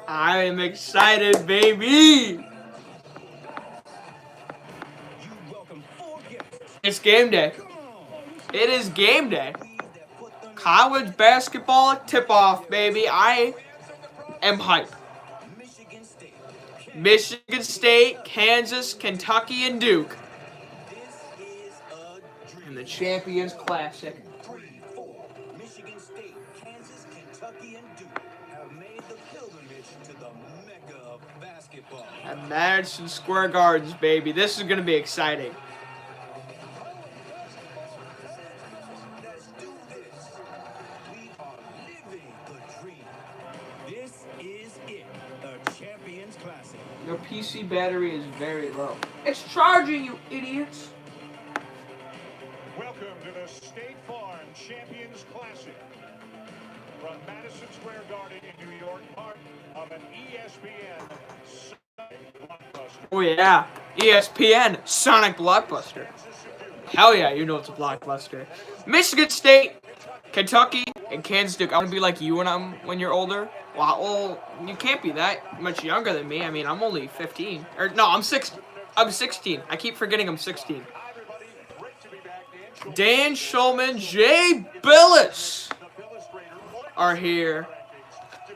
I am excited, baby. It's game day. It is game day. College basketball tip-off, baby. I am hype. Michigan State, Kansas, Kentucky, and Duke. And the Champions Classic. Michigan State, Kansas, Kentucky, and Duke have made the pilgrimage to the mecca of basketball. At Madison Square Gardens, baby. This is going to be exciting. Let's do this. We are living the dream. This is it, the Champions Classic. Your PC battery is very low. It's charging, you idiots. Welcome to the State Farm Champions Classic from Madison Square Garden in New York, part of an ESPN Sonic Blockbuster. Oh yeah, ESPN Sonic Blockbuster. Hell yeah, you know it's a blockbuster. Michigan State, Kentucky, and Kansas Duke. I want to be like you when you're older. Well, you can't be that much younger than me. I mean, I'm only 15. Or no, I'm 16. I'm 16. I keep forgetting I'm 16. Dan Shulman, Jay Bilas are here.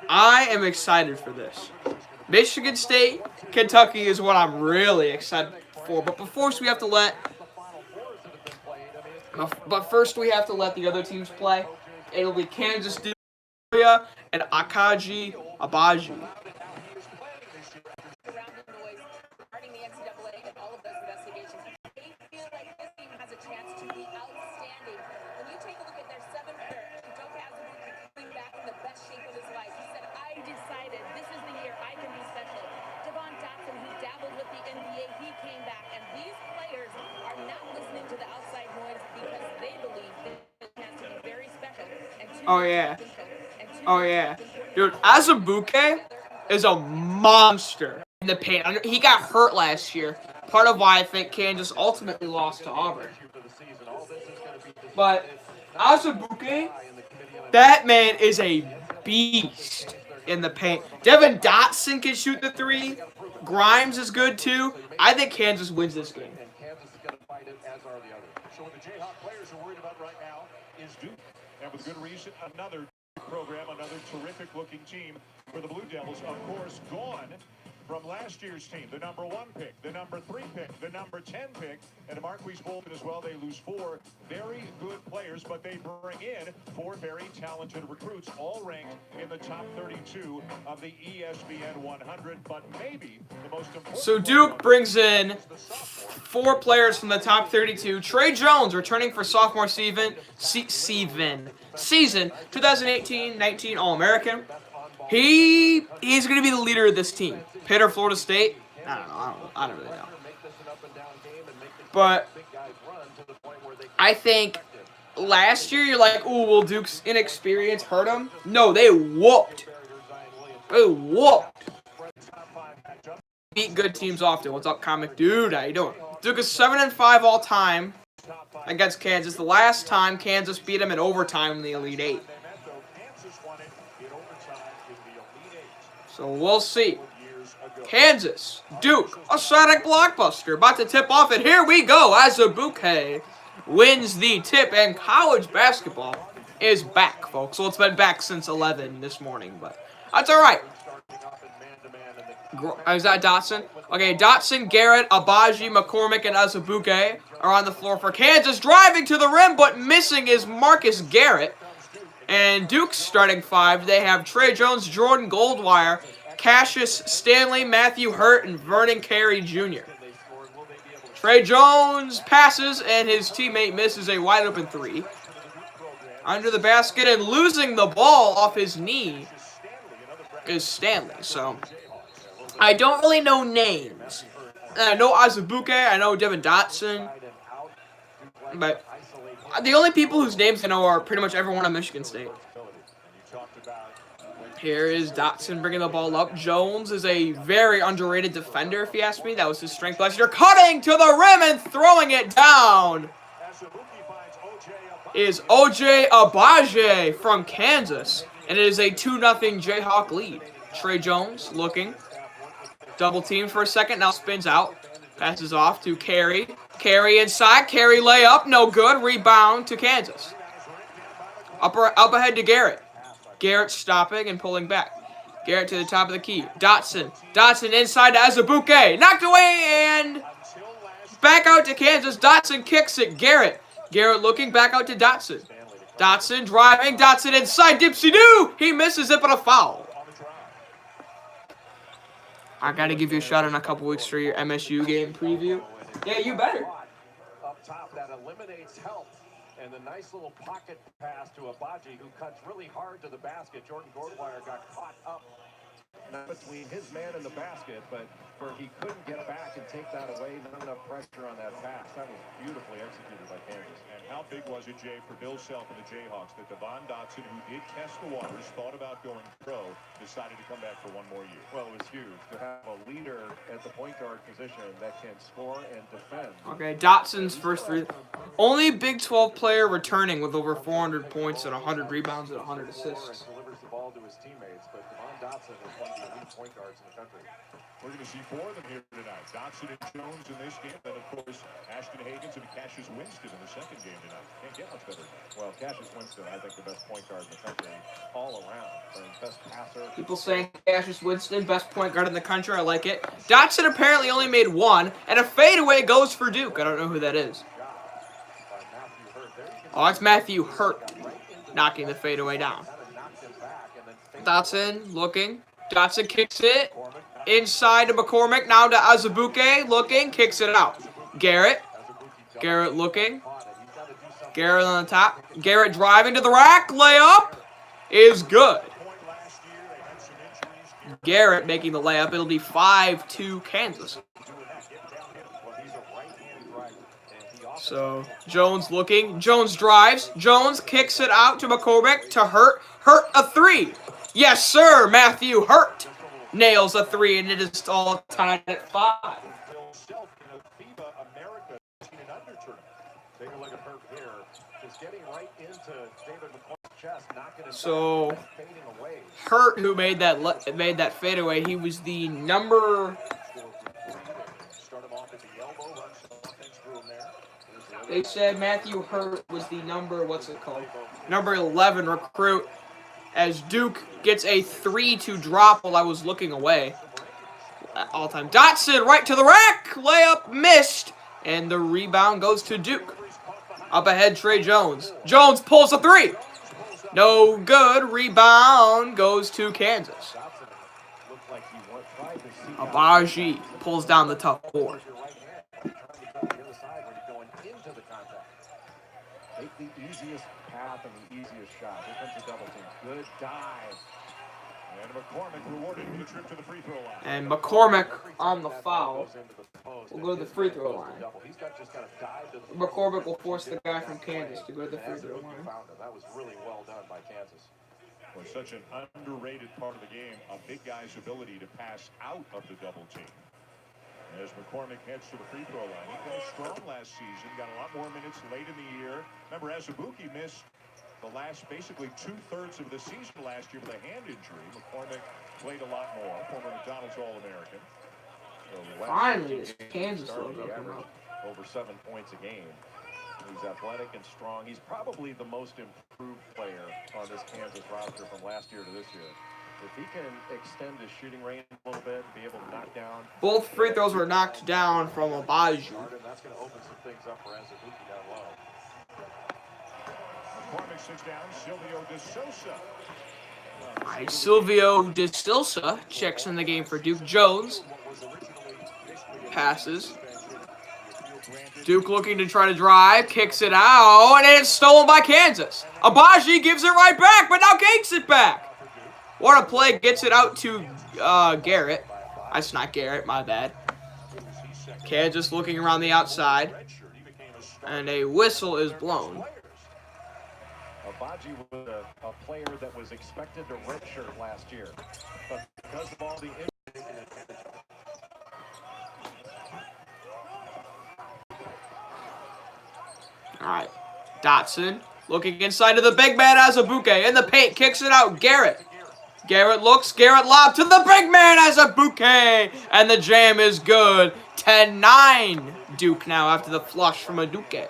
I am excited for this. Michigan State, Kentucky is what I'm really excited for. But first we have to let the other teams play. It'll be Kansas, Duke, and Akaji Abaji. Oh yeah. Oh yeah. Dude, Azubuike is a monster in the paint. He got hurt last year. Part of why I think Kansas ultimately lost to Auburn. But Azubuike, that man is a beast in the paint. Devin Dotson can shoot the three. Grimes is good too. I think Kansas wins this game. So what the Jayhawk players are worried about right now is Duke. And with good reason, another program, another terrific-looking team for the Blue Devils. Of course, gone from last year's team. The number 1 pick, the number 3 pick, the number 10 pick, and Marquise Bolden as well. They lose 4 very good players, but they bring in 4 very talented recruits, all ranked in the top 32 of the ESPN 100. But maybe the most important. So Duke brings in 4 players from the top 32. Trey Jones returning for sophomore season 2018-19 All-American. He's going to be the leader of this team. Pitt or Florida State? I don't really know. But I think last year you're like, ooh, will Duke's inexperience hurt him? No, they whooped. They whooped. Beat good teams often. What's up, Comic Dude? How you doing? Duke is 7-5 all time against Kansas. The last time Kansas beat them in overtime in the Elite Eight. So we'll see. Kansas, Duke, a Sonic Blockbuster about to tip off, and here we go. Azubuike wins the tip, and college basketball is back, folks. Well, it's been back since 11 this morning, but that's all right. Is that Dotson? Okay, Dotson, Garrett, Abaji, McCormick, and Azubuike are on the floor for Kansas. Driving to the rim, but missing is Marcus Garrett. And Duke's starting 5. They have Trey Jones, Jordan Goldwire, Cassius Stanley, Matthew Hurt, and Vernon Carey Jr. Trey Jones passes, and his teammate misses a wide-open 3. Under the basket and losing the ball off his knee is Stanley. So I don't really know names. I know Azubuike, I know Devin Dotson, but the only people whose names I know are pretty much everyone on Michigan State. Here is Dotson bringing the ball up. Jones is a very underrated defender, if you ask me. That was his strength last year. Cutting to the rim and throwing it down. is OJ Abaje from Kansas. And it is a 2-0 Jayhawk lead. Trey Jones looking. Double teamed for a second. Now spins out. Passes off to Carey. Carey inside. Carey layup. No good. Rebound to Kansas. Up ahead to Garrett. Garrett stopping and pulling back. Garrett to the top of the key. Dotson. Dotson inside to Azubuike. Knocked away and back out to Kansas. Dotson kicks it. Garrett. Garrett looking back out to Dotson. Dotson driving. Dotson inside. Dipsy-doo. He misses it, but a foul. I got to give you a shot in a couple weeks for your MSU game preview. Yeah, you better. Up top, that eliminates help. And the nice little pocket pass to Abaji, who cuts really hard to the basket. Jordan Goldwire got caught up. Not between his man and the basket, but where he couldn't get back and take that away. Not enough pressure on that pass. That was beautifully executed by Kansas. And how big was it, Jay, for Bill Self and the Jayhawks that Devon Dotson, who did test the waters, thought about going pro, decided to come back for one more year? Well, it was huge to have a leader at the point guard position that can score and defend. Okay, Dotson's first three. Only Big 12 player returning with over 400 points and 100 rebounds and 100 assists. Delivers the ball to his teammates, but Devon Dotson is one of the elite point guards in the country. We're going to see four of them here tonight. Dotson and Jones in this game. Then, of course, Ashton Hagans and Cassius Winston in the second game tonight. Can't get much better than that. Well, Cassius Winston, I think the best point guard in the country all around. Best passer. People saying Cassius Winston, best point guard in the country. I like it. Dotson apparently only made one, and a fadeaway goes for Duke. I don't know who that is. Oh, it's Matthew Hurt knocking the fadeaway down. Dotson looking. Dotson kicks it. Inside to McCormick. Now to Azubuike. Looking. Kicks it out. Garrett. Garrett looking. Garrett on the top. Garrett driving to the rack. Layup is good. Garrett making the layup. It'll be 5-2 Kansas. So, Jones looking. Jones drives. Jones kicks it out to McCormick to Hurt. Hurt a three. Yes, sir. Matthew Hurt nails a three, and it is all tied at 5. So, Hurt, who made that fadeaway, he was the number. They said Matthew Hurt was the number, number 11 recruit, as Duke gets a 3 to drop while I was looking away. All time. Dotson right to the rack. Layup missed. And the rebound goes to Duke. Up ahead, Trey Jones. Jones pulls a 3. No good. Rebound goes to Kansas. Abaji pulls down the tough board. Take the easiest path and the easiest shot. Here comes the double team. Good dive. And McCormick rewarded with a trip to the free throw line. And McCormick on the foul will go to the free throw line. McCormick will force the guy from Kansas to go to the free throw line. That was really well done by Kansas. Well, such an underrated part of the game, a big guy's ability to pass out of the double team. As McCormick heads to the free throw line. He finished strong last season, got a lot more minutes late in the year. Remember, Azubuike missed the last, basically 2/3 of the season last year with a hand injury. McCormick played a lot more, former McDonald's All-American. So finally, this Kansas logo come up. Over 7 points a game. He's athletic and strong. He's probably the most improved player on this Kansas roster from last year to this year. If he can extend his shooting range a little bit, be able to knock down. Both free throws were knocked down from Abaji. That's going to open some things up for Azubuike down low. McCormick sits down. Silvio De Sousa. All right, Silvio De Sousa checks in the game for Duke. Jones passes. Duke looking to try to drive, kicks it out, and it's stolen by Kansas. Abaji gives it right back, but now kicks it back. What a play, gets it out to Garrett. That's not Garrett, my bad. Kansas looking around the outside, and a whistle is blown. Abaji was a player that was expected to redshirt last year, but because of all the All right, Dotson looking inside to the big man Azubuike. In the paint, kicks it out. Garrett. Garrett looks. Garrett lob to the big man Azubuike. And the jam is good. 10-9 Duke now after the flush from Aduke.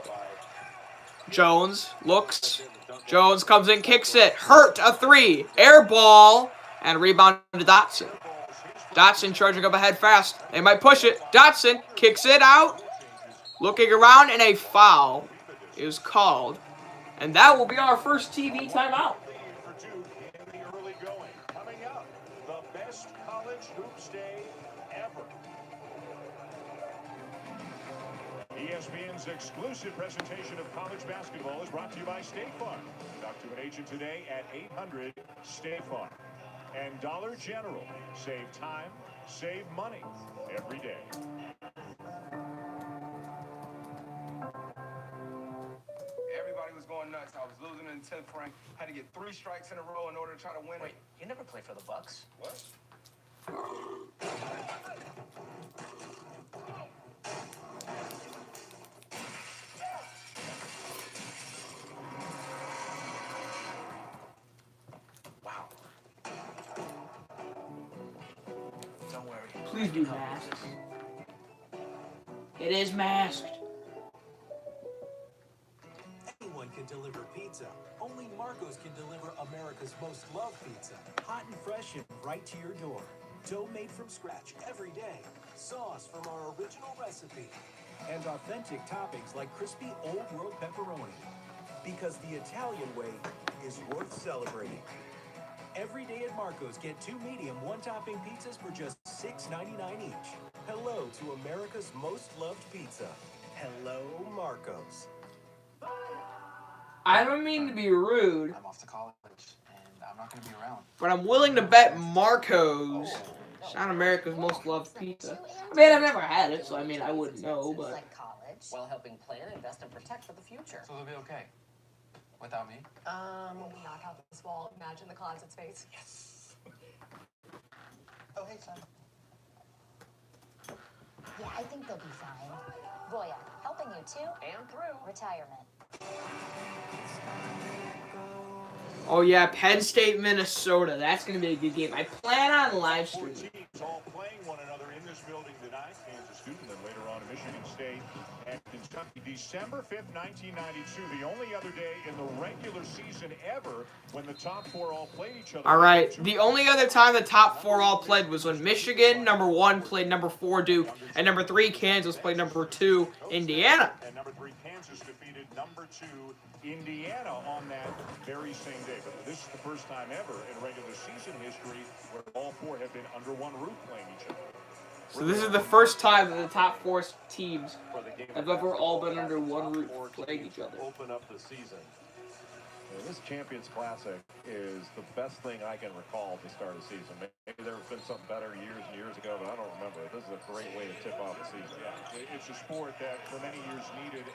Jones looks. Jones comes in, kicks it. Hurt a 3. Air ball. And rebound to Dotson. Dotson charging up ahead fast. They might push it. Dotson kicks it out. Looking around, and a foul is called. And that will be our first TV timeout. For Duke in the early going. Coming up, the best college hoops day ever. ESPN's exclusive presentation of college basketball is brought to you by State Farm. Talk to an agent today at 800 State Farm. And Dollar General. Save time, save money every day. Everybody was going nuts. I was losing in the 10th frame. Had to get 3 strikes in a row in order to try to win. Wait, you never played for the Bucks? What? Wow. Don't worry. Please do masks. It is masked. Anyone can deliver pizza. Only Marco's can deliver America's most loved pizza. Hot and fresh and right to your door. Dough made from scratch every day. Sauce from our original recipe. And authentic toppings like crispy Old World pepperoni. Because the Italian way is worth celebrating. Every day at Marco's, get 2 medium, 1-topping pizzas for just $6.99 each. Hello to America's most loved pizza. Hello, Marco's. I don't mean to be rude, I'm off to college, and I'm not going to be around. but I'm willing to bet Marco's. It's not America's most loved pizza. I mean, I've never had it, so I mean, I wouldn't know, but... Like college, while helping plan, invest, and protect for the future. So they'll be okay. Without me? Knock out this wall, imagine the closet space. Yes. Oh, hey, son. Yeah, I think they'll be fine. Roya, helping you too? And through. Retirement. Oh yeah, Penn State, Minnesota. That's going to be a good game. I plan on live Four streaming. teams all playing one another in this building tonight. Kansas State, and then later on Michigan State and Kentucky. December 5th, 1992, the only other day in the regular season ever when the top 4 all played each other. All right, the only other time the top 4 all played was when Michigan, number 1, played number 4 Duke, and number 3 Kansas played number 2 Indiana. And number 3 Kansas defeated number 2 Indiana on that very same day. But this is the first time ever in regular season history where all 4 have been under one roof playing each other. So this is the first time that the top 4 teams have ever all been under one roof playing each other. Open up the season. This Champions Classic is the best thing I can recall to start a season. Maybe there have been something better years and years ago, but I don't remember. This is a great way to tip off the season. Yeah, it's a sport that for many years needed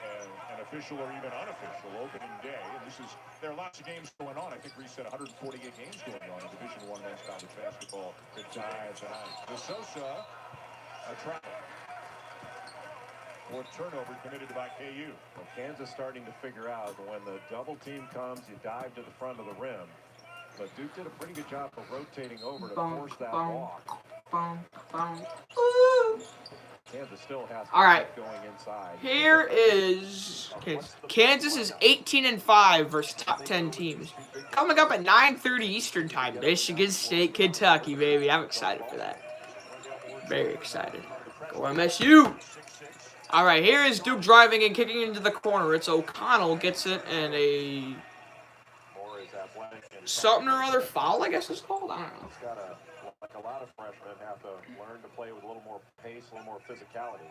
an official or even unofficial opening day. And there are lots of games going on. I think we said 148 games going on in Division I men's college basketball tonight. De Sosa, a travel. Fourth turnover committed by KU. Well, Kansas starting to figure out when the double team comes, you dive to the front of the rim. But Duke did a pretty good job of rotating over to force that walk. Kansas still has to All right. keep going inside. Here is Kansas is 18-5 versus top 10 teams. Coming up at 9:30 Eastern time. Michigan State, Kentucky, baby. I'm excited for that. Very excited. Go MSU. All right, here is Duke driving and kicking into the corner. It's O'Connell gets it and a something or other foul, I guess it's called. I don't know. He's got like a lot of freshmen have to learn to play with a little more pace, a little more physicality.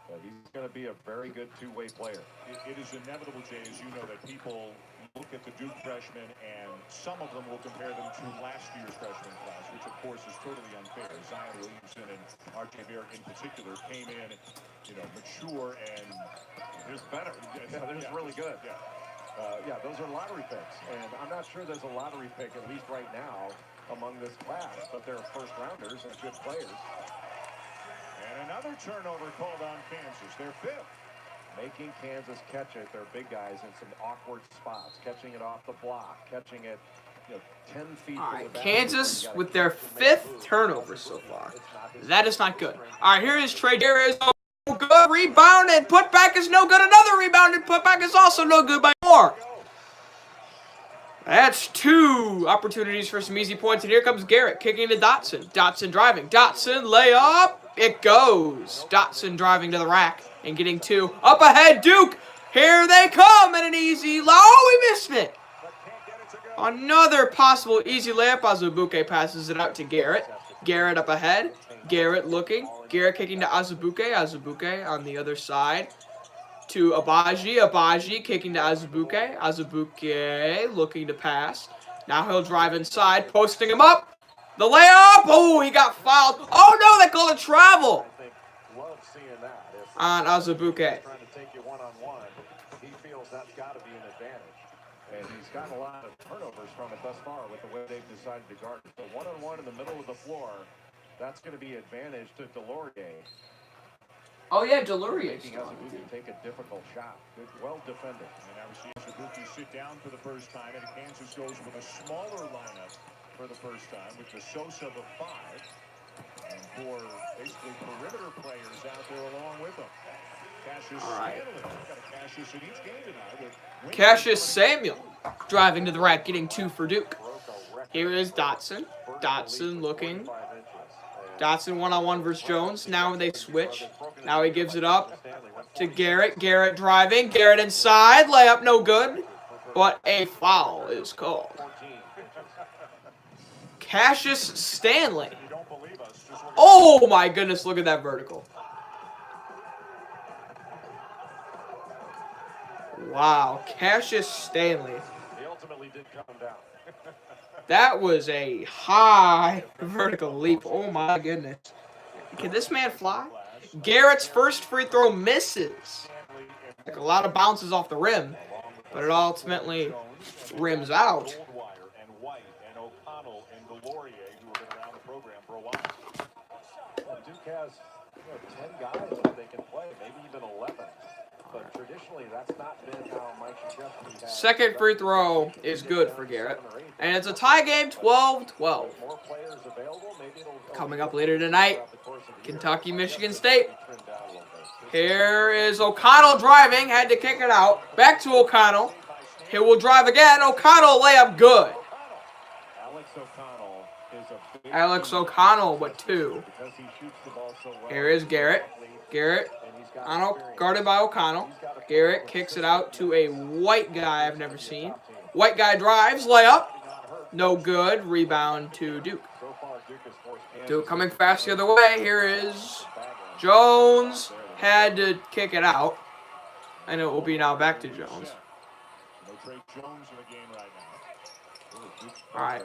But he's going to be a very good two-way player. It is inevitable, Jay, as you know, that people look at the Duke freshmen and some of them will compare them to last year's freshman class, which of course is totally unfair. Zion Williamson and R.J. Barrett in particular came in, mature and There's better. There's really good. Yeah, those are lottery picks. And I'm not sure there's a lottery pick, at least right now, among this class. But they're first-rounders and good players. And another turnover called on Kansas. Their 5th. making Kansas catch it, their big guys in some awkward spots, catching it off the block, catching it, 10 feet All from right, the Kansas with their 5th turnover so far. That is not good. All right, here is Trey Darius. Oh, good rebound and putback is no good. Another rebound and putback is also no good by more. That's 2 opportunities for some easy points, and here comes Garrett kicking to Dotson. Dotson driving. Dotson layup. It goes. Dotson driving to the rack and getting 2. Up ahead, Duke. Here they come, and an easy. Oh, we missed it. Another possible easy layup. Azubuike passes it out to Garrett. Garrett up ahead. Garrett looking. Garrett kicking to Azubuike. Azubuike on the other side to Abaji. Abaji kicking to Azubuike. Azubuike looking to pass. Now he'll drive inside, posting him up. The layup. Oh, he got fouled. Oh, no, they call it travel Love seeing that. If on Azubuike. trying to take you one-on-one, he feels that's got to be an advantage. And he's gotten a lot of turnovers from it thus far with the way they've decided to guard it. So one-on-one in the middle of the floor, that's going to be advantage to Delorier. Oh, yeah, Delurier. Making Azubuike take a difficult shot. Good, well defended. And now we see Azubuike sit down for the first time, and Kansas goes with a smaller lineup for the first time with the Sosa of 5 and 4 basically perimeter players out there along with them. Cassius Stanley. We've got a Cassius in each game tonight. With Cassius Samuel driving to the rack, getting 2 for Duke. Here is Dotson. Dotson looking. Dotson one-on-one versus Jones. Now they switch. Now he gives it up to Garrett. Garrett driving. Garrett inside. Layup no good. But a foul is called. Cassius Stanley. Oh my goodness, look at that vertical. Wow, Cassius Stanley. He ultimately did come down. That was a high vertical leap. Oh my goodness. Can this man fly? Garrett's first free throw misses. Like a lot of bounces off the rim, but it ultimately rims out. Goldwire and White and O'Connell and Delorier, who have been around the program for a while. Duke has 10 guys that they can play, maybe even 11. But traditionally, that's not been how Mike Krzyzewski has. Second free throw is good for Garrett. And it's a tie game, 12-12. More players available, maybe it'll Coming up later tonight, Kentucky, Michigan State. Here is O'Connell driving, had to kick it out. Back to O'Connell. He will drive again. O'Connell layup good. Alex O'Connell is a big Alex O'Connell with 2. because he shoots the ball so well. Here is Garrett. Garrett guarded by O'Connell. Garrett kicks it out to a white guy I've never seen. White guy drives, layup. No good. Rebound to Duke. Duke coming fast the other way. Here is Jones. Had to kick it out. And it will be now back to Jones. No Trey Jones in the game right now. All right.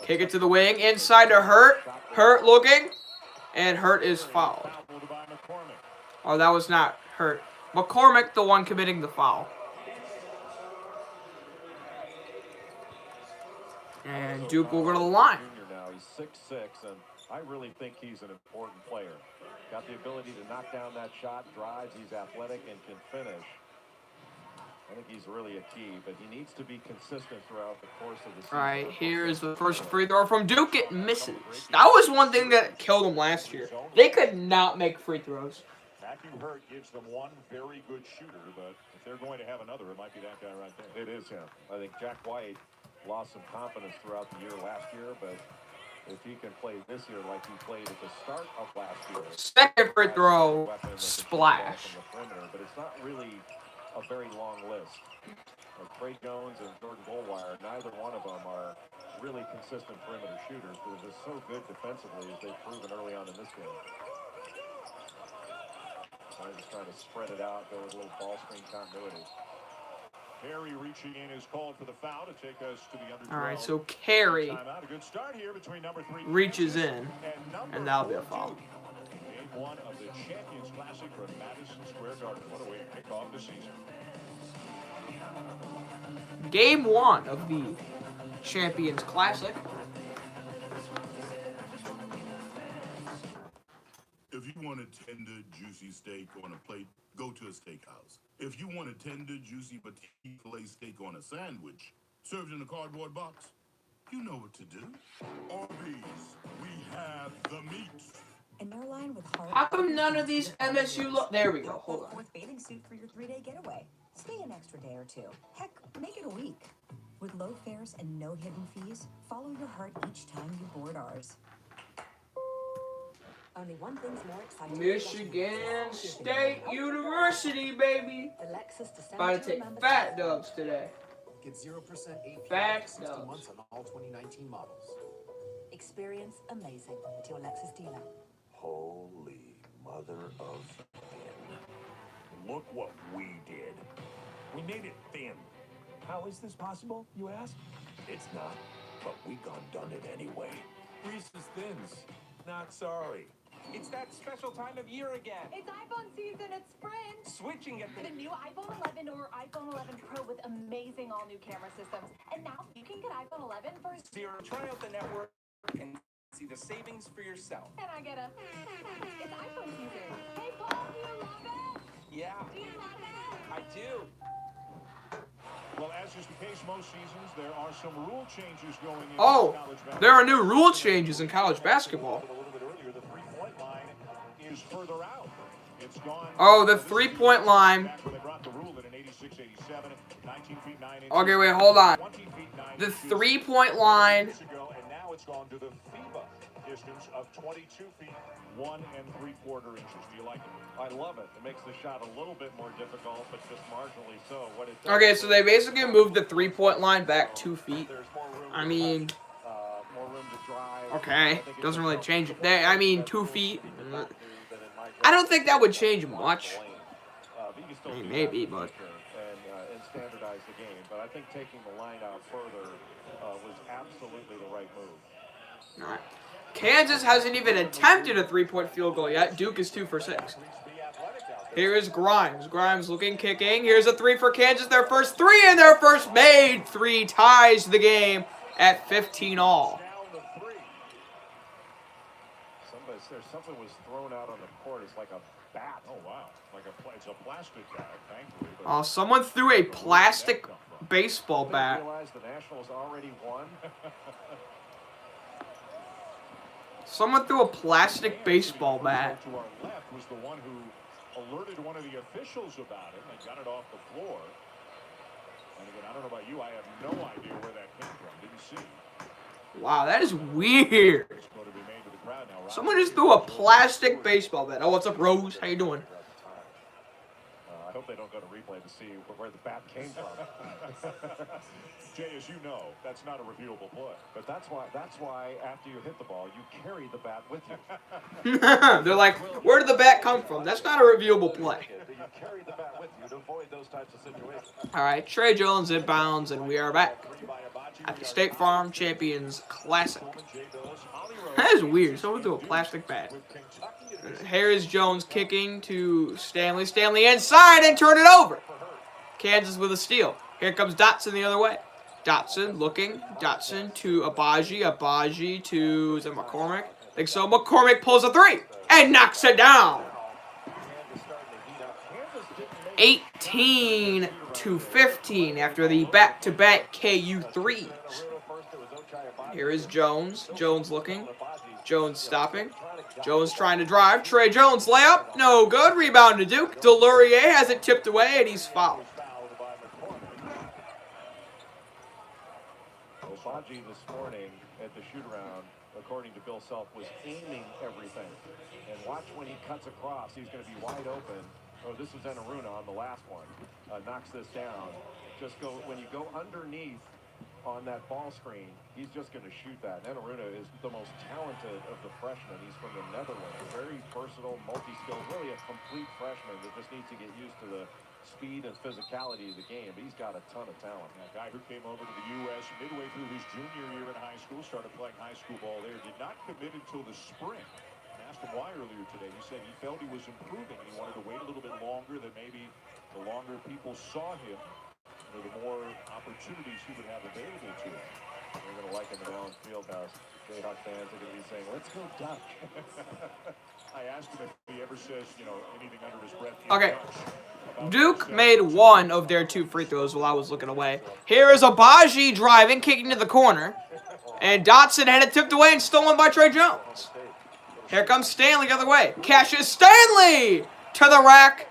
Kick it to the wing. Inside to Hurt. Hurt looking. And Hurt is fouled. Fouled by McCormick. Oh, that was not Hurt. McCormick, the one committing the foul. And Duke will go to the line. Now he's 6'6", and I really think he's an important player. Got the ability to knock down that shot, drives, he's athletic and can finish. I think he's really a key, but he needs to be consistent throughout the course of the season. All right, here is the first free throw from Duke. It misses. That was one thing that killed them last year. They could not make free throws. Matthew Hurt gives them one very good shooter, but if they're going to have another, it might be that guy right there. It is him. I think Jack White lost some confidence throughout the year last year, but if he can play this year like he played at the start of last year. Second free throw, splash. From the perimeter, but it's not really a very long list. Like Trey Jones and Jordan Goldwire, neither one of them are really consistent perimeter shooters, but they're just so good defensively as they've proven early on in this game. So I'm just trying to spread it out, go with a little ball screen continuity. Carey reaching in is called for the foul to take us to the under 12. All right, so Carey Timeout. A good start here between number 3 reaches in, number and that'll be a 4 foul. Duke. Game 1 of the Champions Classic from Madison Square Garden. What a way to kick off the season. Game 1 of the Champions Classic. If you want a tender, juicy steak on a plate, go to a steakhouse. If you want a tender, juicy petite filet steak on a sandwich, served in a cardboard box, you know what to do. Arby's, we have the meat. An airline with heart. How come none of these MSU look? There we go. Hold on. With bathing suit for your 3-day getaway. Stay an extra day or two. Heck, make it a week. With low fares and no hidden fees, follow your heart each time you board ours. Only one thing's more exciting. Michigan State University, baby. The Lexus December About to take fat dubs today. Get 0% APR Fat for 60 dubs. months on all 2019 models. Experience amazing at your Lexus dealer. Holy mother of thin. Look what we did. We made it thin. How is this possible, you ask? It's not, but we done it anyway. Reese's Thins. Not sorry. It's that special time of year again. It's iPhone season at Sprint. Switching at Get a new iPhone 11 or iPhone 11 Pro with amazing all-new camera systems. And now you can get iPhone 11 for Zero. Try out the network and see the savings for yourself. And I get a... It's iPhone season. Hey, Paul, do you love it? Yeah, Do you love it? I do. Well, as is the case most seasons, there are some rule changes going in Oh, college basketball. there are new rule changes in college basketball. A little bit earlier, the three-point line is further out. It's gone. Oh, the three-point line. Back when they brought the rule in an 86-87, 19 feet 9 inches. Okay, wait, hold on. 20 feet 9 The inches three-point line. years ago, and now it's gone to the FIBA distance of 22 feet 1 3/4 inches. Do you like it? I love it. It makes the shot a little bit more difficult, but just marginally so. What it does Okay, so they basically moved the three-point line back 2 feet. There's more room I to mean, cut, more room to drive. okay, doesn't really change it. I mean, 2 feet. I I don't think that would change much. But you can still I mean, do maybe, that in the but- future and standardize the game. But I think taking the line out further was absolutely the right move. All right. Kansas hasn't even attempted a three-point field goal yet. Duke is 2 for 6. Here is Grimes. Grimes looking, kicking. Here's a 3 for Kansas. Their first 3 and their first made 3 ties the game at 15 all. Down to 3. There's something was thrown out on the court. It's like a bat. Oh, wow. It's a plastic bag, thankfully. But Oh, someone threw a plastic baseball They bat. realized the Nationals already won. Someone threw a plastic baseball bat. To our left was the one who alerted one of the officials about it. They got it off the floor. And again, I don't know about you. I have no idea where that came from. Didn't see. Wow, that is weird. It's going to be made to the crowd now. Someone just threw a plastic baseball bat. Oh, what's up, Rose? How you doing? I hope they don't go to replay to see where the bat came from. Jay, as you know, that's not a reviewable play. But that's why after you hit the ball, you carry the bat with you. They're like, where did the bat come from? That's not a reviewable play. You carry the bat with you to avoid those types of situations. All right, Trey Jones inbounds, and we are back at the State Farm Champions Classic. That is weird. Someone threw a plastic bat. Here is Jones kicking to Stanley. Stanley inside and turn it over. Kansas with a steal. Here comes Dotson the other way. Dotson looking. Dotson to Abaji. Abaji to, is it McCormick? I think so. McCormick pulls a 3 and knocks it down. 18 to 15 after the back-to-back KU threes. Here is Jones. Jones looking. Jones stopping. Jones trying to drive. Trey Jones layup. No good. Rebound to Duke. Delurier has it tipped away, and he's fouled. Abaji this morning at the shoot-around, according to Bill Self, was aiming everything. And watch when he cuts across, he's going to be wide open. Oh, this was Enaruna on the last one. Knocks this down. Just go, when you go underneath on that ball screen, he's just going to shoot that. Enaruna is the most talented of the freshmen. He's from the Netherlands. Very versatile, multi-skilled, really a complete freshman that just needs to get used to the speed and physicality of the game. But he's got a ton of talent. A guy who came over to the U.S. midway through his junior year in high school, started playing high school ball there, did not commit until the spring. I asked him why earlier today. He said he felt he was improving and he wanted to wait a little bit longer, that maybe the longer people saw him, the more opportunities he would have available to him. They're going to like him at Allen Fieldhouse. Jayhawk fans are going to be saying, let's go Duck. I asked him if he he ever says, you know, anything under his breath. Okay. Duke made one of their 2 free throws while I was looking away. Here is Abaji driving, kicking to the corner. And Dotson had it tipped away and stolen by Trey Jones. Here comes Stanley the other way. Cassius Stanley to the rack.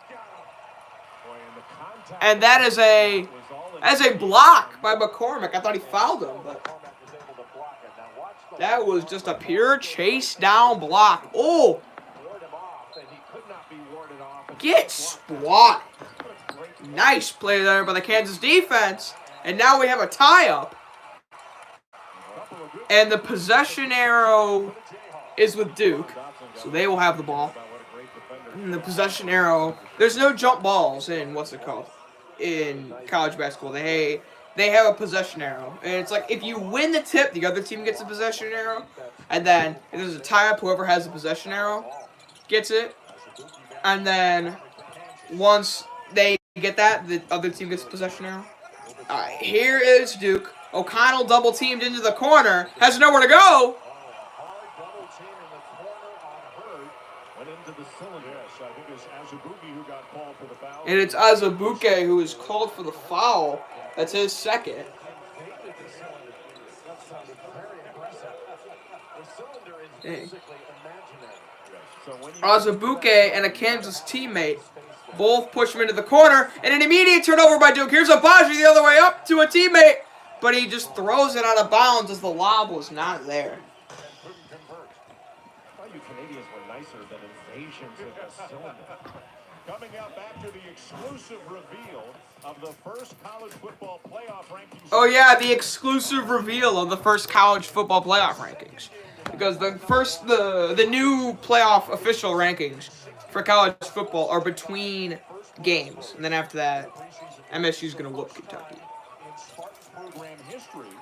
And that is a block by McCormick. I thought he fouled him, but that was just a pure chase down block. Oh! Get swatted. Nice play there by the Kansas defense. And now we have a tie-up. And the possession arrow is with Duke. So they will have the ball. And the possession arrow. There's no jump balls in, what's it called? In college basketball. They have a possession arrow. And it's like if you win the tip, the other team gets a possession arrow. And then if there's a tie-up, whoever has the possession arrow gets it. And then once they get that, the other team gets the possession arrow. Alright, here is Duke. O'Connell double teamed into the corner. Has nowhere to go. And it's Azubuike who is called for the foul. That's his second. Dang. Azubuike and a Kansas teammate both push him into the corner, and an immediate turnover by Duke. Here's Abaji the other way up to a teammate, but he just throws it out of bounds as the lob was not there. You Canadians were nicer than invasions of the cylinder. Coming up after the exclusive reveal of the first college football playoff rankings. Oh yeah, the exclusive reveal of the first college football playoff rankings. Because the new playoff official rankings for college football are between games. And then after that, MSU's going to whoop Kentucky.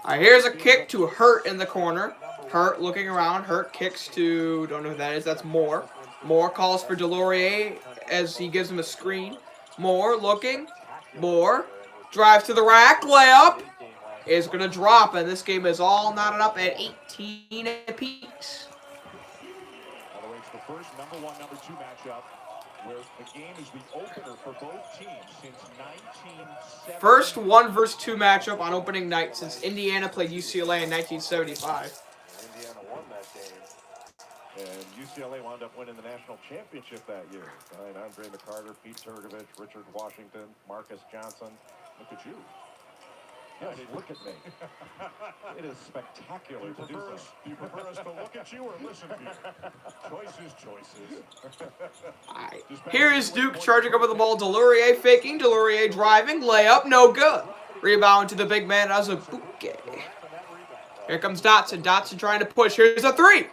Alright, here's a kick to Hurt in the corner. Hurt looking around. Hurt kicks to, don't know who that is, that's Moore. Moore calls for Delorier as he gives him a screen. Moore looking. Moore drives to the rack. Layup is going to drop, and this game is all knotted up at 18 apiece. By the way, it's the first number 1, number 2 matchup where the game is the opener for both teams since 1970. First 1 versus 2 matchup on opening night since Indiana played UCLA in 1975. Indiana won that game. And UCLA wound up winning the national championship that year. Behind Andre McCarter, Pete Turgovich, Richard Washington, Marcus Johnson. Look at you. Yes, look at me. It is spectacular to do so. Do you prefer us to look at you or listen to you? Choices. Alright. Here is Duke charging up with the ball. Delorier faking. Delorier driving. Layup. No good. Rebound to the big man Azubuike. Here comes Dotson. Dotson trying to push. Here's a 3.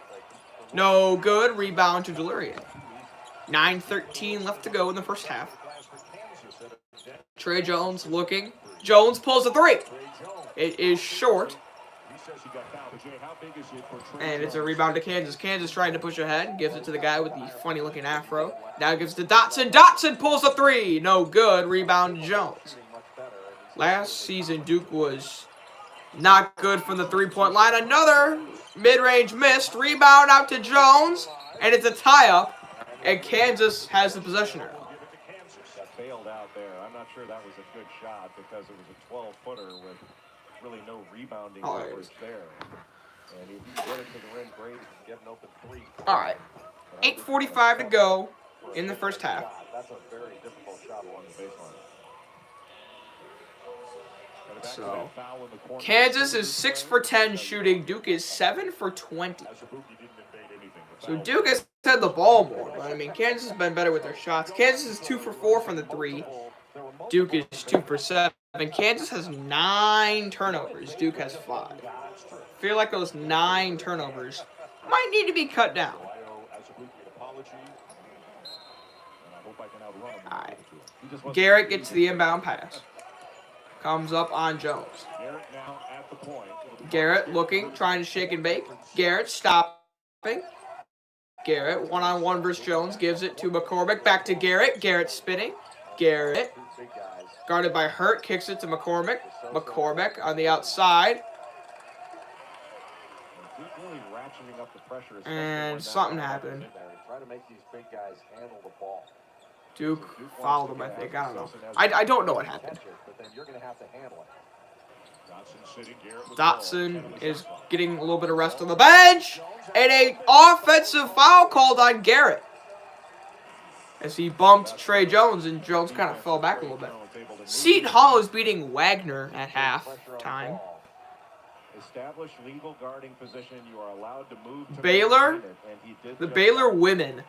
No good. Rebound to Delorier. 9:13 left to go in the first half. Trey Jones looking. Jones pulls a 3. It is short. And it's a rebound to Kansas. Kansas trying to push ahead. Gives it to the guy with the funny looking afro. Now gives it to Dotson. Dotson pulls a 3. No good. Rebound to Jones. Last season, Duke was not good from the 3-point line. Another mid-range missed. Rebound out to Jones. And it's a tie-up. And Kansas has the possession arrow. Bailed out there. I'm not sure that was a good shot because it was a 12-footer with really no rebounding leverage there. And if you get it to the rim, great. If you get an open 3. All right. 8:45 to go in the first half. That's a very difficult shot along the baseline. So, Kansas is 6 for 10 shooting. Duke is 7 for 20. So Duke has had the ball more, but I mean, Kansas has been better with their shots. Kansas is 2 for 4 from the 3. Duke is 2 for 7. Kansas has 9 turnovers. Duke has 5. I feel like those 9 turnovers might need to be cut down. Alright. Garrett gets the inbound pass. Comes up on Jones. Garrett looking, trying to shake and bake. Garrett stopping. Garrett, one-on-one versus Jones, gives it to McCormick. Back to Garrett. Garrett spinning. Garrett, guarded by Hurt, kicks it to McCormick. McCormick on the outside. ratcheting up the pressure. especially And when that something ball happened. is in there. Try to make these big guys handle the ball. Duke Duke fouled wants him, to I get think. out I don't know. Sisson has I don't know what to happened. catch it, but then you're going to have to handle it. Dotson sitting, Garrett with the ball. 10 Dotson on the is shot clock. getting a little bit of rest on the bench. And a offensive foul called on Garrett. As he bumped Trey Jones, and Jones kind of fell back a little bit. Seton Hall is beating Wagner at halftime. Establish legal guarding position. You are allowed to move to Baylor, maintain it, and he did the just Baylor that. women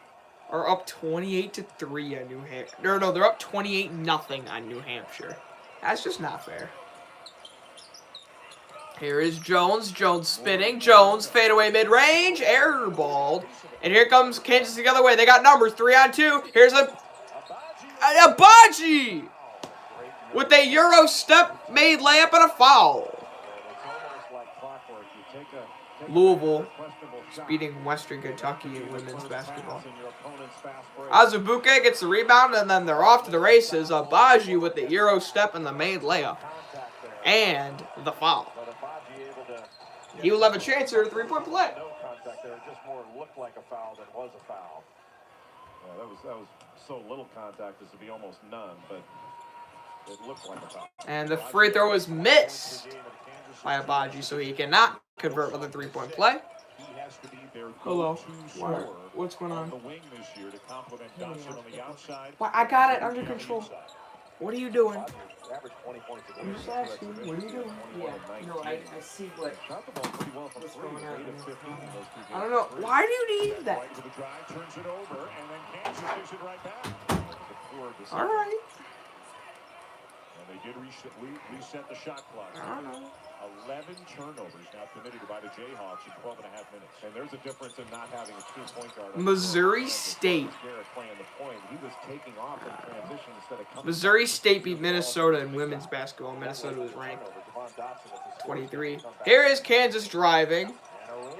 are up 28-3 on New Hampshire. No, they're up 28-0 on New Hampshire. That's just not fair. Here is Jones. Jones spinning. Jones fadeaway mid-range. Airballed. And here comes Kansas the other way. They got numbers. 3-on-2. Here's a Abaji with a Euro step made layup and a foul. Louisville is beating Western Kentucky in women's basketball. Azubuike gets the rebound, and then they're off to the races. Abaji with the Euro step and the made layup. And the foul. He will have a chance here at a three-point play. No contact there. It just more looked like a foul than was a foul. Yeah, that was so little contact as to be almost none, but it looked like a foul. And the free throw is missed by Abaji, so he cannot convert with a three-point play. He has to be their Hello. go-to scorer What's going on? the wing this year to complement Dotson on the outside. Well, I got it under control. What are you doing? Average 20 points a I'm game. just asking. What are you doing? I see what. Shot the ball pretty well from What's three. going on? 8 of 15 in those 2 games. I don't know. Why do you need that? Right to the drive, turns it over, and then Kansas takes it right back. All right. And they did reset the shot clock. I don't know. 11 turnovers now committed by the Jayhawks in 12 and a half minutes. And there's a difference in not having a true point guard. Missouri State. Garrett playing the point. He was taking off in transition instead of coming. Missouri State beat Minnesota in women's basketball. Minnesota was ranked 23. Here is Kansas driving,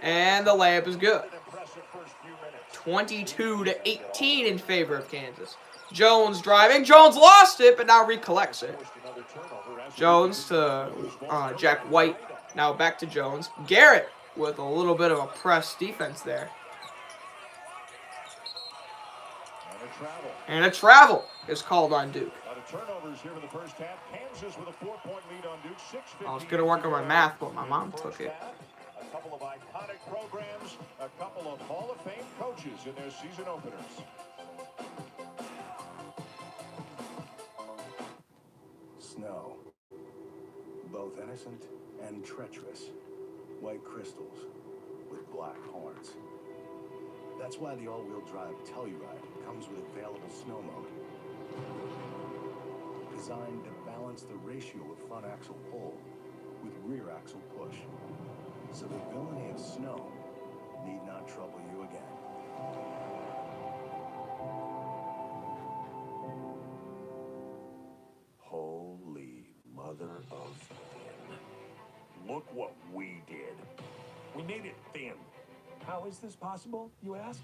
and the layup is good. 22-18 in favor of Kansas. Jones driving. Jones lost it, but now recollects it. Jones to Jack White. Now back to Jones. Garrett with a little bit of a press defense there. And a travel is called on Duke. Turnovers here in the first half. Kansas with a 4-point lead on Duke. 6:50. I was going to work on my math, but my mom took it. A couple of iconic programs, a couple of Hall of Fame coaches in their season openers. Snow. Both innocent and treacherous. White crystals with black horns. That's why the all-wheel drive Telluride comes with available snow mode. Designed to balance the ratio of front axle pull with rear axle push. So the villainy of snow need not trouble you again. Holy mother of thin. Look what we did. We made it thin. How is this possible, you ask?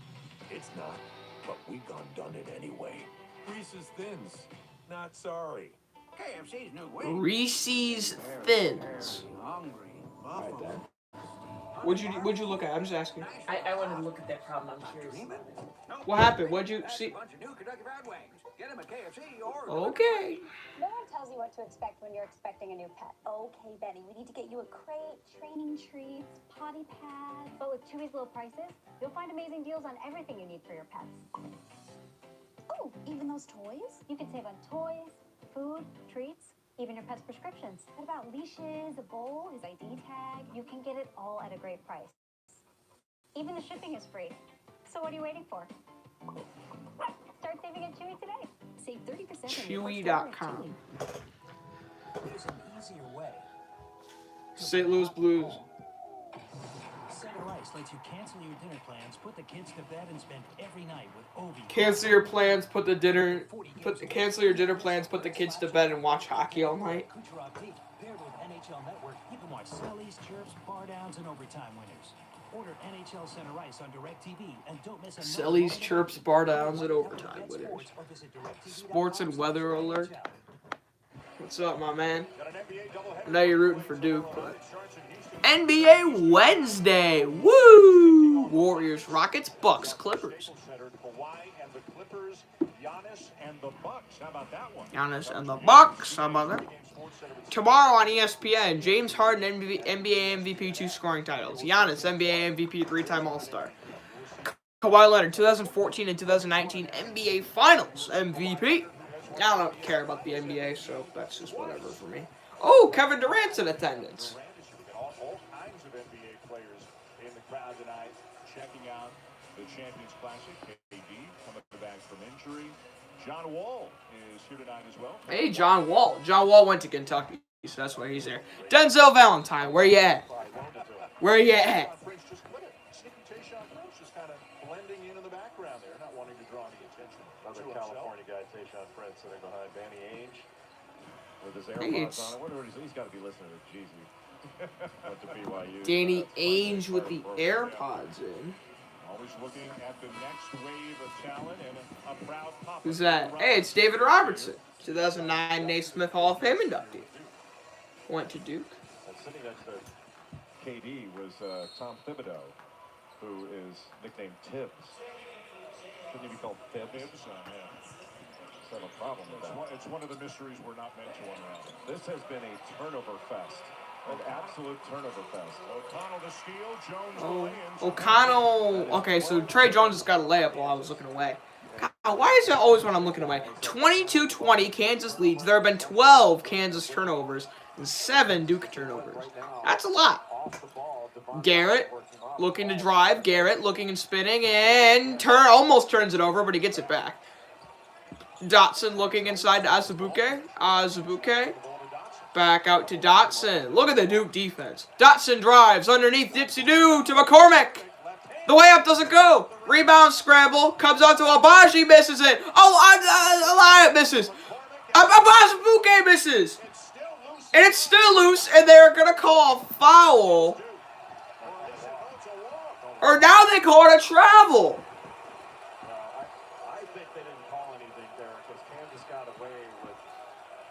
It's not, but we done it anyway. Reese's Thins. Not sorry. KFC's new way. Reese's Thins. Hungry. Buffalo. What'd you look at? I'm just asking. I wanted to look at that problem. I'm curious. What happened? What'd you see? Bunch of new Kentucky Fried Wings. Get them at KFC or... Okay. No one tells you what to expect when you're expecting a new pet. Okay, Betty, we need to get you a crate, training treats, potty pads. But with Chewy's low prices, you'll find amazing deals on everything you need for your pets. Oh, even those toys? You can save on toys, food, treats, even your pet's prescriptions. What about leashes, a bowl, his ID tag? You can get it all at a great price. Even the shipping is free. So what are you waiting for? Start saving at Chewy today. Save 30% on your Chewy.com. There's an easier way. St. Louis Blues. Center Ice lets you cancel your dinner plans, put the kids to bed, and spend every night with Obi. Cancel your plans, cancel your dinner plans, put the kids to bed, and watch hockey all night. Kucherov Peak, paired with NHL Network, you can watch Sellies, Chirps, Bar Downs, and Overtime winners. Order NHL Center Ice on DirecTV and don't miss another Sellies, Chirps, Bar Downs, and Overtime winners. Sports and weather alert. What's up, my man? I know you're rooting for Duke, but NBA Wednesday. Woo! Warriors, Rockets, Bucks, Clippers. Kawhi and the Clippers, Giannis and the Bucks. How about that one? Giannis and the Bucks. How about that? Tomorrow on ESPN, James Harden, NBA MVP, 2 scoring titles. Giannis, NBA MVP, 3-time All-Star. Kawhi Leonard, 2014 and 2019 NBA Finals MVP. I don't care about the NBA, so that's just whatever for me. Oh, Kevin Durant's in attendance. All kinds of NBA players in the crowd tonight, checking out the Champions Classic. KD coming back from injury. John Wall is here tonight as well. Hey, John Wall. John Wall went to Kentucky, so that's why he's there. Denzel Valentine, where you at? Where you at? Blending in the background there, not wanting to draw any attention. Another California guy, Tayshaun Prince, sitting behind Danny Ainge with his AirPods on. I wonder what he's got to be listening to Jeezy. Went to BYU. Danny Ainge with the AirPods in. Always looking at the next wave of talent and a proud pop. Who's that? Hey, it's David Robertson, 2009 Naismith Hall of Fame inductee. Went to Duke. And sitting next to KD was Tom Thibodeau, who is nicknamed Tibbs. Shouldn't he be called Tibbs? Tibbs, yeah. Just have a problem with that. It's one of the mysteries we're not meant to unravel. This has been a turnover fest. An absolute turnover fest. O'Connell to steal, Jones away. O'Connell. Okay, so Trey Jones just got a layup while I was looking away. God, why is it always when I'm looking away? 22-20, Kansas leads. There have been 12 Kansas turnovers and 7 Duke turnovers. That's a lot. Garrett looking to drive. Garrett looking and spinning and almost turns it over, but he gets it back. Dotson looking inside to Azubuike. Azubuike. Back out to Dotson. Look at the Duke defense. Dotson drives underneath Dipsy-Doo to McCormick. The way up doesn't go. Rebound scramble. Comes out to Abaji. Misses it. Oh, Elias misses. Azubuike misses. And it's still loose, and they're going to call a foul. Or now they call it a travel. I think they didn't call anything there because Kansas got away with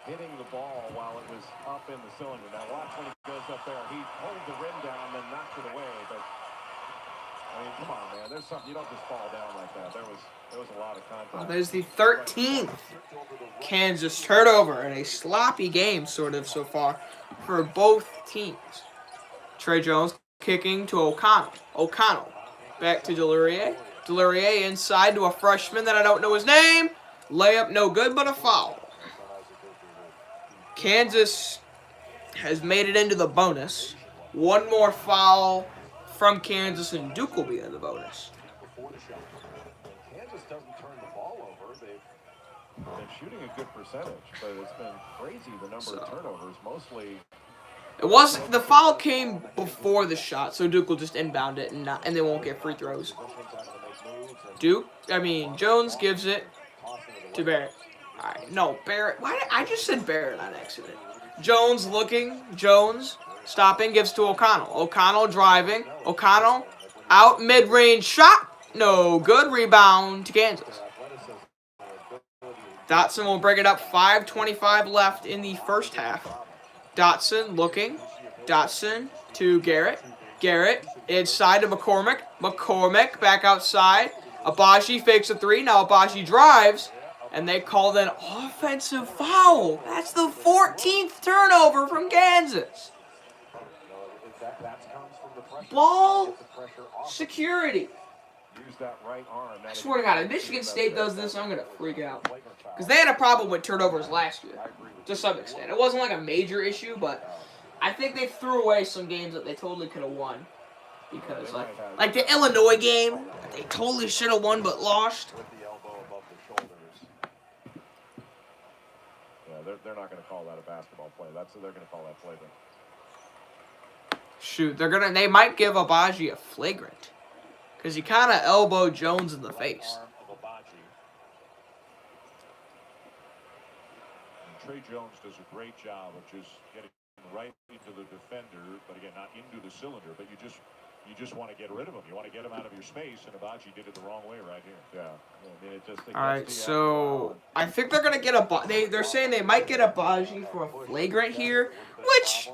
hitting the ball while it was up in the cylinder. Now watch when he goes up there. He pulled the rim down, then knocked it away. But I mean, come on, man. There's something. You don't just fall down like that. There was a lot of contact. Well, there's the 13th Kansas turnover in a sloppy game, sort of, so far for both teams. Trey Jones kicking to O'Connell. O'Connell back to Delurier. Delurier inside to a freshman that I don't know his name. Layup no good, but a foul. Kansas has made it into the bonus. One more foul from Kansas, and Duke will be in the bonus. Kansas doesn't turn the ball over. They've been shooting a good percentage, but it's been crazy the number of turnovers. Mostly. It wasn't. The foul came before the shot, so Duke will just inbound it and they won't get free throws. Jones gives it to Barrett. All right, no, Barrett. Why did I just said Barrett on accident? Jones looking. Jones stopping, gives to O'Connell. O'Connell driving. O'Connell out mid-range shot. No good. Rebound to Kansas. Dotson will bring it up. 5:25 left in the first half. Dotson looking. Dotson to Garrett. Garrett inside to McCormick. McCormick back outside. Abaji fakes a 3. Now Abaji drives. And they called an offensive foul. That's the 14th turnover from Kansas. Ball security. I swear to God, if Michigan State does this, I'm going to freak out. Because they had a problem with turnovers last year, to some extent. It wasn't like a major issue, but I think they threw away some games that they totally could have won. Because, like the Illinois game, they totally should have won but lost. Yeah, they're not going to call that a basketball play. They're going to call that flagrant. Shoot, they might give Abaji a flagrant. Because he kind of elbowed Jones in the face. Trey Jones does a great job of just getting right into the defender, but again, not into the cylinder, but you just want to get rid of him. You want to get him out of your space, and Abaji did it the wrong way right here. Yeah. All right, so I think they're going to get they're saying they might get Abaji for a flagrant here, which,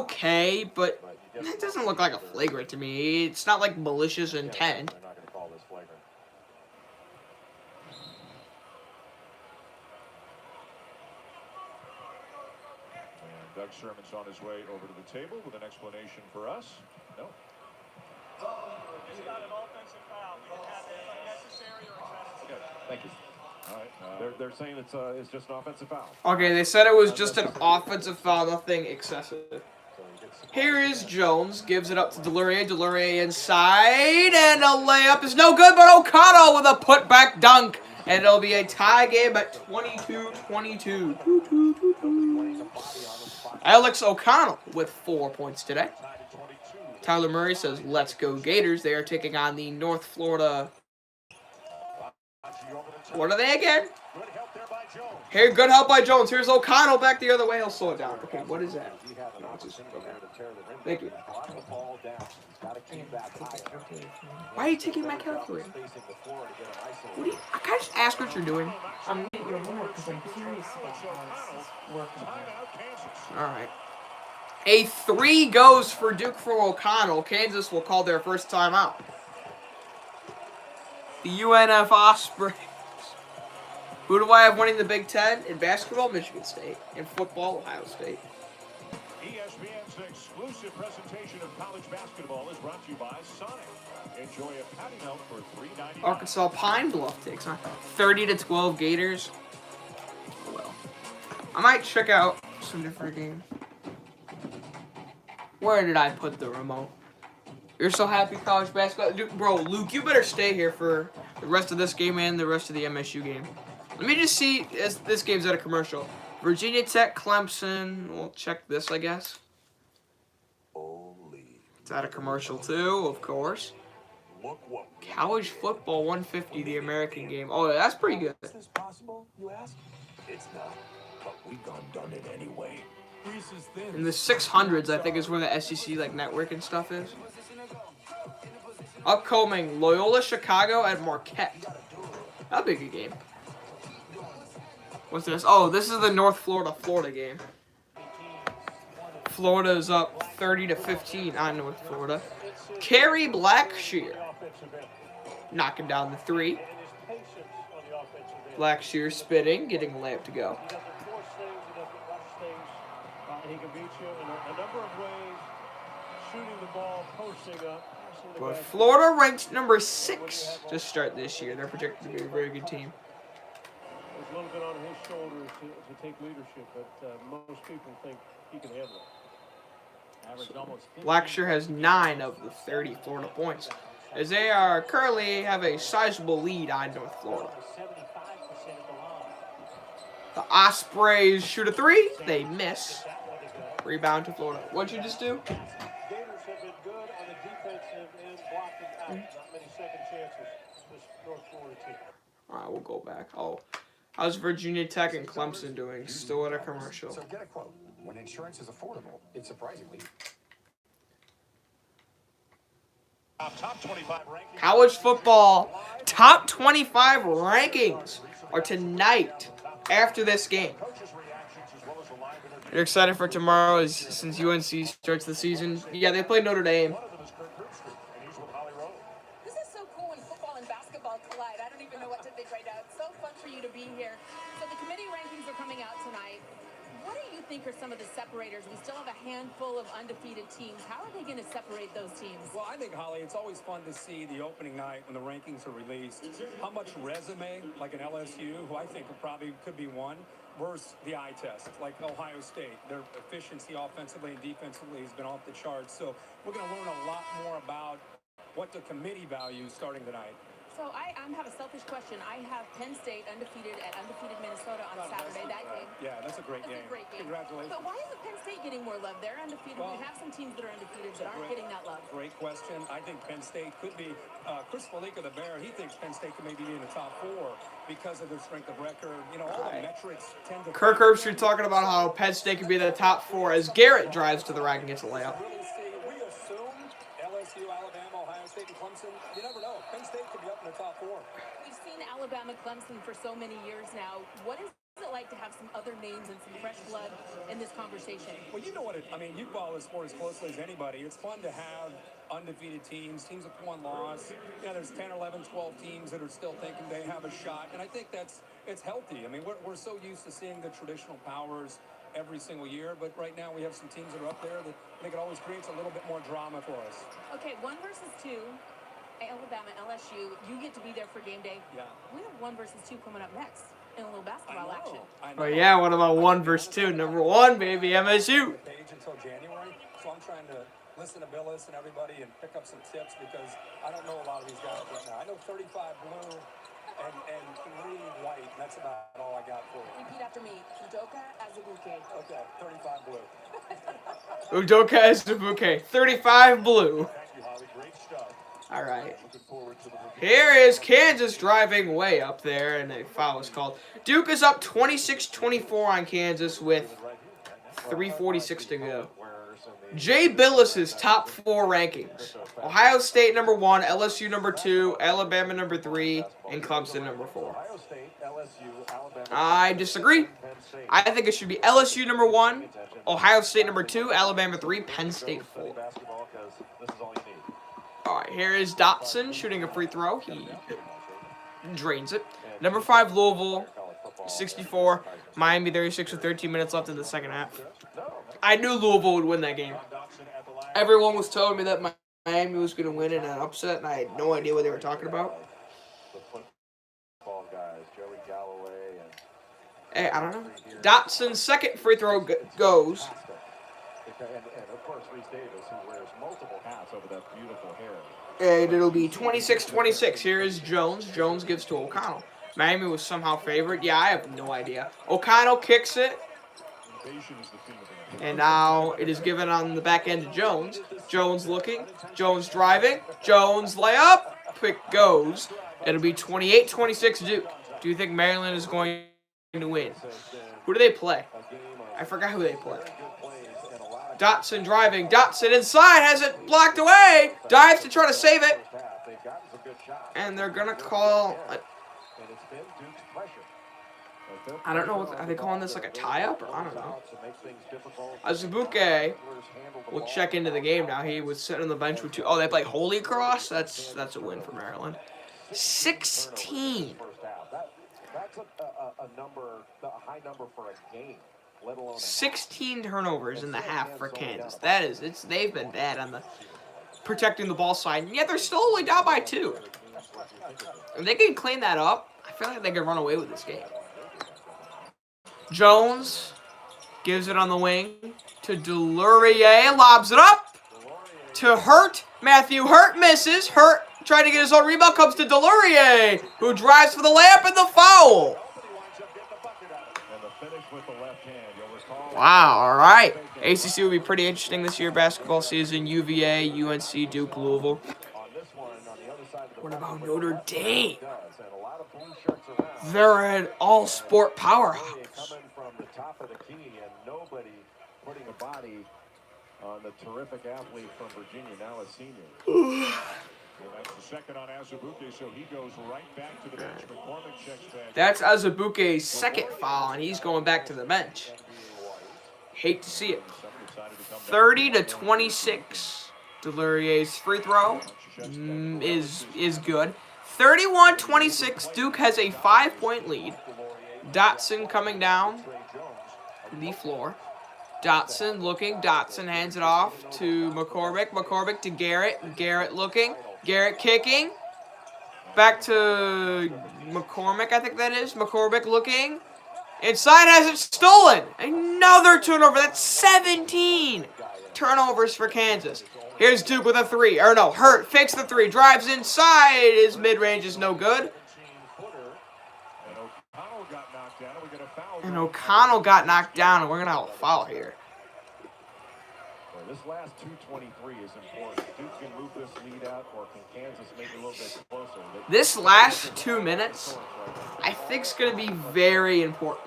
okay, but it doesn't look like a flagrant to me. It's not like malicious intent. They're not going to call this flagrant. And Doug Sherman's on his way over to the table with an explanation for us. No. It's not an offensive foul. We didn't have it unnecessary or excessive. Okay, thank you. All right. They're saying it's just an offensive foul. Okay, they said it was just an offensive foul, nothing excessive. Here is Jones, gives it up to Delurier. Delurier inside, and a layup is no good, but O'Connell with a putback dunk. And it'll be a tie game at 22-22. Alex O'Connell with 4 points today. Tyler Murray says, let's go Gators. They are taking on the North Florida... What are they again? Here, good help by Jones. Here's O'Connell back the other way. He'll slow it down. Okay, what is that? No, it's just, okay. Thank you. Why are you taking my calculator? What do you, I can't just ask what you're doing. I'm getting your homework because I'm curious about how this is working. Alright. A 3 goes for Duke from O'Connell. Kansas will call their first timeout. The UNF Ospreys. Who do I have winning the Big Ten? In basketball, Michigan State. In football, Ohio State. ESPN's exclusive presentation of college basketball is brought to you by Sonic. Enjoy a patty melt for $3.99. Arkansas Pine Bluff takes on 30-12 Gators. Well, I might check out some different games. Where did I put the remote? You're so happy college basketball, dude, bro. Luke, you better stay here for the rest of this game and the rest of the MSU game. Let me just see as this game's at a commercial. Virginia Tech, Clemson. We'll check this, I guess. It's at a commercial too, of course. College football 150, the American game. Oh, that's pretty good. Is this possible, you ask? It's not, but we done it anyway. In the 600s, I think, is where the SEC like network and stuff is. Upcoming, Loyola Chicago at Marquette. That'll be a good game. What's this? Oh, this is the North Florida game. Florida is up 30-15 on North Florida. Kerry Blackshear knocking down the 3. Blackshear spitting, getting a layup to go. He can beat you in a number of ways, shooting the ball, posting up. But Florida ranked number 6 to start this year. They're projected to be a very good team. There's a little bit on his shoulders to take leadership, but most people think he can handle it. Average almost 50. Blackshear has 9 of the 30 Florida points, as they are currently have a sizable lead on North Florida. The Ospreys shoot a 3. They miss. Rebound to Florida. What'd you just do? Gators have been good on the defensive end, blocking out. Not many second chances. This North Florida team. All right, we'll go back. Oh, how's Virginia Tech and Clemson doing? Still at a commercial. So get a quote. When insurance is affordable, it's surprisingly. Top 25 rankings. College football top 25 rankings are tonight after this game. You're excited for tomorrow since UNC starts the season? Yeah, they play Notre Dame. This is so cool when football and basketball collide. I don't even know what to think right now. It's so fun for you to be here. So the committee rankings are coming out tonight. What do you think are some of the separators? We still have a handful of undefeated teams. How are they going to separate those teams? Well, I think, Holly, it's always fun to see the opening night when the rankings are released. How much resume, like an LSU, who I think could be one, versus the eye test, like Ohio State. Their efficiency offensively and defensively has been off the charts. So we're going to learn a lot more about what the committee values starting tonight. So I have a selfish question. I have Penn State undefeated at undefeated Minnesota on Saturday. That game. Yeah, that's a great game. Congratulations. But why isn't Penn State getting more love? They're undefeated. Well, we have some teams that are undefeated that aren't getting that love. Great question. I think Penn State could be. Chris Felica, the Bear, he thinks Penn State could maybe be in the top 4 because of their strength of record. You know, all the metrics tend to. Kirk Herbstreit talking about how Penn State could be in the top 4 as Garrett drives to the rack and gets a layup. We assume LSU, Alabama, Ohio State, and Clemson. You never know. Penn State could be up in the top 4. We've seen Alabama, Clemson for so many years now. What is it like to have some other names and some fresh blood in this conversation? Well, you know what I mean, you follow the sport as closely as anybody. It's fun to have undefeated teams with one loss. You know, there's 10, 11, 12 teams that are still thinking they have a shot. And I think it's healthy. I mean, we're so used to seeing the traditional powers every single year, but right now we have some teams that are up there that I think it always creates a little bit more drama for us. Okay, 1 versus 2. Alabama, LSU, you get to be there for game day. Yeah. We have 1 versus 2 coming up next in a little basketball action. Oh yeah, what about 1 versus 2? Number 1, baby, MSU. Page until January, so I'm trying to listen to Billis and everybody and pick up some tips because I don't know a lot of these guys right now. I know 35 blue and 3 white. That's about all I got for you. Repeat after me. Udoka Azubuike. Okay, 35 blue. Udoka Azubuike, 35 blue. All right. Here is Kansas driving way up there, and a foul is called. Duke is up 26-24 on Kansas with 3:46 to go. Jay Billis's top 4 rankings: Ohio State number 1, LSU number 2, Alabama number 3, and Clemson number 4. I disagree. I think it should be LSU number 1, Ohio State number 2, Alabama 3, Penn State 4. All right, here is Dotson shooting a free throw. He drains it. Number 5, Louisville, 64. Miami, 36 with 13 minutes left in the second half. I knew Louisville would win that game. Everyone was telling me that Miami was going to win in an upset, and I had no idea what they were talking about. Hey, I don't know. Dotson's second free throw goes. And of course, Reese Davis, who wears multiple hats over that beautiful hair. And it'll be 26-26. Here is Jones. Jones gives to O'Connell. Miami was somehow favored. Yeah, I have no idea. O'Connell kicks it. And now it is given on the back end to Jones. Jones looking. Jones driving. Jones layup. Quick goes. It'll be 28-26 Duke. Do you think Maryland is going to win? Who do they play? I forgot who they play. Dotson driving. Dotson inside. Has it blocked away. Dives to try to save it. And they're going to call... I don't know. Are they calling this like a tie-up? Or I don't know. Azubuike will check into the game now. He was sitting on the bench with 2. Oh, they play Holy Cross? That's a win for Maryland. 16. That's a high number for a game. 16 turnovers in the half for Kansas. They've been bad on the protecting the ball side, and yet they're still only down by 2. If they can clean that up, I feel like they can run away with this game. Jones gives it on the wing to Delurier, lobs it up to Hurt. Matthew Hurt misses. Hurt trying to get his own rebound, comes to Delurier, who drives for the layup and the foul. Wow, all right. ACC will be pretty interesting this year, basketball season. UVA, UNC, Duke, Louisville. What about Notre Dame? They're an all-sport powerhouse. Coming from the top of the key, and nobody putting a body on the terrific athlete from Virginia, now a senior. That's the second on Azubuike, so he goes right back to the bench. McCormick checks back. That's Azubuike's second foul, and he's going back to the bench. Hate to see it. 30-26. Delurier's free throw is good. 31-26. Duke has a 5-point lead. Dotson coming down the floor. Dotson looking. Dotson hands it off to McCormick. McCormick to Garrett. Garrett looking. Garrett kicking. Back to McCormick, I think that is. McCormick looking. Inside has it stolen. Another turnover. That's 17 turnovers for Kansas. Here's Duke with a 3. Or no, Hurt fakes the 3. Drives inside. His mid-range is no good. And O'Connell got knocked down, and we're going to have a foul here. This last 2:23 is important. Duke can move this lead out, or can Kansas make it a little bit closer? This last 2 minutes, I think, is going to be very important.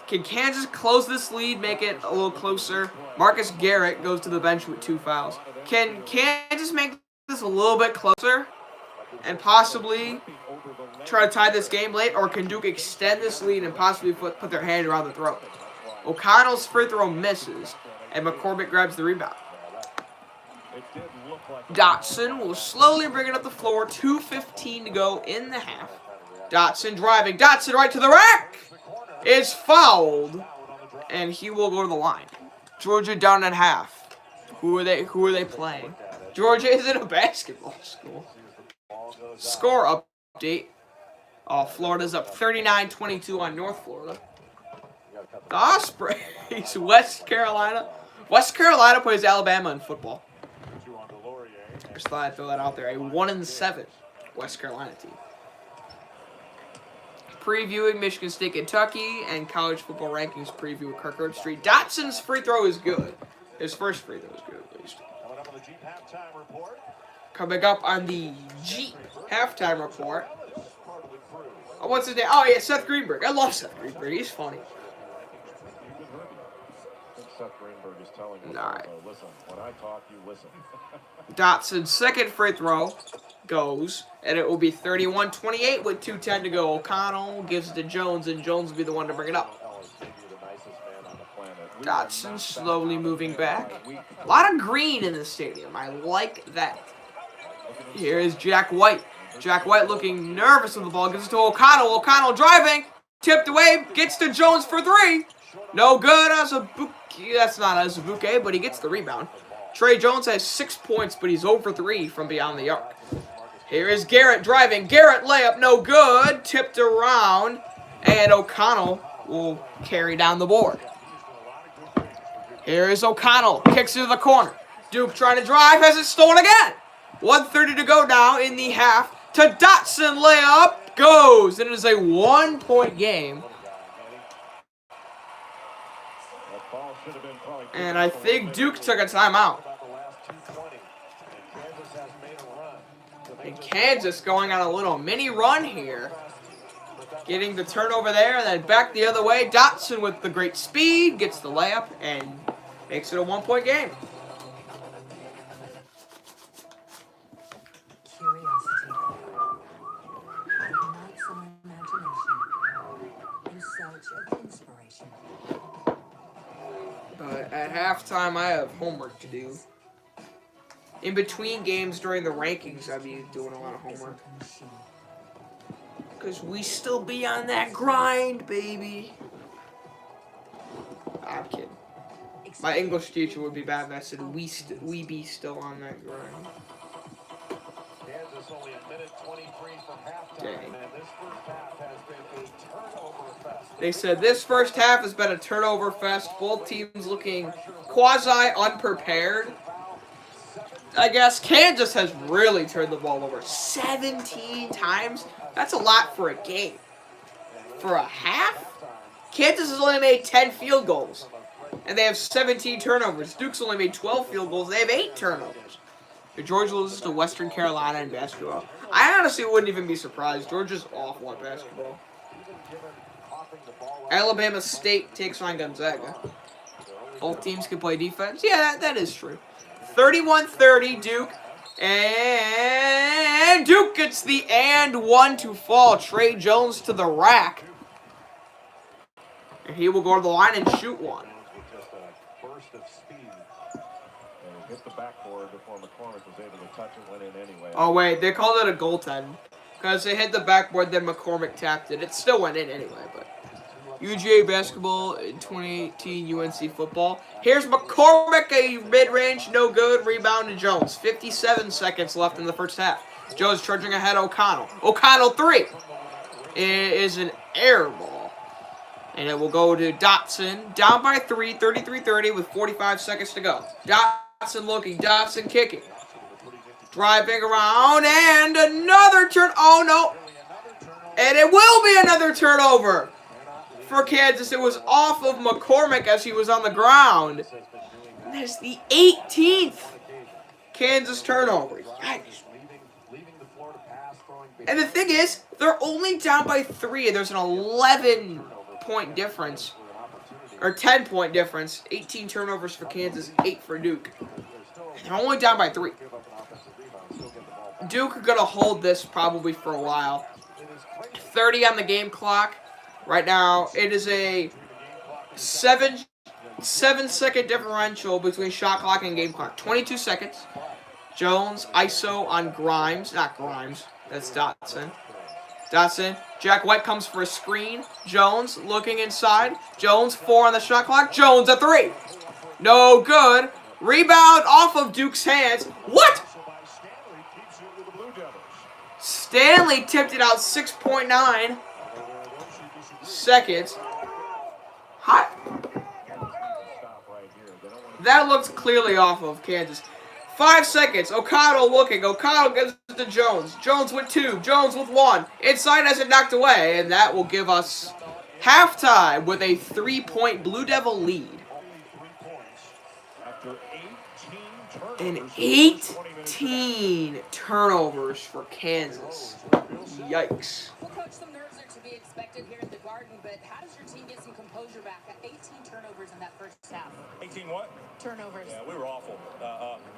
Can Kansas close this lead, make it a little closer? Marcus Garrett goes to the bench with 2 fouls. Can Kansas make this a little bit closer and possibly try to tie this game late, or can Duke extend this lead and possibly put their hand around the throat? O'Connell's free throw misses, and McCormick grabs the rebound. Dotson will slowly bring it up the floor. 2:15 to go in the half. Dotson driving. Dotson right to the rack. Is fouled, and he will go to the line. Georgia down at half. Who are they playing? Georgia is in a basketball school. Score update. Oh, Florida's up 39-22 on North Florida. The Ospreys, West Carolina. West Carolina plays Alabama in football. Just thought I'd throw that out there. A 1-7 West Carolina team. Previewing Michigan State, Kentucky, and college football rankings preview with Kirk Herbstreit. Dotson's free throw is good. His first free throw is good, at least. Coming up on the Jeep halftime report. Oh, what's his name? Oh, yeah, Seth Greenberg. I love Seth Greenberg. He's funny. Seth Greenberg is telling us, listen, when I talk, you listen. Dotson's second free throw goes, and it will be 31-28 with 2:10 to go. O'Connell gives it to Jones, and Jones will be the one to bring it up. Dotson slowly moving back. A lot of green in the stadium. I like that. Here is Jack White. Jack White looking nervous with the ball. Gives it to O'Connell. O'Connell driving. Tipped away. Gets to Jones for three. No good. Azubuike. That's not Azubuike, but he gets the rebound. Trey Jones has 6 points, but he's 0 for 3 from beyond the arc. Here is Garrett driving. Garrett layup. No good. Tipped around. And O'Connell will carry down the board. Here is O'Connell. Kicks it to the corner. Duke trying to drive. Has it stolen again. 1:30 to go now in the half. To Dotson. Layup. Goes. And it is a 1-point game. And I think Duke took a timeout. And Kansas going on a little mini run here. Getting the turnover there, and then back the other way. Dotson with the great speed gets the layup and makes it a 1-point game. Curiosity ignites our imagination in search of inspiration. But at halftime, I have homework to do. In between games during the rankings, I'll be doing a lot of homework. Because we still be on that grind, baby. I'm kidding. My English teacher would be bad if I said we be still on that grind. Kansas only a minute 23 from halftime, Dang. and this first half has been a turnover fest. They said this first half has been a turnover fest. Both teams looking quasi-unprepared. I guess Kansas has really turned the ball over 17 times. That's a lot for a game. For a half? Kansas has only made 10 field goals. And they have 17 turnovers. Duke's only made 12 field goals. They have 8 turnovers. Georgia loses to Western Carolina in basketball. I honestly wouldn't even be surprised. Georgia's awful at basketball. Alabama State takes on Gonzaga. Both teams can play defense. Yeah, that is true. 31-30 Duke. And Duke gets the and one to fall. Trey Jones to the rack. And he will go to the line and shoot one. Just a burst of speed. And hit the backboard before McCormick was able to touch it, went in anyway. Oh, wait. They called it a goaltend. Because they hit the backboard, then McCormick tapped it. It still went in anyway, but... UGA basketball in 2018 UNC football. Here's McCormick, a mid-range, no good. Rebound to Jones. 57 seconds left in the first half. Jones charging ahead O'Connell. O'Connell 3. It is an air ball. And it will go to Dotson. Down by 3, 33-30 with 45 seconds to go. Dotson looking, Dotson kicking. Driving around, and another turn. Oh, no. And it will be another turnover. For Kansas, it was off of McCormick as he was on the ground. And that's the 18th Kansas turnover. Yikes. And the thing is, they're only down by 3. There's an 11-point difference. Or 10-point difference. 18 turnovers for Kansas, 8 for Duke. And they're only down by 3. Duke are going to hold this probably for a while. 2:30 on the game clock. Right now, it is a 7-second differential between shot clock and game clock. 22 seconds. Jones, ISO on Grimes. Not Grimes. That's Dotson. Dotson. Jack White comes for a screen. Jones looking inside. Jones, 4 on the shot clock. Jones, a 3. No good. Rebound off of Duke's hands. What? Stanley tipped it out 6.9 seconds. Hot. That looks clearly off of Kansas. 5 seconds. O'Connell looking. O'Connell gives it to Jones. Jones with 2. Jones with 1. Inside has it knocked away, and that will give us halftime with a 3-point Blue Devil lead. And 18 turnovers for Kansas. Yikes. Well, Coach, some nerves are to be expected here in the Garden, but how does your team get some composure back? 18 turnovers in that first half. 18 what? Turnovers. Yeah, we were awful.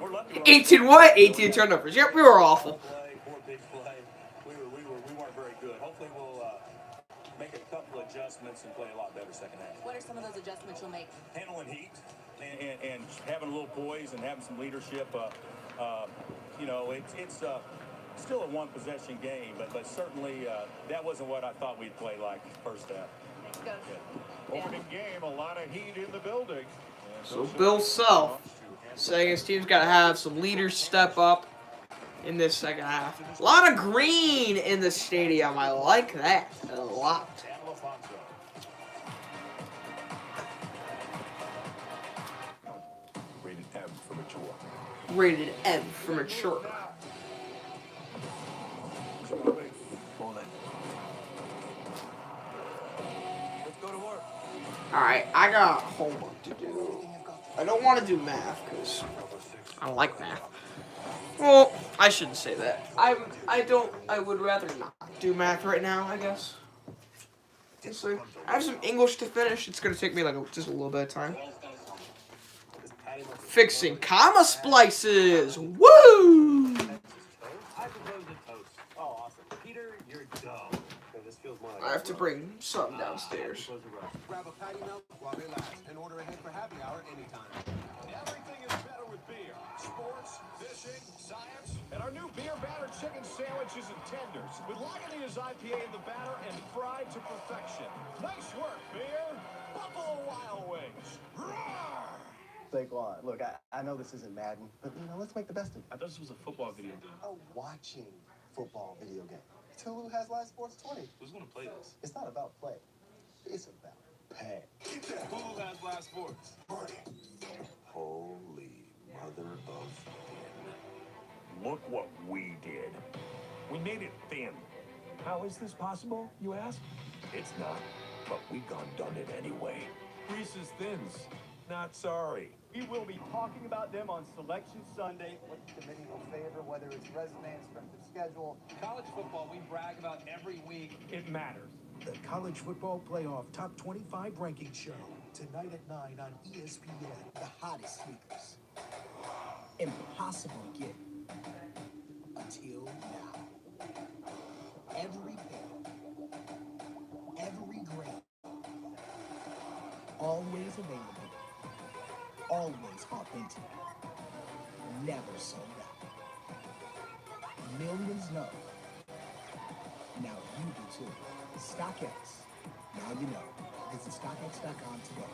We're lucky. 18 what? 18 turnovers. Yep, we were awful. Poor big play. We weren't very good. Hopefully we'll make a couple adjustments and play a lot better second half. What are some of those adjustments you'll make? Handling heat and having a little poise and having some leadership. You know, it's still a one-possession game, but certainly that wasn't what I thought we'd play like first half. Thanks, Coach. Opening game, a lot of heat in the building. So Bill Self saying his team's got to have some leaders step up in this second half. A lot of green in the stadium. I like that a lot. Rated M for mature. Rated M for mature. Alright, I got homework to do. I don't want to do math because I don't like math. Well, I shouldn't say that. I would rather not do math right now, I guess. Honestly, I have some English to finish. It's going to take me like just a little bit of time. Fixing comma splices. Woo! I propose a toast. Oh, awesome. Peter, you're dumb. This feels more like I have to bring something downstairs. Grab a patty melt while they last and order ahead for happy hour anytime. Everything is better with beer. Sports, fishing, science, and our new beer battered chicken sandwiches and tenders with Lagunitas IPA in the batter and fried to perfection. Nice work, beer. Buffalo Wild Wings. Roar! Saquon, look, I know this isn't Madden, but let's make the best of it. I thought this was a football video game. A watching football video game. It's Hulu has Live Sports 20. Who's gonna play this? It's not about play. It's about pay. Who has live sports? Marty. Holy mother of thin. Look what we did. We made it thin. How is this possible, you ask? It's not, but we gone done it anyway. Reese's Thins. Not sorry. We will be talking about them on Selection Sunday. What the committee will favor, whether it's resume and strength of schedule. College football, we brag about every week. It matters. The College Football Playoff Top 25 Ranking Show. Tonight at 9 on ESPN. The hottest sleepers. Impossible to get. Until now. Every pick. Every grade. Always available. Always authentic. Never sold out. Millions know. Now you do too. StockX. Now you know. Visit StockX.com today.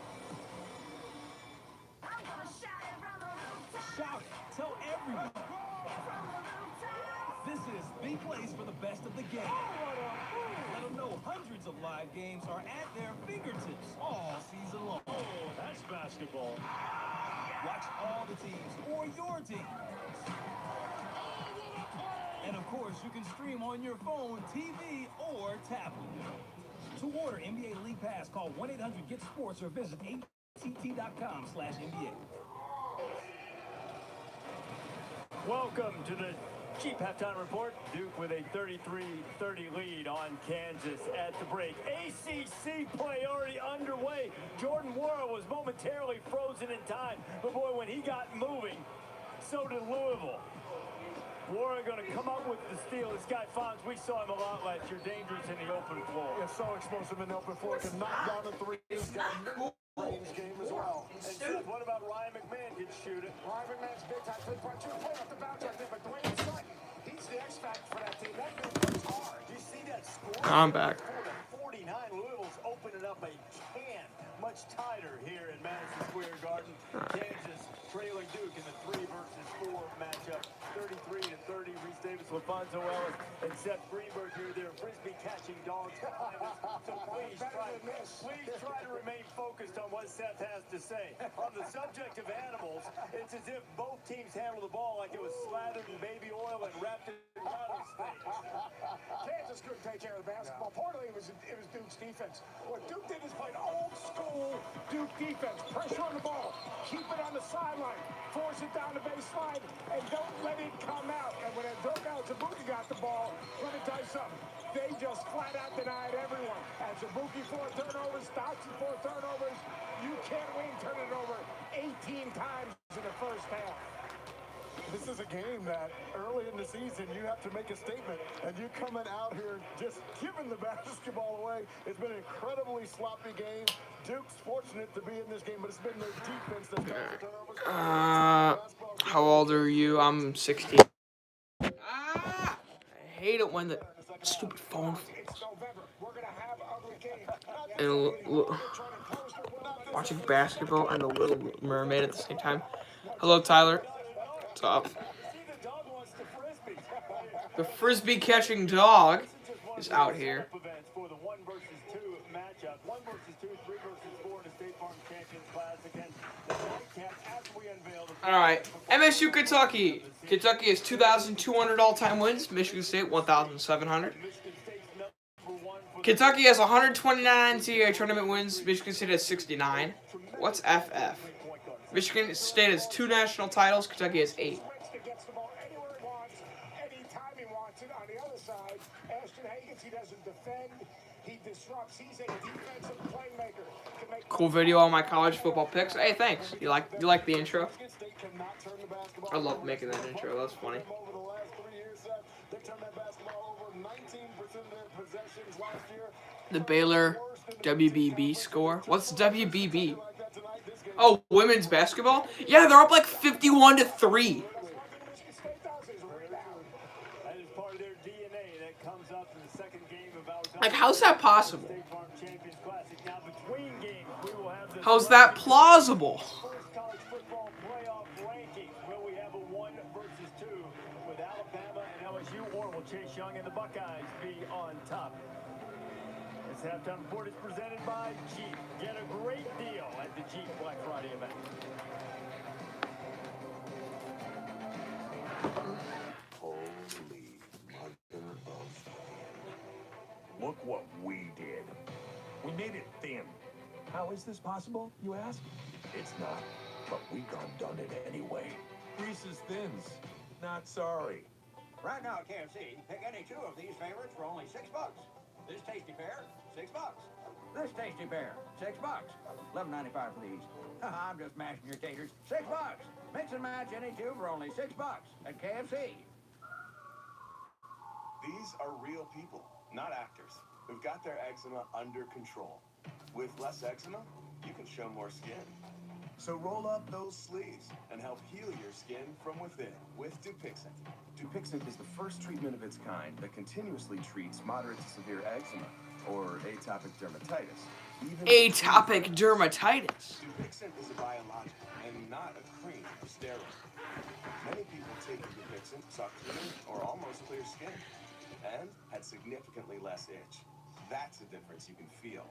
Shout it. Tell everyone. This is the place for the best of the game. Let them know hundreds of live games are at their fingertips all season long. Oh, that's basketball. Watch all the teams or your team. And of course, you can stream on your phone, TV, or tablet. To order NBA League Pass, call 1-800-GET-SPORTS or visit att.com/NBA. Welcome to the Cheap Halftime Report. Duke with a 33-30 lead on Kansas at the break. ACC play already underway. Jordan Nwora was momentarily frozen in time, but boy, when he got moving, so did Louisville. Warren going to come up with the steal. This guy Fonz, we saw him a lot last year. Dangerous in the open floor. Yeah, so explosive in the open floor. Can knock down the three. He's got a range game as well. And Seth, what about Ryan McMahon can shoot it? Ryan McMahon's big time three-point shooter. Play off the bounce right there, but Dwayne Sutton, he's the X factor for that team. That dude works hard. Do you see that score? I'm back. 49. Louisville's opening up a can much tighter here in Madison Square Garden. Kansas trailing Duke in the 3 versus 4 matchup. 33-30. Reese Davis, LaFonso Ellis, and Seth Greenberg here. They're frisbee catching dogs. So please try to remain focused on what Seth has to say. On the subject of animals, it's as if both teams handle the ball like it was slathered in baby oil and wrapped in rattlesnakes. Kansas couldn't take care of the basketball. Partly it was Duke's defense. What Duke did is play old school Duke defense. Pressure on the ball. Keep it on the sideline. Force it down the baseline. And don't let it come out. And when Azubuike got the ball, let me tell you something. They just flat out denied everyone. And Azubuike 4 turnovers, Stockton 4 turnovers. You can't win turning it over 18 times in the first half. This is a game that early in the season you have to make a statement, and you coming out here just giving the basketball away. It's been an incredibly sloppy game. Duke's fortunate to be in this game, but it's been their defense that's caused the turnovers. How old are you? I'm 16. I hate it when the stupid phone falls. And watching basketball and The Little Mermaid at the same time. Hello, Tyler. What's up? The frisbee catching dog is out here. For the 1 versus 2 matchup. 1 versus 2, 3 versus 4 in the State Farm Champions Classic. And the Nightcaps, as we unveiled. All right, MSU Kentucky. Kentucky has 2,200 all-time wins. Michigan State 1,700. Kentucky has 129 NCAA tournament wins. Michigan State has 69. What's FF? Michigan State has 2 national titles. Kentucky has 8. Cool video on my college football picks. Hey, thanks. You like the intro? I love making that intro. That's funny. The Baylor WBB score. What's WBB? Oh, women's basketball? Yeah, they're up like 51-3. Like, how's that possible? How's that plausible? Will we have a 1 versus 2 with Alabama and LSU, or will Chase Young and the Buckeyes be on top? This halftime report is presented by Jeep. Get a great deal at the Jeep Black Friday event. Holy mother of... Look what we did. We made it thin. How is this possible, you ask? It's not, but we done it anyway. Reese's Thins. Not sorry. Right now at KFC, pick any 2 of these favorites for only $6. This tasty pair, $6. This tasty pair, $6. $11.95 for these. I'm just mashing your taters. $6. Mix and match any 2 for only $6 at KFC. These are real people, not actors, who've got their eczema under control. With less eczema, you can show more skin. So roll up those sleeves and help heal your skin from within with Dupixent. Dupixent is the first treatment of its kind that continuously treats moderate to severe eczema, or atopic dermatitis. Atopic dermatitis. Dupixent is a biologic and not a cream or steroid. Many people take Dupixent saw clear or almost clear skin and had significantly less itch. That's a difference you can feel.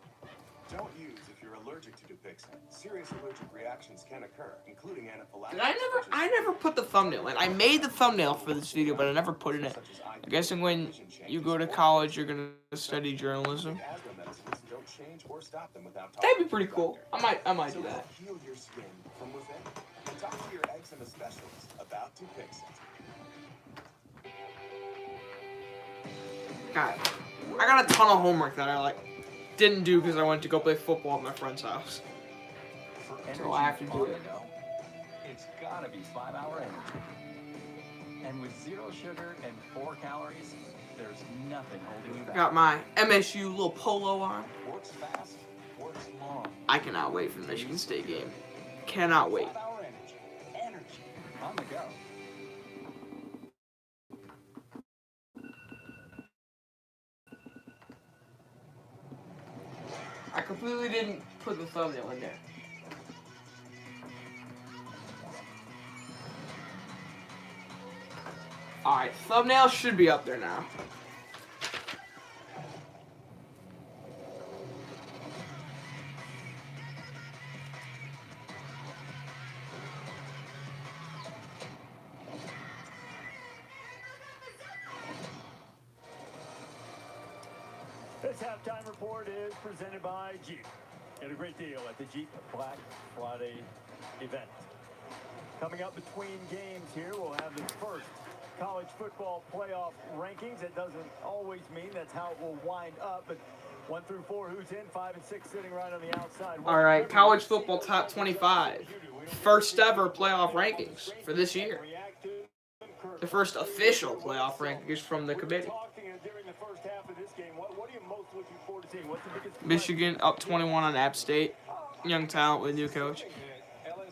Don't use if you're allergic to Dupixent. Serious allergic reactions can occur, including anaphylaxis. I never put the thumbnail in. I made the thumbnail for this video, but I never put it in. I'm guessing when you go to college, you're gonna study journalism. That'd be pretty cool. I might do that. Heal your skin from within. And talk to your eczema specialist about Dupixent. God, I got a ton of homework that I didn't do because I went to go play football at my friend's house. So I have to do it. It's gotta be 5-Hour Energy. And with 0 sugar and 4 calories, there's nothing holding you back. Got my MSU little polo on. Works fast, works long. I cannot wait for the Michigan State game. Cannot wait. 5-hour energy. Energy. On the go. I completely didn't put the thumbnail in there. Alright, thumbnail should be up there now. This halftime report is presented by Jeep. Get a great deal at the Jeep Black Friday event. Coming up between games here, we'll have the first college football playoff rankings. It doesn't always mean that's how it will wind up, but 1 through 4, who's in, 5 and 6 sitting right on the outside. Alright, college football top 25. First ever playoff rankings for this year. The first official playoff rankings from the committee. Michigan up 21 on App State. Young talent with new coach.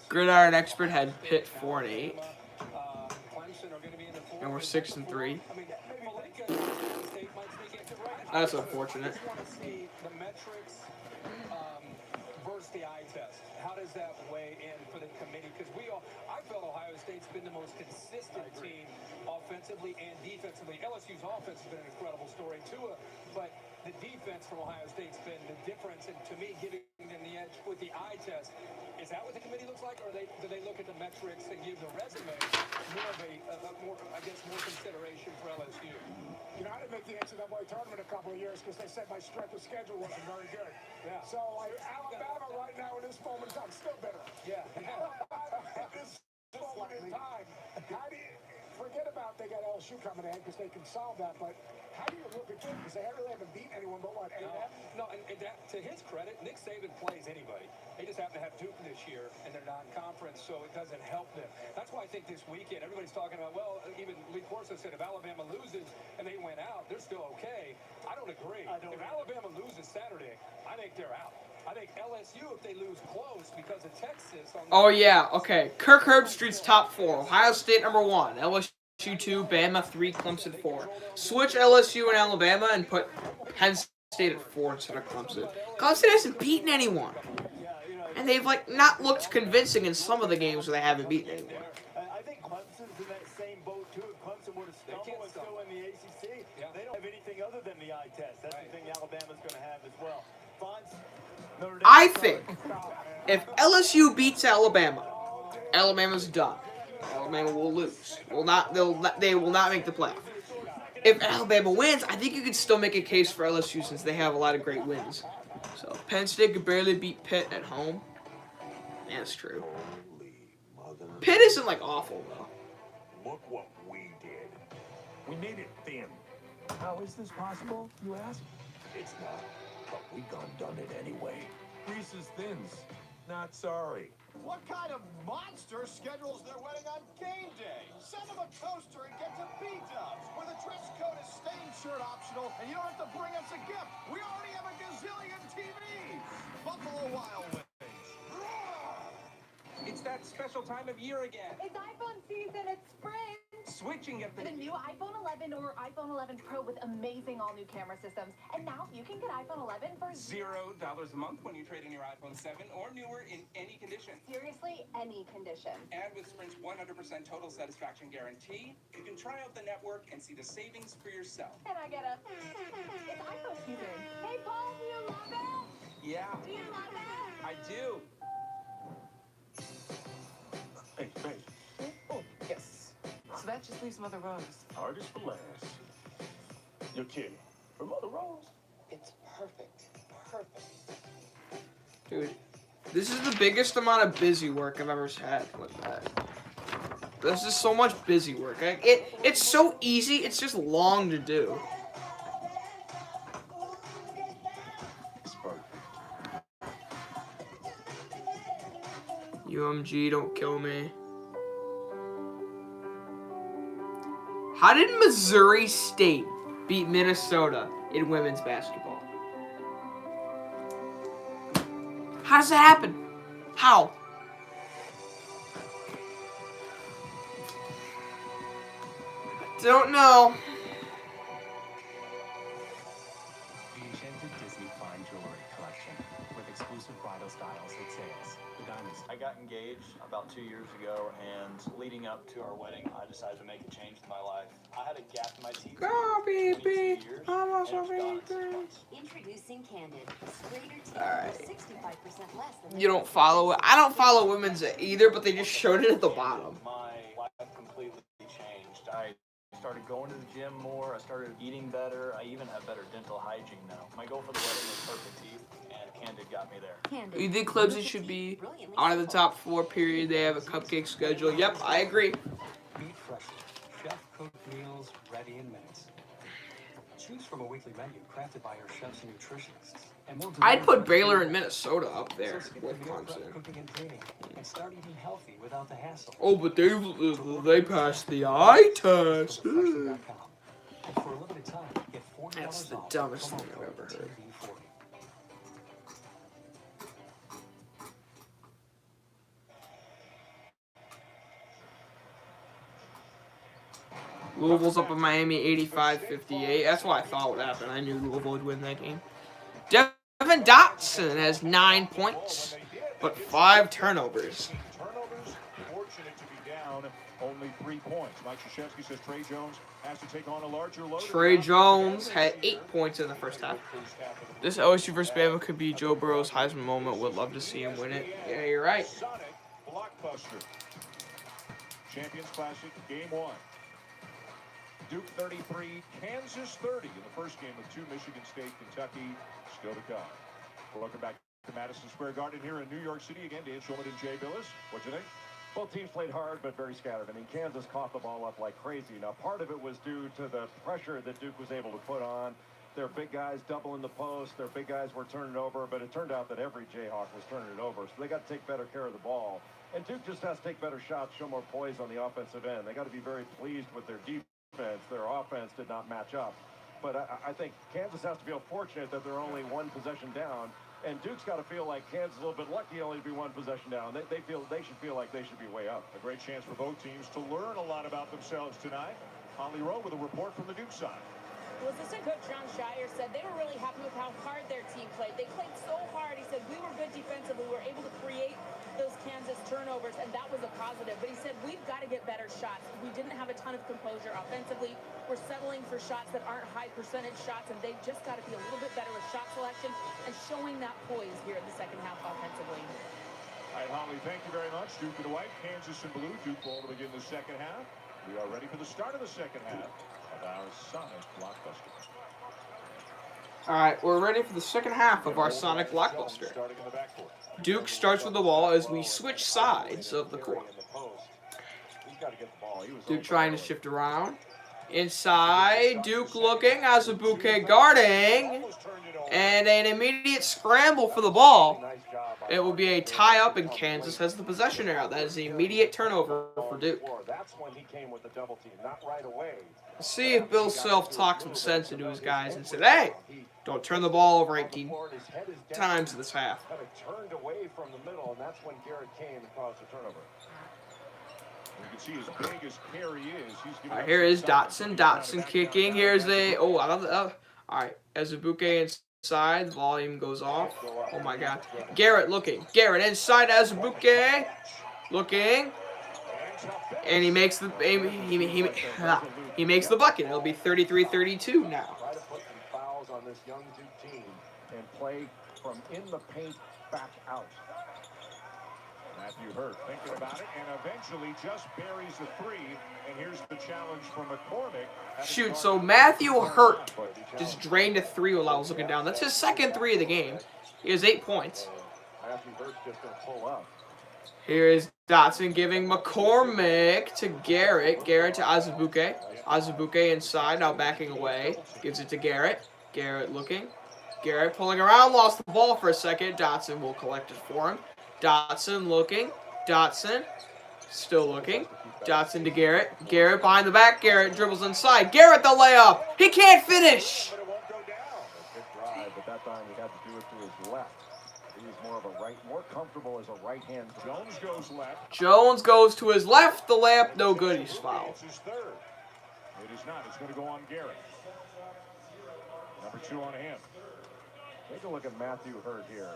Gridiron expert had Pitt 4-8. And we're 6-3. That's unfortunate. The metrics versus the eye test. How does that weigh in for the committee? Because I felt Ohio State's been the most consistent team offensively and defensively. LSU's offense has been an incredible story too, but the defense from Ohio State's been the difference, and to me, giving them the edge with the eye test. Is that what the committee looks like, or do they look at the metrics and give the resume more of more consideration for LSU? You know, I didn't make the NCAA tournament a couple of years because they said my strength of schedule wasn't very good. Yeah. So Alabama right now in this moment, I'm still bitter. Yeah. At this moment in time, how do you forget about they got LSU coming in because they can solve that, but how do you look at them? Because they really haven't beaten anyone but what? No, and that, to his credit, Nick Saban plays anybody. They just happen to have Duke this year in their non-conference, so it doesn't help them. That's why I think this weekend, everybody's talking about, well, even Lee Corso said if Alabama loses and they went out, they're still okay. I don't agree. If Alabama loses Saturday, I think they're out. I think LSU, if they lose close because of Texas. Oh, yeah, okay. Kirk Herbstreit's top 4. Ohio State number 1. LSU 2, Bama 3, Clemson 4. Switch LSU and Alabama and put Penn State at 4 instead of Clemson. Clemson hasn't beaten anyone. And they've, not looked convincing in some of the games where they haven't beaten anyone. I think Clemson's in that same boat, too. If Clemson would have stumbled and still in the ACC, they don't have anything other than the eye test. That's the thing Alabama's going to have as well. I think if LSU beats Alabama, Alabama's done. Alabama will lose. They will not make the playoff. If Alabama wins, I think you could still make a case for LSU since they have a lot of great wins. So Penn State could barely beat Pitt at home. Yeah, that's true. Pitt isn't awful though. Look what we did. We made it thin. How is this possible, you ask? It's not, but we done it anyway. Reese's Thins. Not sorry. What kind of monster schedules their wedding on game day? Send them a toaster and get some B-dubs, where the dress code is stained shirt optional, and you don't have to bring us a gift. We already have a gazillion TVs. Buffalo Wild Wings. It's that special time of year again. It's iPhone season. It's spring. Switch and get The new iPhone 11 or iPhone 11 Pro with amazing all-new camera systems. And now you can get iPhone 11 for $0 a month when you trade in your iPhone 7 or newer in any condition. seriously any condition. And with Sprint's 100% total satisfaction guarantee, you can try out the network and see the savings for yourself. And I get it's iPhone season. Hey, Paul, do you love it? Yeah, Do you love it? I do. Hey, babe. Oh, yes. So that just leaves Mother Rose. Artist for last. You're kidding. For Mother Rose? It's perfect. Perfect. Dude, this is the biggest amount of busy work I've ever had with that. This is so much busy work. It's so easy, it's just long to do. UMG, don't kill me. How did Missouri State beat Minnesota in women's basketball? How does that happen? How? Don't know. The Enchanted Disney Fine Jewelry Collection with exclusive bridal styles at sales. The diamonds. I got engaged about 2 years ago, and leading up to our wedding, I decided to make a change in my life. I had a gap in my teeth. Go, baby. Introducing Candid. Straighter teeth Alright. 65% less than You don't follow it. I don't follow women's either, but they just showed it at the bottom. My life completely changed. I started going to the gym more. I started eating better. I even have better dental hygiene now. My goal for the wedding was perfect teeth, and Candid got me there. You think Clemson should be out of the top 4, period? They have a cupcake schedule. Yep, I agree. Meet Freshly. Chef-cooked meals ready in minutes. Choose from a weekly menu crafted by our chefs and nutritionists. And we'll I'd put Baylor and Minnesota up there with Clemson. Cooking and cleaning, and start eating healthy without the hassle. Oh, but they passed the eye test. For a limited time, get $40 That's the off. dumbest thing I've ever heard. Louisville's up in Miami 85-58. That's what I thought would happen. I knew Louisville would win that game. Devin Dotson has 9 points, but 5 turnovers. Turnovers, fortunate to be down only 3 points. Mike Krzyzewski says Trey Jones has to take on a larger load. Trey Jones had 8 points in the first half. This LSU vs. Bama could be Joe Burrow's Heisman moment. Would love to see him win it. Yeah, you're right. Sonic blockbuster. Champions Classic, Game 1. Duke 33, Kansas 30 in the first game of 2. Michigan State, Kentucky still to come. Welcome back to Madison Square Garden here in New York City. Again, Dan Schulman and Jay Billis. What do you think? Both teams played hard, but very scattered. I mean, Kansas caught the ball up like crazy. Now, part of it was due to the pressure that Duke was able to put on. Their big guys doubling the post. Their big guys were turning it over, but it turned out that every Jayhawk was turning it over. So they got to take better care of the ball. And Duke just has to take better shots, show more poise on the offensive end. They got to be very pleased with their defense. Their offense did not match up. But I think Kansas has to feel fortunate that they're only 1 possession down. And Duke's got to feel like Kansas is a little bit lucky only to be 1 possession down. They should feel like they should be way up. A great chance for both teams to learn a lot about themselves tonight. Holly Rowe with a report from the Duke side. Well, assistant coach John Shire said they were really happy with how hard their team played. They played so hard. He said, we were good defensively. We were able to create those Kansas turnovers, and that was a positive. But he said, we've got to get better shots. We didn't have a ton of composure offensively. We're settling for shots that aren't high percentage shots, and they've just got to be a little bit better with shot selection and showing that poise here in the second half offensively. All right, Holly, thank you very much. Duke in white, Kansas in blue. Duke ball to begin the second half. We are ready for the start of the second half of our Sonic Blockbuster. All right, we're ready for the second half of our Sonic Blockbuster. Duke starts with the ball as we switch sides of the court. Duke trying to shift around. Inside, Duke looking, Azubuike guarding, and an immediate scramble for the ball. It will be a tie-up, and Kansas has the possession now. That is the immediate turnover for Duke. That's when he came with the double team, not right away. Let's see if Bill Self talks some sense into his guys and said, hey, don't turn the ball over 18 times this half. Kind of turned away from the middle, and that's when Garrett came and caused the turnover. You can see as big as Perry is. All right, here is Dotson. Dotson kicking. Here's a, oh, I love that. All right, Azubuike inside. Volume goes off. Oh, my God. Garrett looking. Garrett inside Azubuike. Looking. And he makes the, he makes the bucket. It'll be 33-32 now. Try to put some fouls on this young Duke team and play from in the paint back out. Matthew Hurt thinking about it, and eventually just buries the 3. And here's the challenge from McCormick. Shoot, so Matthew Hurt just drained a 3 while I was looking down. That's his second 3 of the game. He has 8 points. Matthew Hurt's just going to pull up. Here is Dotson giving McCormick to Garrett. Garrett to Azubuike. Azubuike inside, now backing away. Gives it to Garrett. Garrett looking. Garrett pulling around, lost the ball for a second. Dotson will collect it for him. Dotson looking. Dotson. Still looking. Dotson to Garrett. Garrett behind the back. Garrett dribbles inside. Garrett the layup. He can't finish. Good drive, but that time he had to do it to his left. He was more comfortable as a right hand. Jones goes left. Jones goes to his left. The layup, no good. He's fouled. It's his third. It is not. It's going to go on Garrett. Number 2 on him. Take a look at Matthew Hurt here,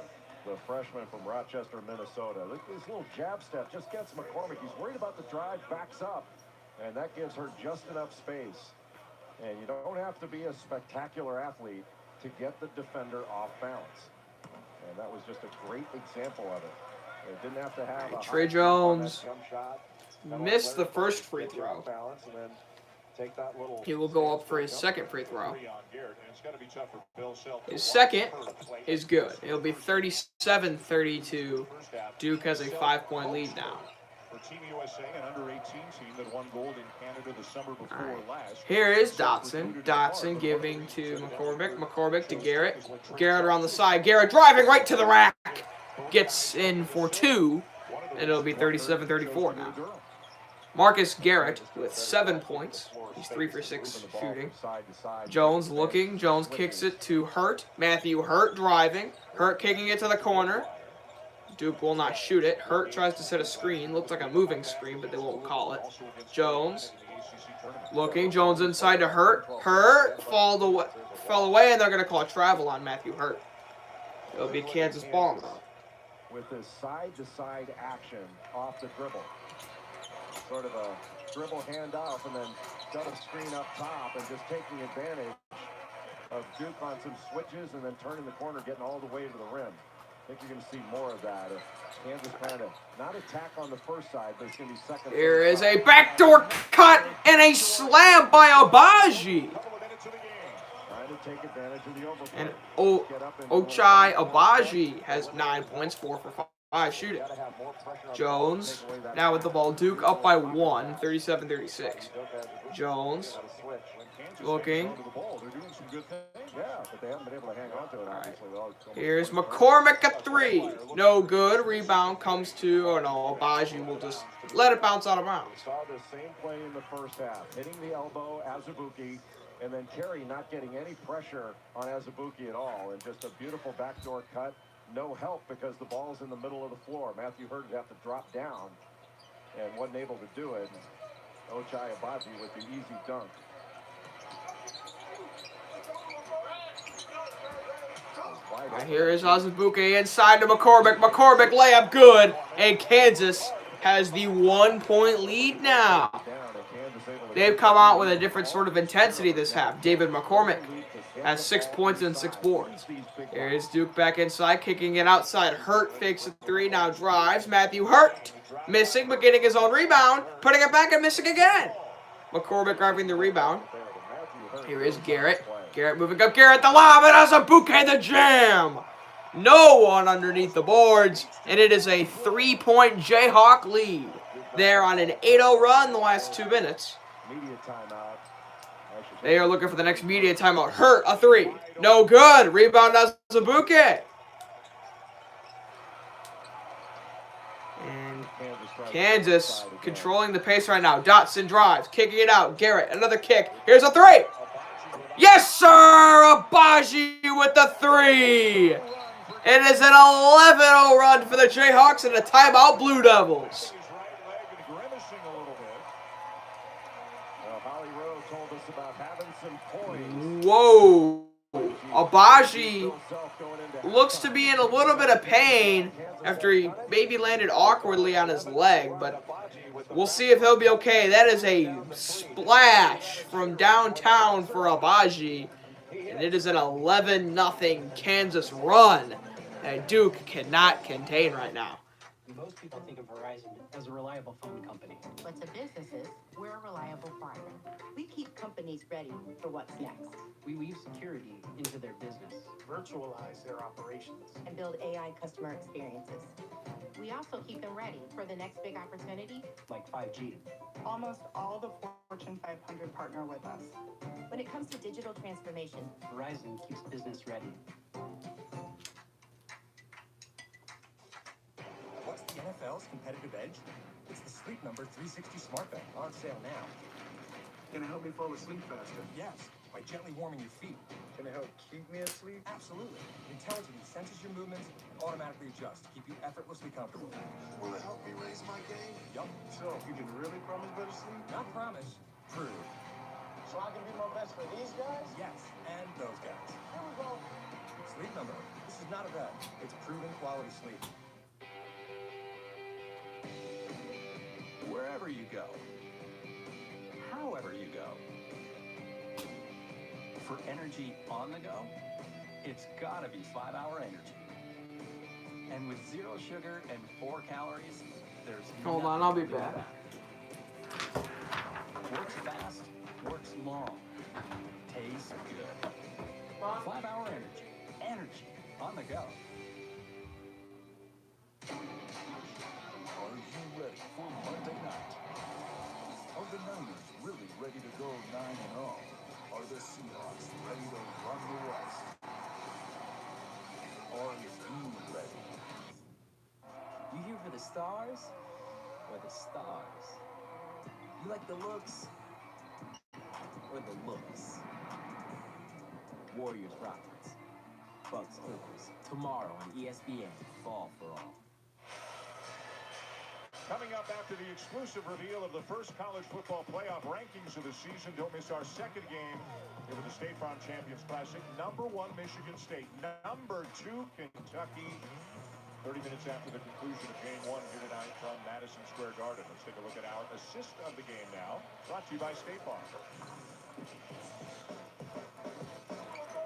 the freshman from Rochester, Minnesota. Look at this little jab step, just gets McCormick. He's worried about the drive, backs up, and that gives Hurt just enough space. And you don't have to be a spectacular athlete to get the defender off balance. And that was just a great example of it. It didn't have to have a Trey high Jones jump shot. missed the first free throw. Balance and then take that little He will go up for his second free throw. It's got to be tough for Bill Self. His second is good. It'll be 37-32. Duke has a 5-point lead now. For Team USA, an under-18 team that won gold in Canada the summer before last. Here is Dotson. Dotson giving to McCormick. McCormick to Garrett. Garrett around the side. Garrett driving right to the rack. Gets in for 2. And it'll be 37-34 now. Marcus Garrett with 7 points. He's 3 for 6 shooting. Jones looking. Jones kicks it to Hurt. Matthew Hurt driving. Hurt kicking it to the corner. Duke will not shoot it. Hurt tries to set a screen. Looks like a moving screen, but they won't call it. Jones looking. Jones inside to Hurt. Hurt fell away, and they're going to call a travel on Matthew Hurt. It'll be Kansas ball now. With this side-to-side action off the dribble. Sort of a dribble handoff and then set a screen up top and just taking advantage of Duke on some switches and then turning the corner, getting all the way to the rim. I think you're going to see more of that. Kansas trying to not attack on the first side, but it's going to be second. Here is a backdoor cut and a slam by Agbaji. Take advantage of the overplay. And Ochai Agbaji has 9 points, 4 for 5 shooting. Jones now with the ball. Duke up by 1, 37-36. Jones looking. Here's McCormick at 3. No good. Rebound comes to, oh no, Agbaji will just let it bounce out of bounds. Saw the same play in the first half. Hitting the elbow, Azubuike. And then Carey not getting any pressure on Azubuike at all. And just a beautiful backdoor cut. No help because the ball's in the middle of the floor. Matthew Hurt would have to drop down and wasn't able to do it. Ochai Agbaji with the easy dunk. Right, here is Azubuike inside to McCormick. McCormick layup good. And Kansas has the 1-point lead now. They've come out with a different sort of intensity this half. David McCormick has 6 points and 6 boards. Here's Duke back inside, kicking it outside. Hurt fakes a 3, now drives. Matthew Hurt missing, but getting his own rebound. Putting it back and missing again. McCormick grabbing the rebound. Here is Garrett. Garrett moving up. Garrett the lob, and Azubuike the jam. No one underneath the boards, and it is a 3-point Jayhawk lead. They're on an 8-0 run the last 2 minutes. They are looking for the next media timeout. Hurt, a 3. No good. Rebound Azubuike. And Kansas controlling the pace right now. Dotson drives, kicking it out. Garrett, another kick. Here's a 3. Yes, sir! Agbaji with the 3. It is an 11-0 run for the Jayhawks and a timeout Blue Devils. Whoa. Agbaji looks to be in a little bit of pain after he maybe landed awkwardly on his leg, but we'll see if he'll be okay. That is a splash from downtown for Agbaji, and it is an 11-0 Kansas run that Duke cannot contain right now. Most people think of Verizon as a reliable phone company. But to businesses, we're a reliable partner. We keep companies ready for what's next. We weave security into their business, virtualize their operations, and build AI customer experiences. We also keep them ready for the next big opportunity, like 5G. Almost all the Fortune 500 partner with us. When it comes to digital transformation, Verizon keeps business ready. What's the NFL LaSalle's competitive edge? It's the Sleep Number 360 Smart Bed, on sale now. Can it help me fall asleep faster? Yes, by gently warming your feet. Can it help keep me asleep? Absolutely. It intelligently senses your movements and automatically adjusts to keep you effortlessly comfortable. Will it help me raise my game? Yup. So, you can really promise better sleep? Not promise, prove. So I can be my best for these guys? Yes, and those guys. Here we go. Sleep Number. This is not a bed. It's proven quality sleep. Wherever you go, however you go, for energy on the go, it's gotta be 5-Hour Energy. And with 0 sugar and 4 calories, there's Hold on, I'll be back. Works fast, works long, tastes good. 5-Hour Energy. Energy on the go. Are you ready for Monday night? Are the Niners really ready to go 9-0? Are the Seahawks ready to run the West? Are you ready? You here for the stars or the stars? You like the looks or the looks? Warriors Rockets, Bucks Clippers, tomorrow on ESPN, Fall for All. Coming up after the exclusive reveal of the first college football playoff rankings of the season, don't miss our second game here with the State Farm Champions Classic. Number 1, Michigan State. Number 2, Kentucky. 30 minutes after the conclusion of Game 1 here tonight from Madison Square Garden. Let's take a look at our assist of the game now, brought to you by State Farm.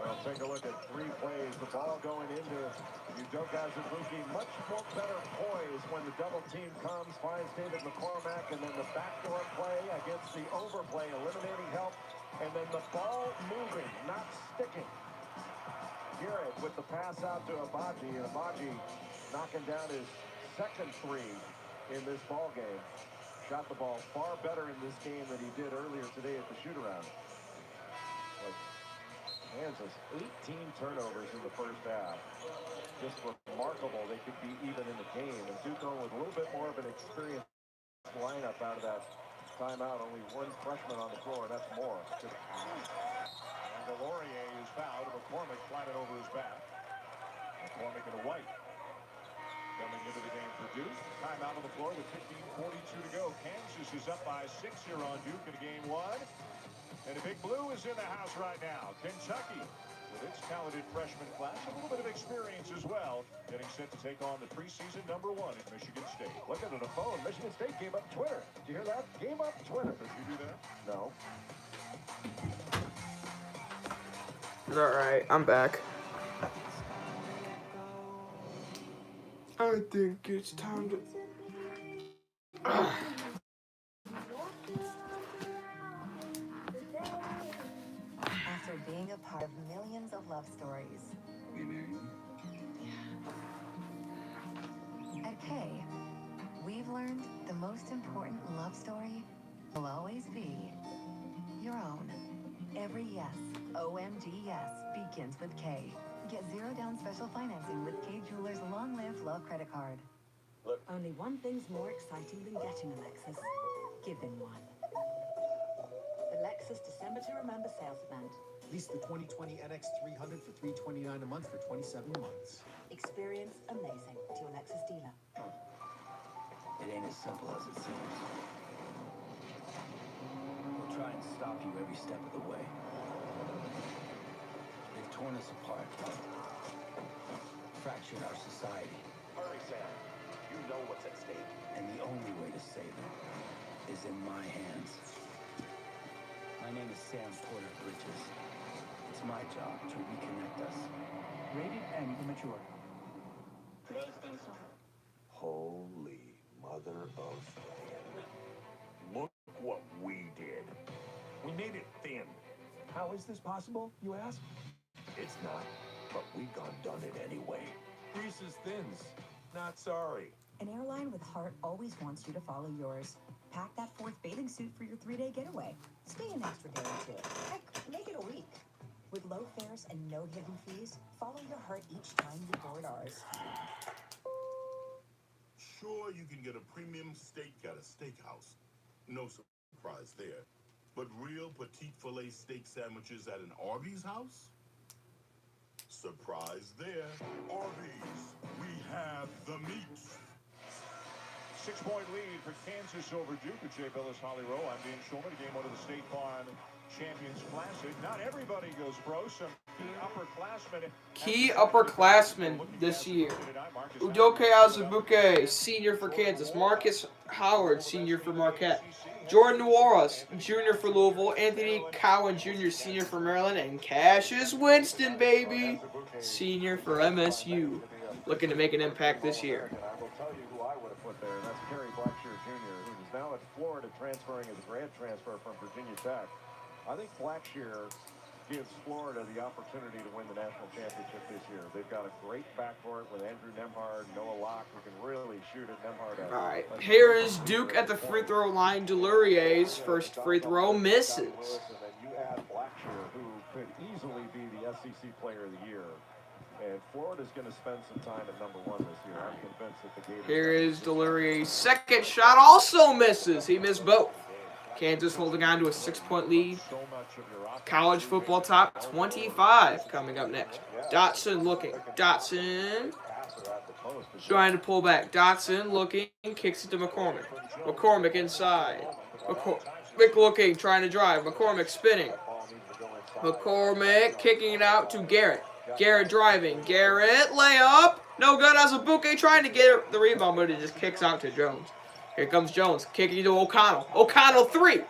Well, take a look at 3 plays. The ball going into Udoka Azubuike. Much more better poise when the double team comes. Finds David McCormack, and then the backdoor play against the overplay, eliminating help, and then the ball moving, not sticking. Garrett with the pass out to Abaji, and Abaji knocking down his second 3 in this ball game. Shot the ball far better in this game than he did earlier today at the shoot-around. Kansas, 18 turnovers in the first half. Just remarkable they could be even in the game. And Duke going with a little bit more of an experienced lineup out of that timeout. Only 1 freshman on the floor, and that's more. And Delorier is fouled. McCormick flattened over his back. McCormick and White coming into the game for Duke. Timeout on the floor with 15:42 to go. Kansas is up by 6 here on Duke in game 1. And the Big Blue is in the house right now. Kentucky, with its talented freshman class, a little bit of experience as well, getting set to take on the preseason number 1 at Michigan State. Look at the phone. Michigan State gave up Twitter. Did you hear that? Gave up Twitter. Did you do that? No. It's alright, I'm back. I think it's time to... After being a part of millions of love stories, We married? at Kay, we've learned the most important love story will always be your own. Every yes, OMG yes, begins with K. Get 0 down special financing with Kay Jewelers Long Live Love Credit Card. Look. Only one thing's more exciting than getting a Lexus. Giving one. The Lexus December to Remember sales event. Lease the 2020 NX 300 for $329 a month for 27 months. Experience amazing to your Lexus dealer. It ain't as simple as it seems. We'll try and stop you every step of the way. They've torn us apart, fractured our society. Hurry, Sam. You know what's at stake. And the only way to save them is in my hands. My name is Sam Porter Bridges. It's my job to reconnect us. Rated M for mature. Holy mother of... Look what we did. We made it thin. How is this possible, you ask? It's not, but we done it anyway. Reese's Thins. Not sorry. An airline with heart always wants you to follow yours. Pack that 4th bathing suit for your 3-day getaway. Stay an extra day or 2. Heck, make it a week. With low fares and no hidden fees, follow your heart each time you board ours. sure you can get a premium steak at a steakhouse. No surprise there. But real petite filet steak sandwiches at an Arby's house? Surprise there. Arby's, we have the meat. 6-point lead for Kansas over Duke at Jay Billis, Holly Rowe. I'm Dean Schulman. Game one of the State Farm Champions Classic. Not everybody goes pro. Some key upperclassmen this year. Udoka Azubuike, senior for Kansas. Marcus Howard, senior for Marquette. Jordan Nuaras, junior for Louisville. Anthony Cowan, junior, senior for Maryland. And Cassius Winston, baby, senior for MSU. Looking to make an impact this year. I will tell you who I would have put there, and that's Kerry Blackshear Jr., who is now at Florida transferring as a grad transfer from Virginia Tech. I think Blackshear gives Florida the opportunity to win the national championship this year. They've got a great backcourt with Andrew Nembhard, Noah Locke, who can really shoot at Nembhard. All right, here is Duke at the free throw line. Delurier's first free throw misses. And then you add Blackshear, who could easily be the SEC Player of the Year. And Florida's going to spend some time at number 1 this year. I'm convinced that the game. Here is Delurier's second shot, also misses. He missed both. Kansas holding on to a 6-point lead. College football top 25 coming up next. Dotson looking. Dotson trying to pull back. Dotson looking, kicks it to McCormick. McCormick inside. McCormick looking, trying to drive. McCormick spinning. McCormick kicking it out to Garrett. Garrett driving. Garrett layup. No good. Azubuike trying to get the rebound, but it just kicks out to Jones. Here comes Jones, kicking to O'Connell. O'Connell 3.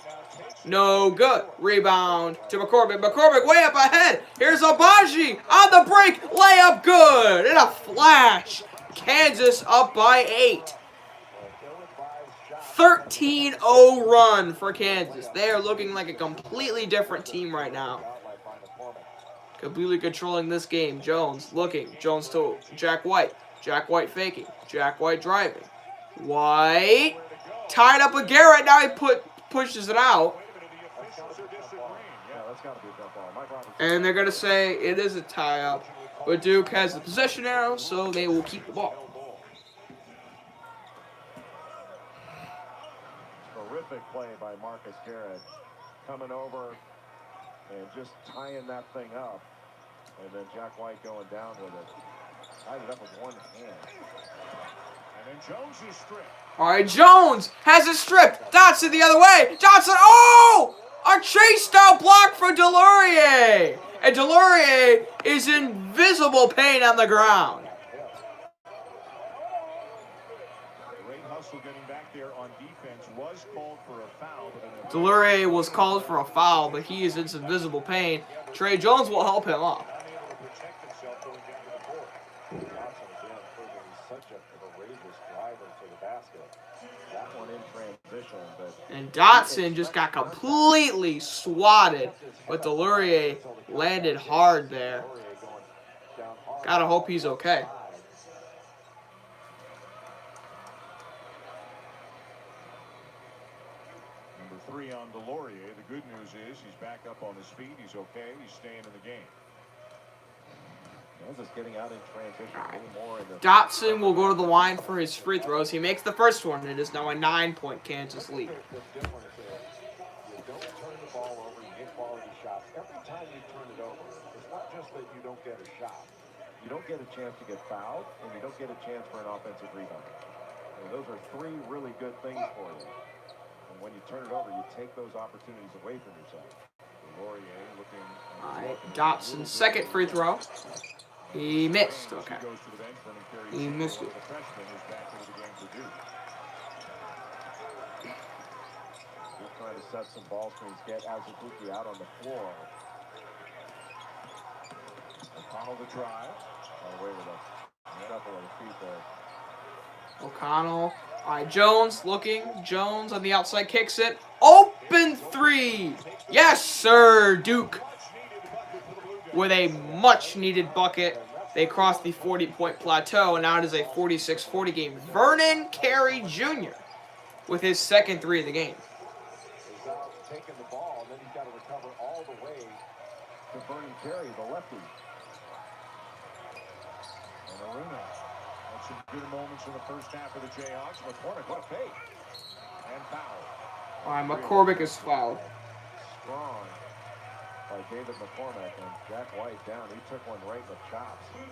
No good. Rebound to McCormick. McCormick way up ahead. Here's Agbaji on the break. Layup good. In a flash. Kansas up by 8. 13-0 run for Kansas. They are looking like a completely different team right now. Completely controlling this game. Jones looking. Jones to Jack White. Jack White faking. Jack White driving. White tied up with Garrett. Now he pushes it out. And they're going to say it is a tie-up. But Duke has the possession arrow, so they will keep the ball. Terrific play by Marcus Garrett. Coming over and just tying that thing up. And then Jack White going down with it. Tied it up with one hand. And then Jones is stripped. All right, Jones has it stripped. Dotson the other way. Dotson, oh! A chase down block for Delurier. And Delurier is in visible pain on the ground. Great hustle getting back there on defense. Was called for a foul. Delurier was called for a foul, but he is in some visible pain. Trey Jones will help him up. And Dotson just got completely swatted, but Delurier landed hard there. Gotta hope he's okay. Number 3 on Delurier. The good news is he's back up on his feet. He's okay. He's staying in the game. Kansas getting out in transition a little more. Dotson will go to the line for his free throws. He makes the first one. It is now a 9-point Kansas lead. You don't turn the ball over. You get quality shots. Every time you turn it over, it's not just that you don't get a shot. You don't get a chance to get fouled, and you don't get a chance for an offensive rebound. And those are 3 really good things for you. And when you turn it over, you take those opportunities away from yourself. Laurier looking. All right, Dotson's second free throw. He missed. Okay. He missed it. Just trying to set some ball screens, get Azubuike out on the floor. O'Connell to drive. Got away with a couple of feet there. O'Connell. All right, Jones looking. Jones on the outside kicks it. Open 3. Yes, sir, Duke. With a much-needed bucket. They crossed the 40-point plateau, and now it is a 46-40 game. Vernon Carey Jr. with his second 3 of the game. He's out taking the ball, and then he's got to recover all the way to Vernon Carey, the lefty. And Aruna. Some good moments in the first half of the Jayhawks. McCormick, what a fake. And foul. All right, McCormick is fouled. Strong by David McCormick, and Jack White down. He took one right in the chops. And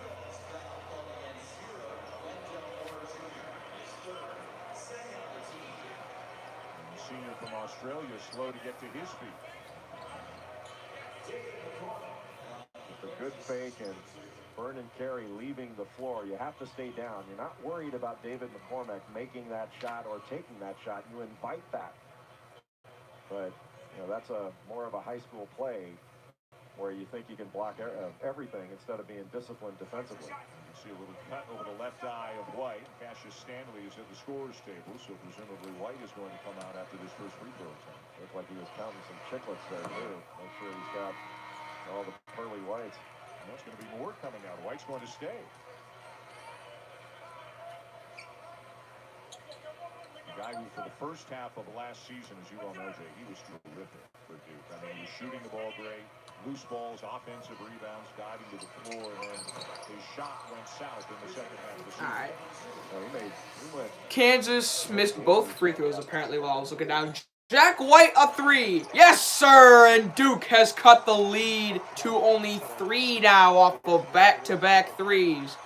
the senior from Australia slow to get to his feet. With a good fake and Vernon Carey leaving the floor. You have to stay down. You're not worried about David McCormick making that shot or taking that shot. You invite that. But, you know, that's more of a high school play where you think you can block everything instead of being disciplined defensively. You see a little cut over the left eye of White. Cassius Stanley is at the scorer's table, so presumably White is going to come out after this first free throw attempt. Looked like he was counting some chiclets there, too. Make sure he's got all the pearly whites. There's going to be more coming out. White's going to stay. The guy who, for the first half of last season, as you all know, Jay, he was terrific for Duke. I mean, he was shooting the ball great, loose balls, offensive rebounds, diving to the floor, and then his shot went south in the second half of the season. All right. He went. Kansas missed both free throws, apparently, while I was looking down. Jack White, a three. Yes, sir. And Duke has cut the lead to only 3 now off of back-to-back threes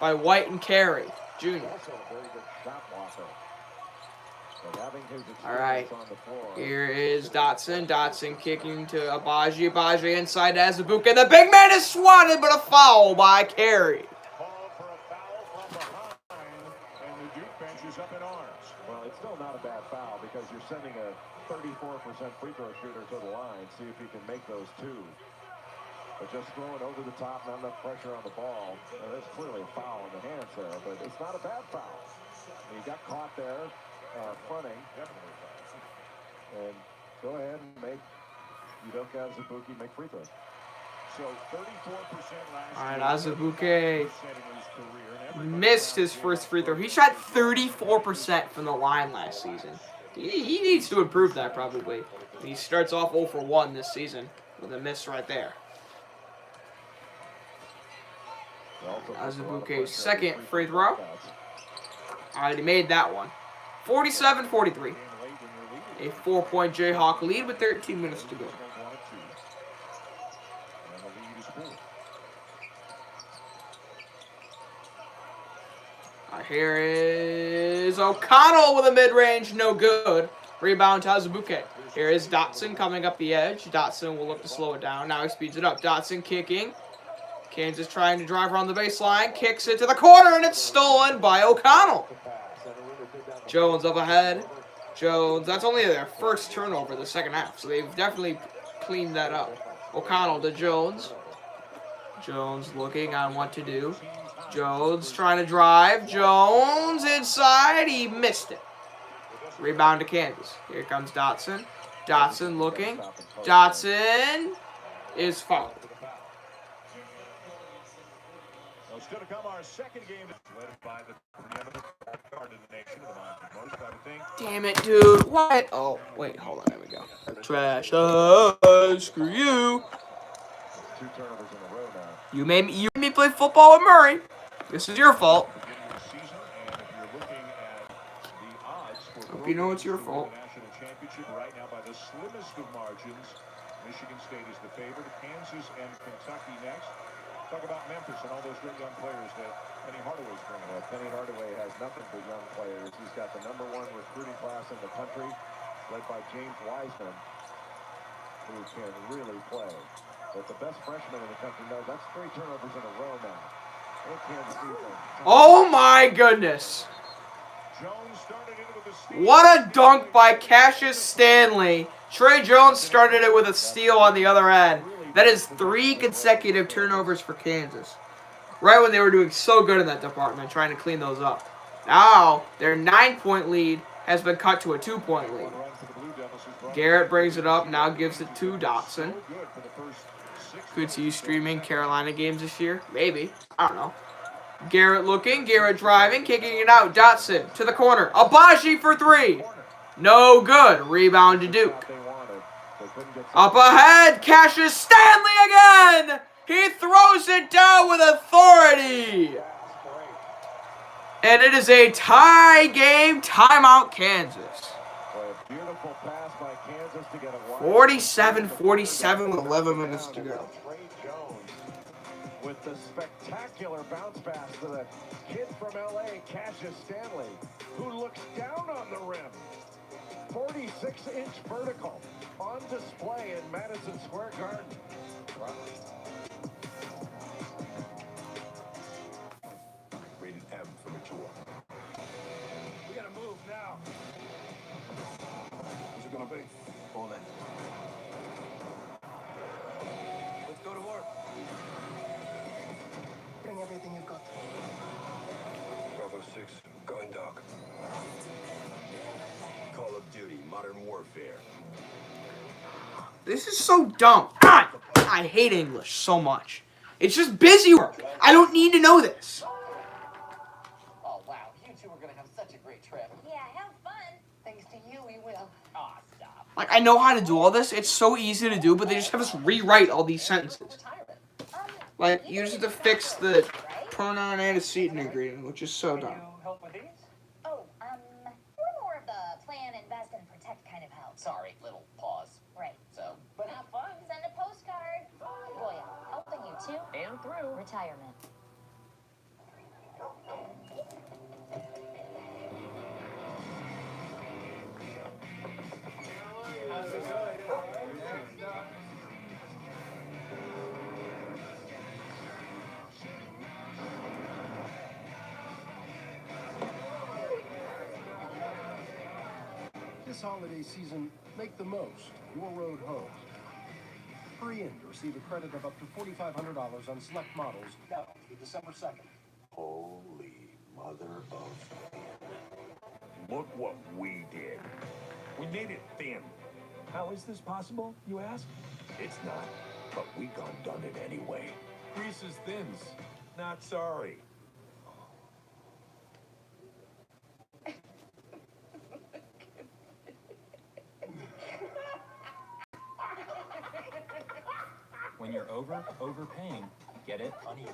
by White and Carey, Jr. All right. Here is Dotson. Dotson kicking to Abaji. Abaji inside to Azubuike. The big man is swatted, but a foul by Carey. Well, it's still not a bad foul because you're sending a 34% free throw shooter to the line. See if he can make those two. But just throwing over the top, not enough pressure on the ball. There's clearly a foul in the hands there, but it's not a bad foul. He got caught there, fronting. Definitely. And go ahead and make Udoka Azubuike make free throws. So 34% last All right, Azubuike missed his first free throw. He shot 34% from the line last season. He needs to improve that, probably. He starts off 0 for 1 this season with a miss right there. Azubuike's second free throw. Already made that one. 47-43. A 4-point Jayhawk lead with 13 minutes to go. Here is O'Connell with a mid-range, no good. Rebound to Azubuike. Here is Dotson coming up the edge. Dotson will look to slow it down. Now he speeds it up. Dotson kicking. Kansas trying to drive around the baseline. Kicks it to the corner, and it's stolen by O'Connell. Jones up ahead. Jones, that's only their first turnover the second half, so they've definitely cleaned that up. O'Connell to Jones. Jones looking on what to do. Jones trying to drive. Jones inside. He missed it. Rebound to Kansas. Here comes Dotson. Dotson looking. Dotson is fouled. Still to come, our second game led by the preeminent guard in the nation, the most, I would think. Damn it, dude. What? Oh, wait, hold on. There we go. Trash. Screw you. 2 turnovers in a row now. You made me play football with Murray. This is your fault. Hope you know it's your fault. National championship right now by the slimmest of margins. Michigan State is the favorite. Kansas and Kentucky next. Talk about Memphis and all those great young players that Penny Hardaway's bringing up. Penny Hardaway has nothing but young players. He's got the #1 recruiting class in the country, led by James Wiseman, who can really play. But the best freshman in the country, no, that's 3 turnovers in a row now. Oh my goodness. What a dunk by Cassius Stanley. Trey Jones started it with a steal on the other end. That is 3 consecutive turnovers for Kansas. Right when they were doing so good in that department, trying to clean those up. Now, their 9-point lead has been cut to a 2-point lead. Garrett brings it up, now gives it to Dotson. Could see you streaming Carolina games this year? Maybe. I don't know. Garrett looking, Garrett driving, kicking it out. Dotson to the corner. Abaji for 3. No good. Rebound to Duke. Up ahead, Cassius Stanley again! He throws it down with authority! And it is a tie game. Timeout, Kansas. Beautiful pass by Kansas to get it 47-47 with 11 minutes to go. Trey Jones with the spectacular bounce pass to the kid from LA, Cassius Stanley, who looks down on the rim. 46-inch vertical on display in Madison Square Garden. Rated M for mature. We gotta move now. Who's it gonna be? All in. Let's go to work. Bring everything you've got. Bravo 6, going dark. Call of Duty, Modern Warfare. This is so dumb. God, I hate English so much. It's just busy work. I don't need to know this. Oh, wow. You two are going to have such a great trip. Yeah, have fun. Thanks to you, we will. Aw, stop. Like, I know how to do all this. It's so easy to do, but they just have us rewrite all these sentences. Like, you just have to fix the pronoun antecedent agreement, which is so dumb. Help with these? Oh, we're more of the plan, invest, and protect kind of help. Sorry, little pause. Right. So, but have fun. Send a postcard. Boy, helping you too. And through. Retirement. This holiday season, make the most. Your road home. Free in to receive a credit of up to $4,500 on select models. Now, through December 2nd. Holy mother of thin. Look what we did. We made it thin. How is this possible, you ask? It's not, but we done it anyway. Greases thins. Not sorry. When you're overpaying, get it on eBay.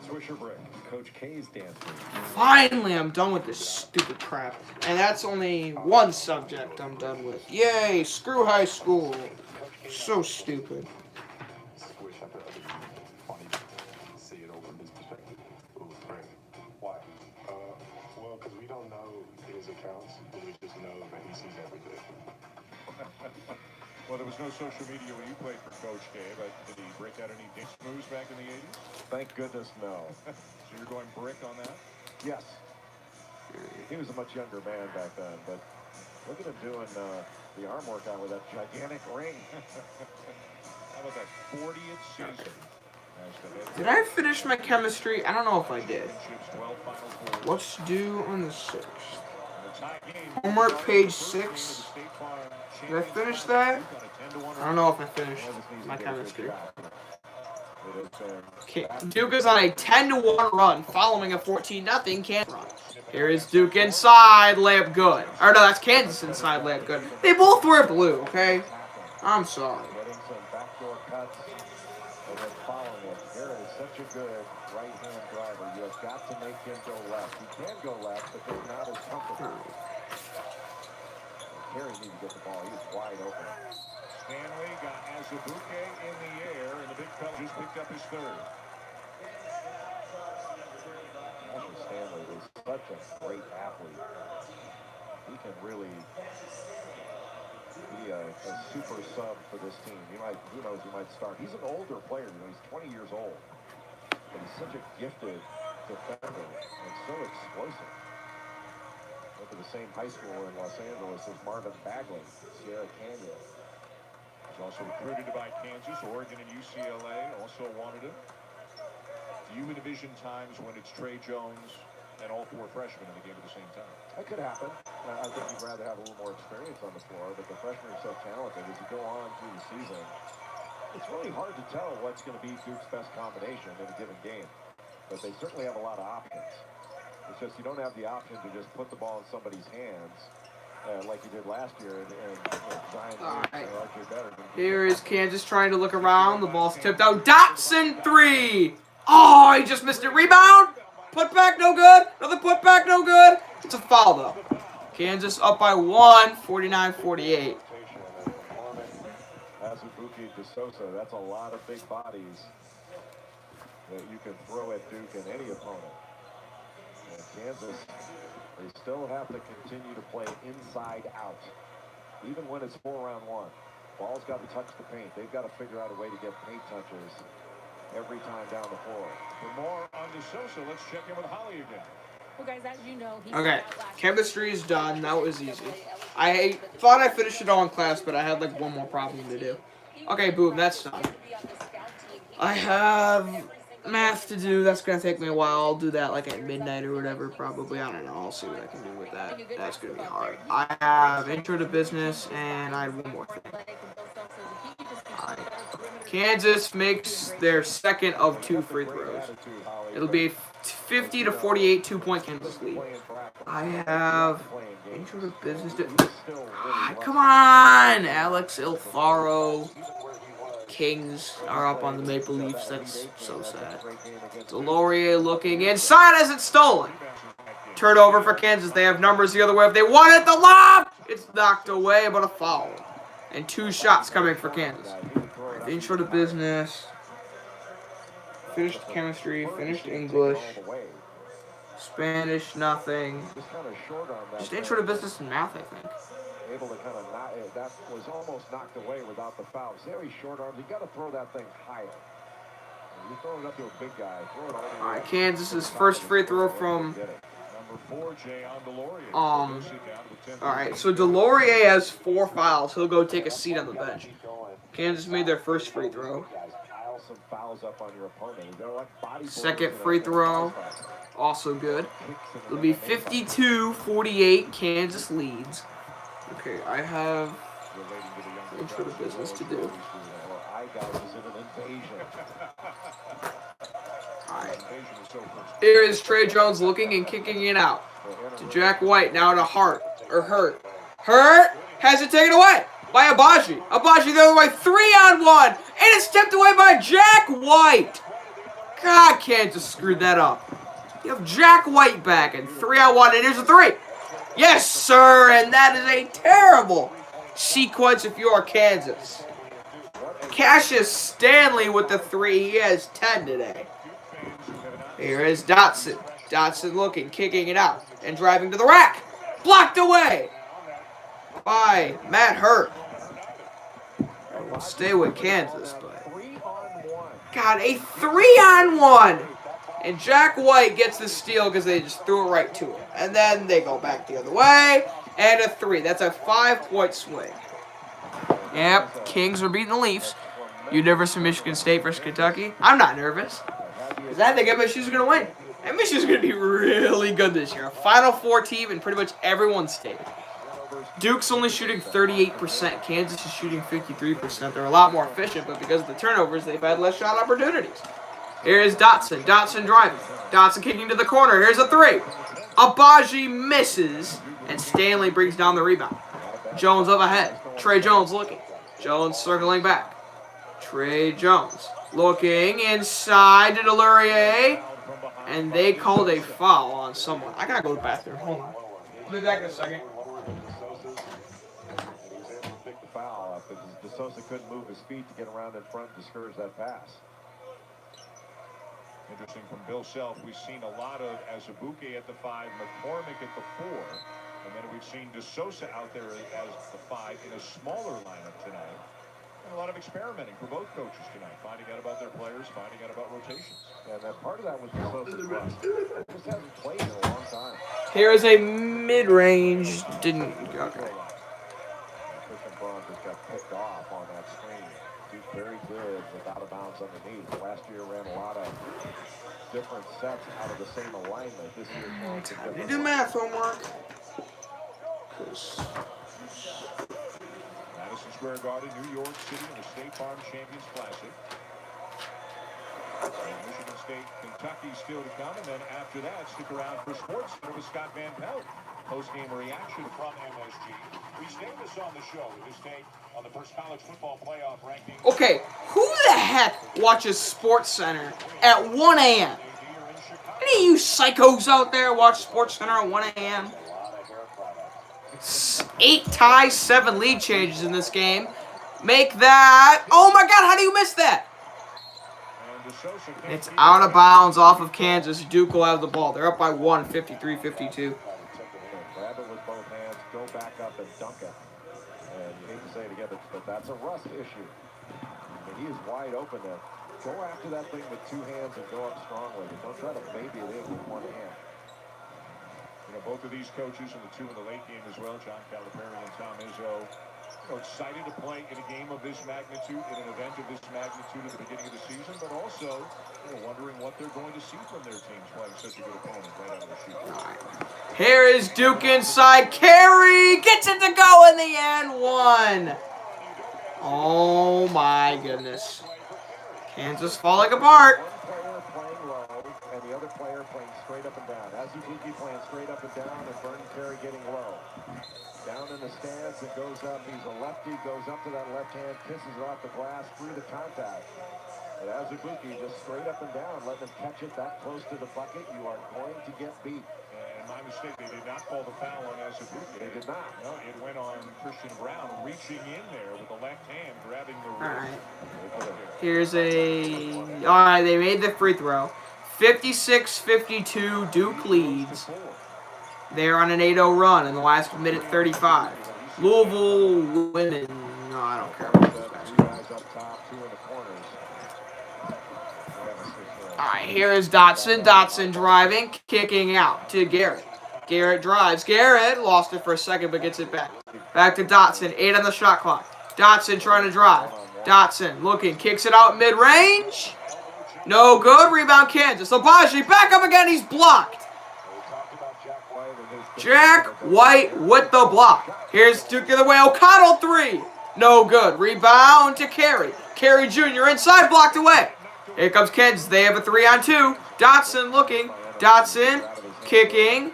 Swisher Brick, Coach K's dance move. Finally, I'm done with this stupid crap. And that's only one subject I'm done with. Yay, screw high school. So stupid. Squish, I thought it'd be funny to see it over his perspective. Ooh, great. Why? Well, because we don't know his accounts, but we just know that he sees everything. Well, there was no social media when you played for Coach K, but did he break out any dance moves back in the 80s? Thank goodness, no. So you're going brick on that? Yes. He was a much younger man back then, but look at him doing the arm workout with that gigantic ring. How about that 40th season? Did I finish my chemistry? I don't know if I did. What's due on the 6th? Homework page 6. Did I finish that? I don't know if I finished my chemistry. Okay, Duke is on a 10-1 run following a 14-0 Kansas run. Here is Duke inside, layup good. Or no, that's Kansas inside, layup good. They both wear blue, okay? I'm sorry. Getting some backdoor cuts and then following it. Garrett is such a good right-hand driver. You have got to make him go left. He can go left, but they're not as comfortable. Terry needs to get the ball. He was wide open. Stanley got Azubuike in the air, and the big fella just picked up his third. Cassius Stanley is such a great athlete. He can really be a super sub for this team. Who knows, he might start. He's an older player. He's 20 years old. But he's such a gifted defender and so explosive. Went to the same high school in Los Angeles as Marvin Bagley, Sierra Canyon. He's also recruited by Kansas, Oregon, and UCLA also wanted him. Human division times when it's Trey Jones and all four freshmen in the game at the same time. That could happen. I think you'd rather have a little more experience on the floor, but the freshmen are so talented. As you go on through the season, it's really hard to tell what's going to be Duke's best combination in a given game. But they certainly have a lot of options. It's just you don't have the option to just put the ball in somebody's hands like you did last year and Zion RJ better. Here is Kansas trying to look around. The ball's tipped out. Dotson 3. Oh, he just missed it. Rebound. Put back, no good. Another put back, no good. It's a foul, though. Kansas up by 1, 49-48. Azubuike, DeSosa, that's a lot of big bodies that you can throw at Duke and any opponent. And Kansas, they still have to continue to play inside out, even when it's 4-on-1. Ball's got to touch the paint. They've got to figure out a way to get paint touches every time down the floor. For more on DeSosa, let's check in with Holly again. Well, guys, as you know, Okay, chemistry is done. That was easy. I thought I finished it all in class, but I had like one more problem to do. Okay, boom, that's done. I have math to do. That's going to take me a while. I'll do that like at midnight or whatever, probably. I don't know. I'll see what I can do with that. That's going to be hard. I have intro to business, and I have one more thing. Kansas makes their second of 2 free throws. It'll be 50-48, 2-point Kansas lead. I have intro to business. Come on, Alex Alfaro. Kings are up on the Maple Leafs. That's so sad. Delorier looking inside as it's stolen. Turnover for Kansas. They have numbers the other way. If they want it, the lob! It's knocked away, but a foul. And 2 shots coming for Kansas. Intro to business. Finished chemistry. Finished English. Spanish, nothing. Just intro to business and math, I think. Able to kind of knock it. That was almost knocked away without the foul. Very short arms. You got to throw that thing higher. You throw it up to a big guy. Throw it all Alright, Kansas's first free throw from alright, so Delorier has 4 fouls. He'll go take a seat on the bench. Kansas made their first free throw. Second free throw, also good. It'll be 52-48. Kansas leads. Okay, I have intro to business to do. Alright. Here is Trey Jones looking and kicking it out to Jack White. Now to Hurt. Hurt has it taken away by Agbaji. Agbaji the other way. 3-on-1. And it's tipped away by Jack White. God, Kansas screwed that up. You have Jack White back and 3-on-1. And here's a 3. Yes, sir. And that is a terrible sequence if you are Kansas. Cassius Stanley with the 3. He has 10 today. Here is Dotson. Dotson looking, kicking it out, and driving to the rack. Blocked away by Matt Hurt. We'll stay with Kansas, but God, a 3-on-1. And Jack White gets the steal because they just threw it right to him. And then they go back the other way, and a 3. That's a 5-point swing. Yep, Kings are beating the Leafs. You nervous for Michigan State versus Kentucky? I'm not nervous. Because I think MSU's going to win. MSU's going to be really good this year. A Final Four team in pretty much everyone's state. Duke's only shooting 38%. Kansas is shooting 53%. They're a lot more efficient, but because of the turnovers, they've had less shot opportunities. Here is Dotson. Dotson driving. Dotson kicking to the corner. Here's a 3. Agbaji misses, and Stanley brings down the rebound. Jones up ahead. Trey Jones looking. Jones circling back. Trey Jones looking inside to Delorier, and they called a foul on someone. I gotta go to the bathroom. Hold on. I'll be back in a second. Pick the foul up because DeSosa couldn't move his feet to get around in front and discourage that pass. Interesting from Bill Self. We've seen a lot of Azubuike at the 5, McCormick at the 4, and then we've seen DeSosa out there as the 5 in a smaller lineup tonight. And a lot of experimenting for both coaches tonight, finding out about their players, finding out about rotations. And that part of that was DeSosa's rust. Just hasn't played in a long time. Here is a mid-range. Didn't. Okay. Christian Braun just got picked off on that screen. He's very good with out of bounds underneath. Last year ran a lot of different sets out of the same alignment. This year, Time to do math homework. Madison Square Garden, New York City, in the State Farm Champions Classic. And Michigan State, Kentucky still to come, and then after that, stick around for Sports Center with Scott Van Pelt. Post-game reaction from MSG. We stay this on the show with his take on the first college football playoff ranking. Okay, who the heck watches Sports Center at 1 a.m.? Any of you psychos out there watch SportsCenter at 1 a.m.? 8 ties, 7 lead changes in this game. Make that... Oh my god, how do you miss that? It's out of bounds off of Kansas. Duke will have the ball. They're up by 1, 53-52. Grab it with both hands, go back up and dunk it. And you hate to say it again, but that's a rust issue. And he is wide open there. Go after that thing with 2 hands and go up strongly. Don't try to baby it in with 1 hand. You know, both of these coaches and the 2 in the late game as well, John Calipari and Tom Izzo, excited to play in a game of this magnitude, in an event of this magnitude at the beginning of the season, but also wondering what they're going to see from their teams playing such a good opponent right out of the chute. Here is Duke inside. Carey gets it to go in the end. 1. Oh my goodness. Kansas falling apart. One player playing low and the other player playing straight up and down. Azubuike playing straight up and down and Vernon Carey getting low. Down in the stance, it goes up. He's a lefty, goes up to that left hand, kisses it off the glass, through the contact. But Azubuike just straight up and down, letting him catch it that close to the bucket. You are going to get beat. And my mistake, they did not call the foul on Azubuike. They did not. No, it went on Christian Brown, reaching in there with the left hand, grabbing the wrist. Here's a... Alright, they made the free throw. 56-52, Duke leads. They're on an 8-0 run in the last minute 35. Louisville winning. No, I don't care about those guys. Alright, here is Dotson. Dotson driving, kicking out to Garrett. Garrett drives. Garrett lost it for a second, but gets it back. Back to Dotson. 8 on the shot clock. Dotson trying to drive. Dotson looking, kicks it out mid-range. No good. Rebound Kansas. Agbaji back up again. He's blocked. Jack White with the block. Here's Duke the other way. O'Connell 3. No good. Rebound to Carey. Carey Jr. inside, blocked away. Here comes Kansas. They have a 3-on-2. Dotson looking. Dotson kicking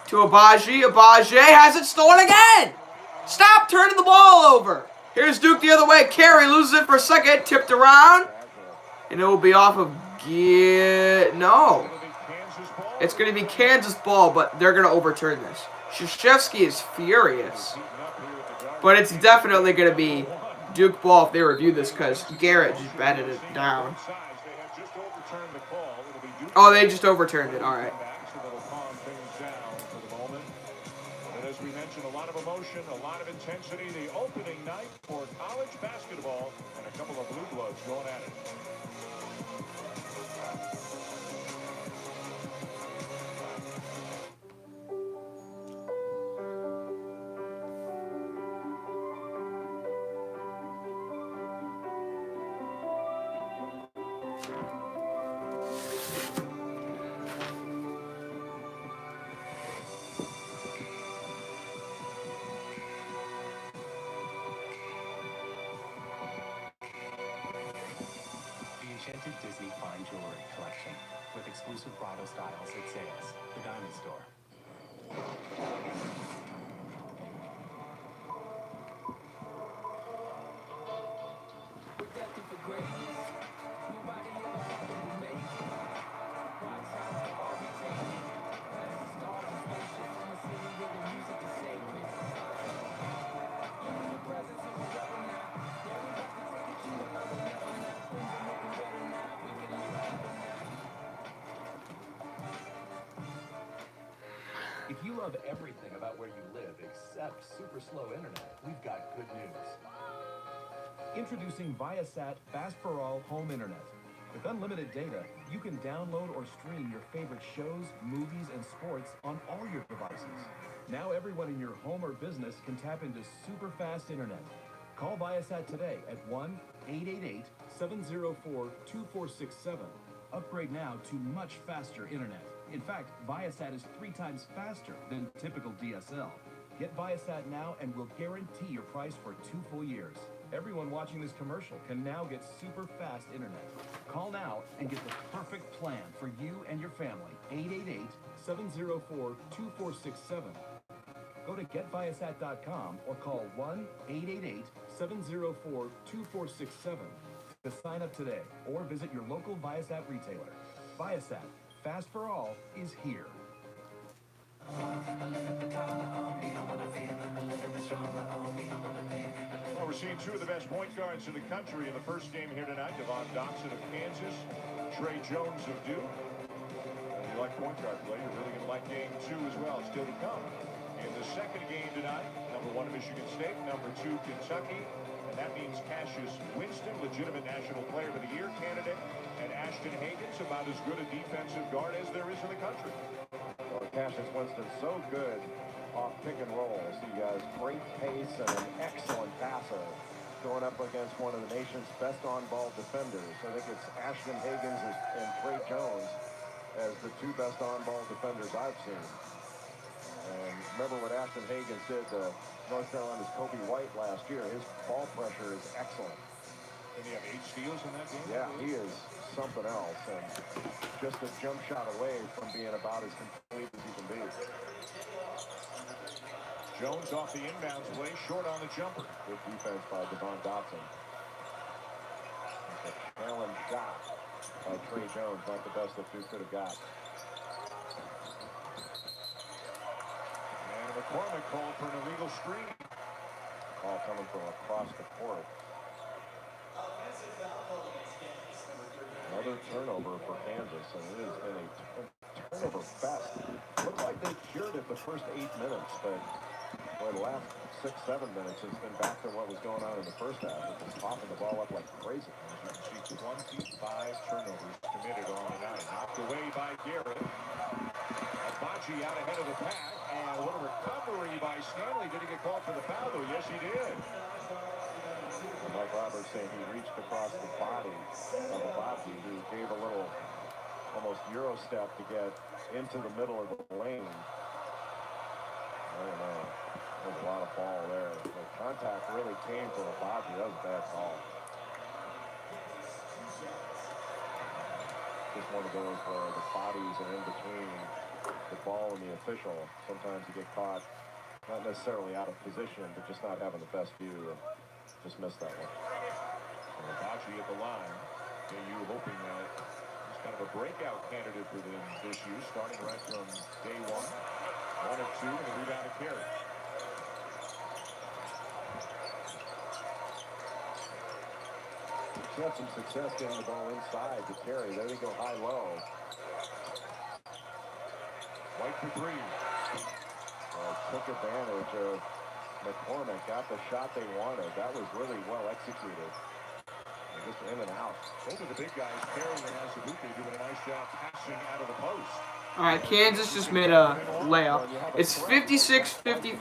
to Agbaji. Agbaji has it stolen again. Stop turning the ball over. Here's Duke the other way. Carey loses it for a second. Tipped around. And it will be off of... No. It's going to be Kansas ball, but they're going to overturn this. Krzyzewski is furious. But it's definitely going to be Duke ball if they review this, because Garrett just batted it down. Oh, they just overturned it. All right. As we mentioned, a lot of emotion, a lot of intensity. The opening night for college basketball, and a couple of blue bloods going at it. Enchanted Disney Fine Jewelry Collection with exclusive Grotto styles at Zales, the diamond store. If you love everything about where you live except super slow internet, we've got good news. Introducing Viasat Fast for All Home Internet. With unlimited data, you can download or stream your favorite shows, movies, and sports on all your devices. Now everyone in your home or business can tap into super fast internet. Call Viasat today at 1-888-704-2467. Upgrade now to much faster internet. In fact, Viasat is 3 times faster than typical DSL. Get Viasat now and we'll guarantee your price for 2 full years. Everyone watching this commercial can now get super fast internet. Call now and get the perfect plan for you and your family. 888-704-2467. Go to getviasat.com or call 1-888-704-2467 to sign up today or visit your local Viasat retailer. Viasat, Fast for All is here. Well, we're seeing two of the best point guards in the country in the first game here tonight. Devon Dotson of Kansas, Trey Jones of Duke. If you like point guard play, you're really going to like game two as well, still to come. In the second game tonight, number 1 Michigan State, number 2 Kentucky. And that means Cassius Winston, legitimate National Player of the Year candidate, and Ashton Hagens, about as good a defensive guard as there is in the country. Well, Cassius Winston's so good off pick and rolls. He has great pace and an excellent passer going up against one of the nation's best on-ball defenders. I think it's Ashton Hagens and Trey Jones as the 2 best on-ball defenders I've seen. And remember what Ashton Hagens did to North Carolina's Kobe White last year. His ball pressure is excellent. And he had 8 steals in that game? Yeah, he is something else. And just a jump shot away from being about as complete as he can be. Jones off the inbounds play, short on the jumper. Good defense by Devon Dotson. It's a challenge shot by Trey Jones, not the best that Duke could have got. And McCormick called for an illegal screen. Ball coming from across the court. Another turnover for Kansas, and it has been a turnover fest. Looks like they cured it the first 8 minutes, but for the last 6-7 minutes, it's been back to what was going on in the first half. It's been popping the ball up like crazy. As you can see, 25 turnovers committed on the night. Knocked away by Garrett. Abaji out ahead of the pack, and what a recovery by Stanley. Did he get called for the foul, though? Yes, he did. And Mike Roberts saying he reached across the body of Abaji, who gave a little almost Euro step to get into the middle of the lane. I don't know. There's a lot of ball there. The contact really came from Abaji. That was a bad call. Just one of those where the bodies are in between the ball and the official. Sometimes you get caught, not necessarily out of position, but just not having the best view and just missed that one. Abaji at the line. And you hoping that he's kind of a breakout candidate for them this year, starting right from day 1. 1 of 2, and a rebound to carry. He's had some success getting the ball inside to carry. There they go high-low. White for 3. Took advantage of McCormick, got the shot they wanted. That was really well executed. And just in and out. Both of the big guys, Carey and Azubuike, doing a nice job passing out of the post. All right, Kansas just made a layup. It's 56-50.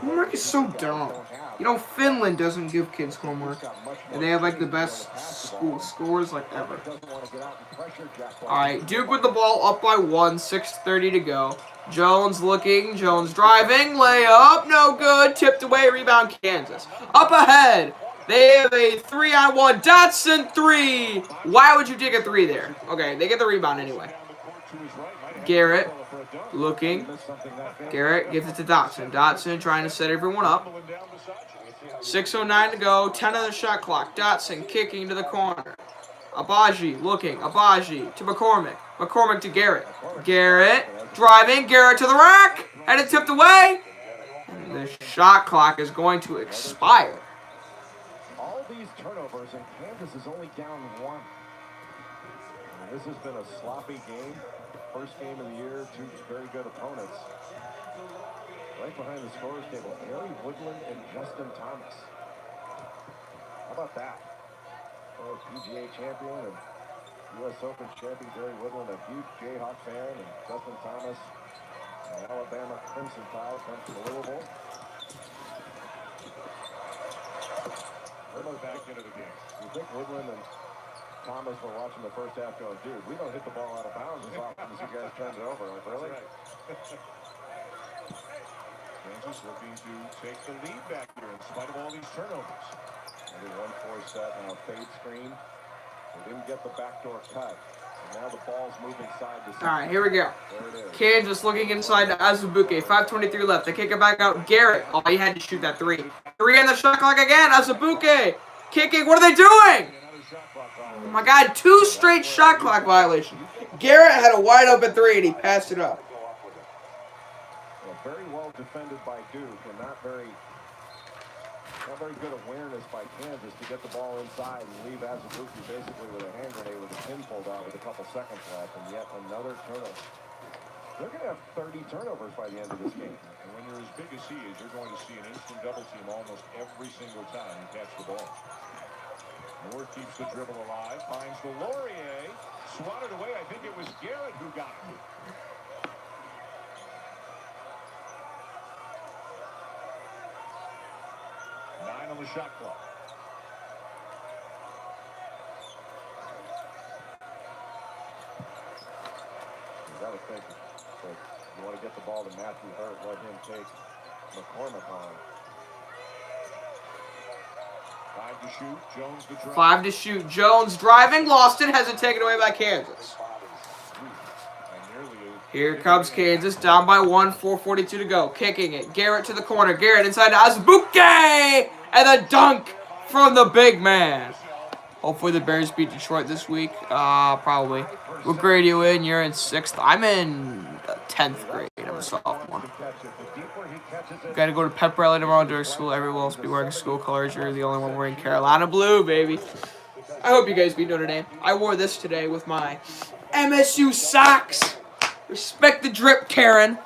Homework is so dumb. You know, Finland doesn't give kids homework. And they have, like, the best school scores, like, ever. All right, Duke with the ball up by 1, 6:30 to go. Jones looking, Jones driving, layup, no good, tipped away, rebound Kansas. Up ahead. They have a 3-on-1. Dotson 3. Why would you take a 3 there? Okay, they get the rebound anyway. Garrett looking. Garrett gives it to Dotson. Dotson trying to set everyone up. 6:09 to go. 10 on the shot clock. Dotson kicking to the corner. Abaji looking. Abaji to McCormick. McCormick to Garrett. Garrett driving. Garrett to the rack. And it tipped away. And the shot clock is going to expire. All these turnovers, and Kansas is only down 1. This has been a sloppy game. First game of the year, 2 very good opponents. Right behind the scorers table, Gary Woodland and Justin Thomas. How about that? Oh, PGA champion and U.S. Open champion Gary Woodland, a huge Jayhawk fan, and Justin Thomas, an Alabama Crimson Tide, comes from Louisville. We're back into the game. You think Woodland and Thomas were watching the first half going, dude, we don't hit the ball out of bounds as often as you guys turned it over. Like, really? Kansas looking to take the lead back here in spite of all these turnovers. Maybe 1-4 set now, fade screen. They didn't get the backdoor cut. And now the ball's moving side to side. All right, here we go. There it is. Kansas looking inside to Azubuike. 5:23 left. They kick it back out. Garrett. Oh, he had to shoot that 3. 3 on the shot clock again. Azubuike kicking. What are they doing? Oh my God, 2 straight shot clock violations. Garrett had a wide open 3 and he passed it up. Well, very well defended by Duke, and not very good awareness by Kansas to get the ball inside and leave Azubuike basically with a hand grenade with a pin pulled out with a couple seconds left, and yet another turnover. They're going to have 30 turnovers by the end of this game. And when you're as big as he is, you're going to see an instant double team almost every single time you catch the ball. Moore keeps the dribble alive, finds the Laurier, swatted away. I think it was Garrett who got him. On the shot clock. You got to think, but you want to get the ball to Matthew Hurt, let him take McCormick on. 5 to shoot. Jones the drive. 5 to shoot. Jones driving. Lost it. Has it taken away by Kansas. Here comes Kansas, down by 1, 4:42 to go. Kicking it. Garrett to the corner. Garrett inside to Azubuike! And a dunk from the big man. Hopefully the Bears beat Detroit this week. Probably. What grade are you in? You're in 6th. I'm in 10th grade. I'm a sophomore. Gotta go to pep rally tomorrow during school. Everyone else will be wearing school colors. You're the only one wearing Carolina blue, baby. I hope you guys beat Notre Dame. I wore this today with my MSU socks. Respect the drip, Karen.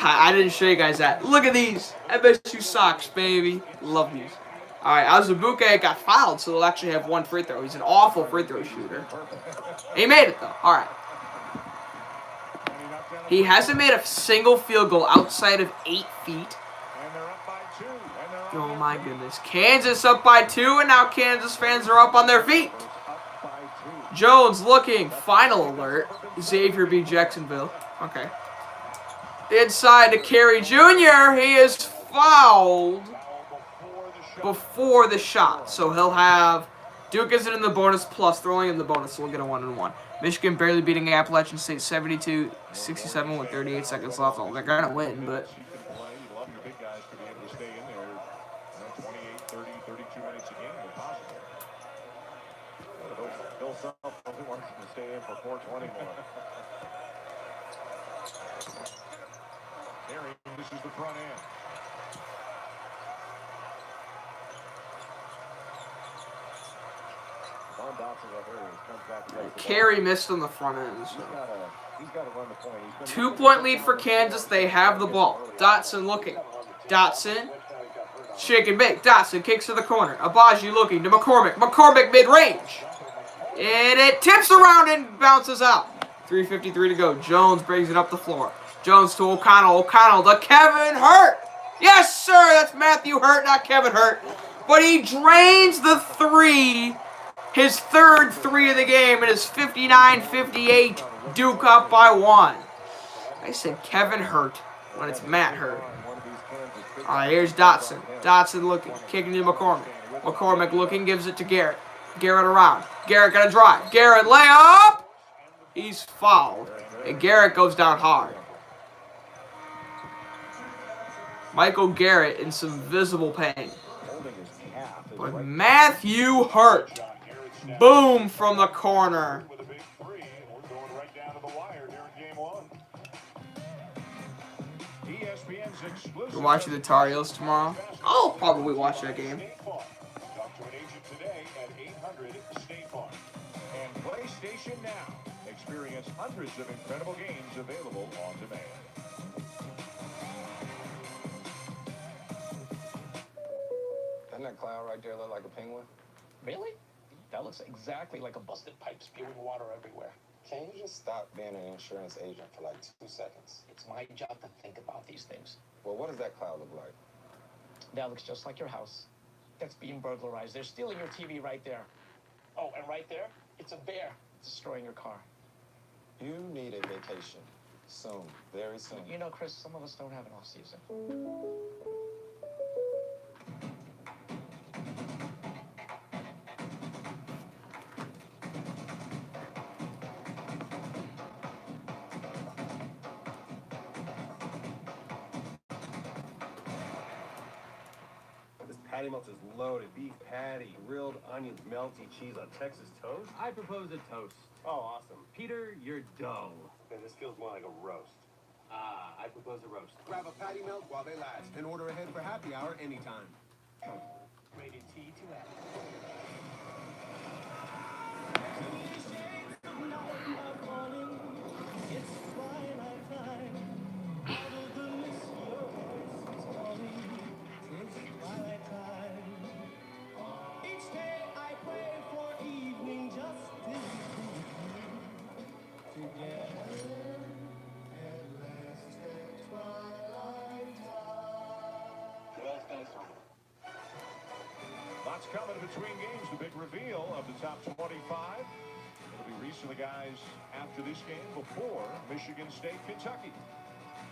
I didn't show you guys that. Look at these. MSU socks, baby. Love these. All right, Azubuike got fouled, so they'll actually have 1 free throw. He's an awful free throw shooter. He made it, though. All right. He hasn't made a single field goal outside of 8 feet. Oh, my goodness. Kansas up by 2, and now Kansas fans are up on their feet. Jones looking. Final alert. Xavier beat Jacksonville. Okay. Inside to Carey Jr. He is fouled before the shot. So he'll have... Duke isn't in the bonus plus. They're only in the bonus, so we'll get a 1-and-1. Michigan barely beating Appalachian State 72-67 with 38 seconds left. Oh, they're going to win, but... Stay in for 420 more. This is the front end. Von Dotson comes back. Carey missed on the front end. So. He's got to run the point. 2-point lead for Kansas. They have the ball. Dotson looking. Dotson. Shake and bake. Dotson kicks to the corner. Agbaji looking to McCormick. McCormick mid-range. And it tips around and bounces out. 3:53 to go. Jones brings it up the floor. Jones to O'Connell. O'Connell to Kevin Hurt. Yes, sir. That's Matthew Hurt, not Kevin Hurt. But he drains the 3. His 3rd 3 of the game. It is 59-58. Duke up by 1. I said Kevin Hurt when it's Matt Hurt. All right, here's Dotson. Dotson looking. Kicking to McCormick. McCormick looking. Gives it to Garrett. Garrett around. Garrett gonna drive. Garrett layup. He's fouled. And Garrett goes down hard. Michael Garrett in some visible pain. But Matthew Hurt. Boom from the corner. You're watching the Tar Heels tomorrow? I'll probably watch that game. PlayStation Now. Experience hundreds of incredible games available on demand. Doesn't that cloud right there look like a penguin? Really? That looks exactly like a busted pipe spewing water everywhere. Can you just stop being an insurance agent for like 2 seconds? It's my job to think about these things. Well, what does that cloud look like? That looks just like your house. That's being burglarized. They're stealing your TV right there. Oh, and right there, it's a bear destroying your car. You need a vacation. Soon. Very soon. You know, Chris, some of us don't have an off season. Patty Melts is loaded. Beef patty, grilled onions, melty cheese on Texas toast. I propose a toast. Oh, awesome. Peter, you're dough. Man, this feels more like a roast. I propose a roast. Grab a patty melt while they last and order ahead for happy hour anytime. Rated T to F. Lots coming between games. The big reveal of the top 25. It'll be Reese and the guys after this game before Michigan State, Kentucky.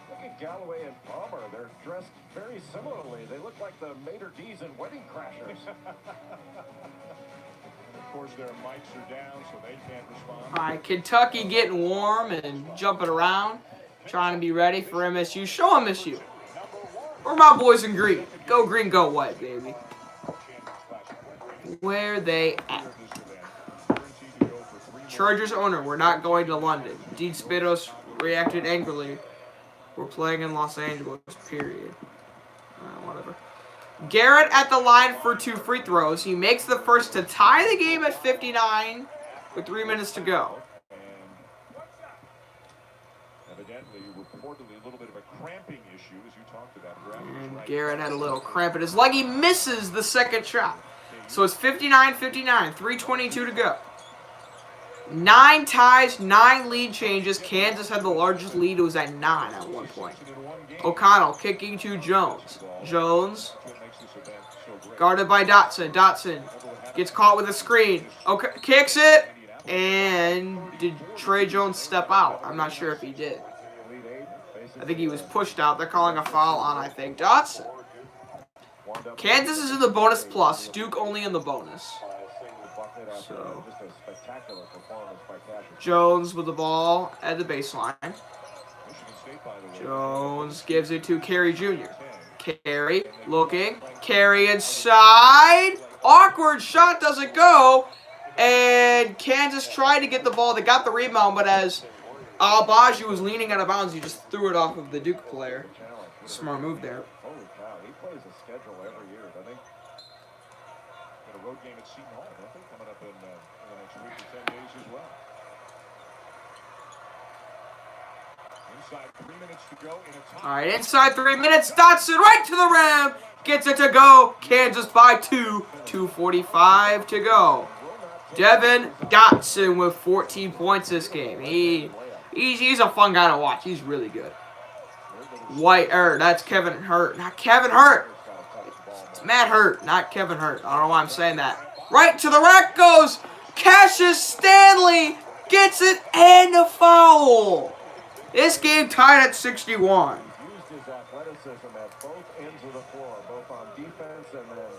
Look at Galloway and Palmer. They're dressed very similarly. They look like the Mater D's and Wedding Crashers. Of course, their mics are down, so they can't respond. All right, Kentucky getting warm and jumping around, trying to be ready for MSU. Show MSU. Where my boys in green? Go green, go white, baby. Where they at? Chargers owner, we're not going to London. Dean Spitos reacted angrily. We're playing in Los Angeles, period. Whatever. Garrett at the line for 2 free throws. He makes the first to tie the game at 59 with 3 minutes to go. Evidently, reportedly a little bit of a cramping issue, as you talked about. And Garrett had a little cramp in his leg. He misses the second shot. So it's 59-59, 3:22 to go. 9 ties, 9 lead changes. Kansas had the largest lead. It was at 9 at one point. O'Connell kicking to Jones. Jones guarded by Dotson. Dotson gets caught with a screen. Okay, kicks it. And did Trey Jones step out? I'm not sure if he did. I think he was pushed out. They're calling a foul on, I think, Dotson. Kansas is in the bonus plus. Duke only in the bonus. So Jones with the ball at the baseline. Jones gives it to Carey Jr. Carey looking. Carey inside. Awkward shot doesn't go. And Kansas tried to get the ball. They got the rebound, but as Al-Baji was leaning out of bounds, he just threw it off of the Duke player. Smart move there. Holy cow, he plays a schedule every year, doesn't he? Got a road game at Seton Hall, don't they? Coming up in the next week or 10 days as well. Inside 3 minutes to go in a tie. All right, inside 3 minutes. Dotson right to the rim. Gets it to go. Kansas by 2. 2:45 to go. Devin Dotson with 14 points this game. He's a fun guy to watch. He's really good. That's Kevin Hurt. Not Kevin Hurt. It's Matt Hurt, not Kevin Hurt. I don't know why I'm saying that. Right to the rack goes Cassius Stanley. Gets it and a foul. This game tied at 61. Used his athleticism at both ends of the floor, both on defense and then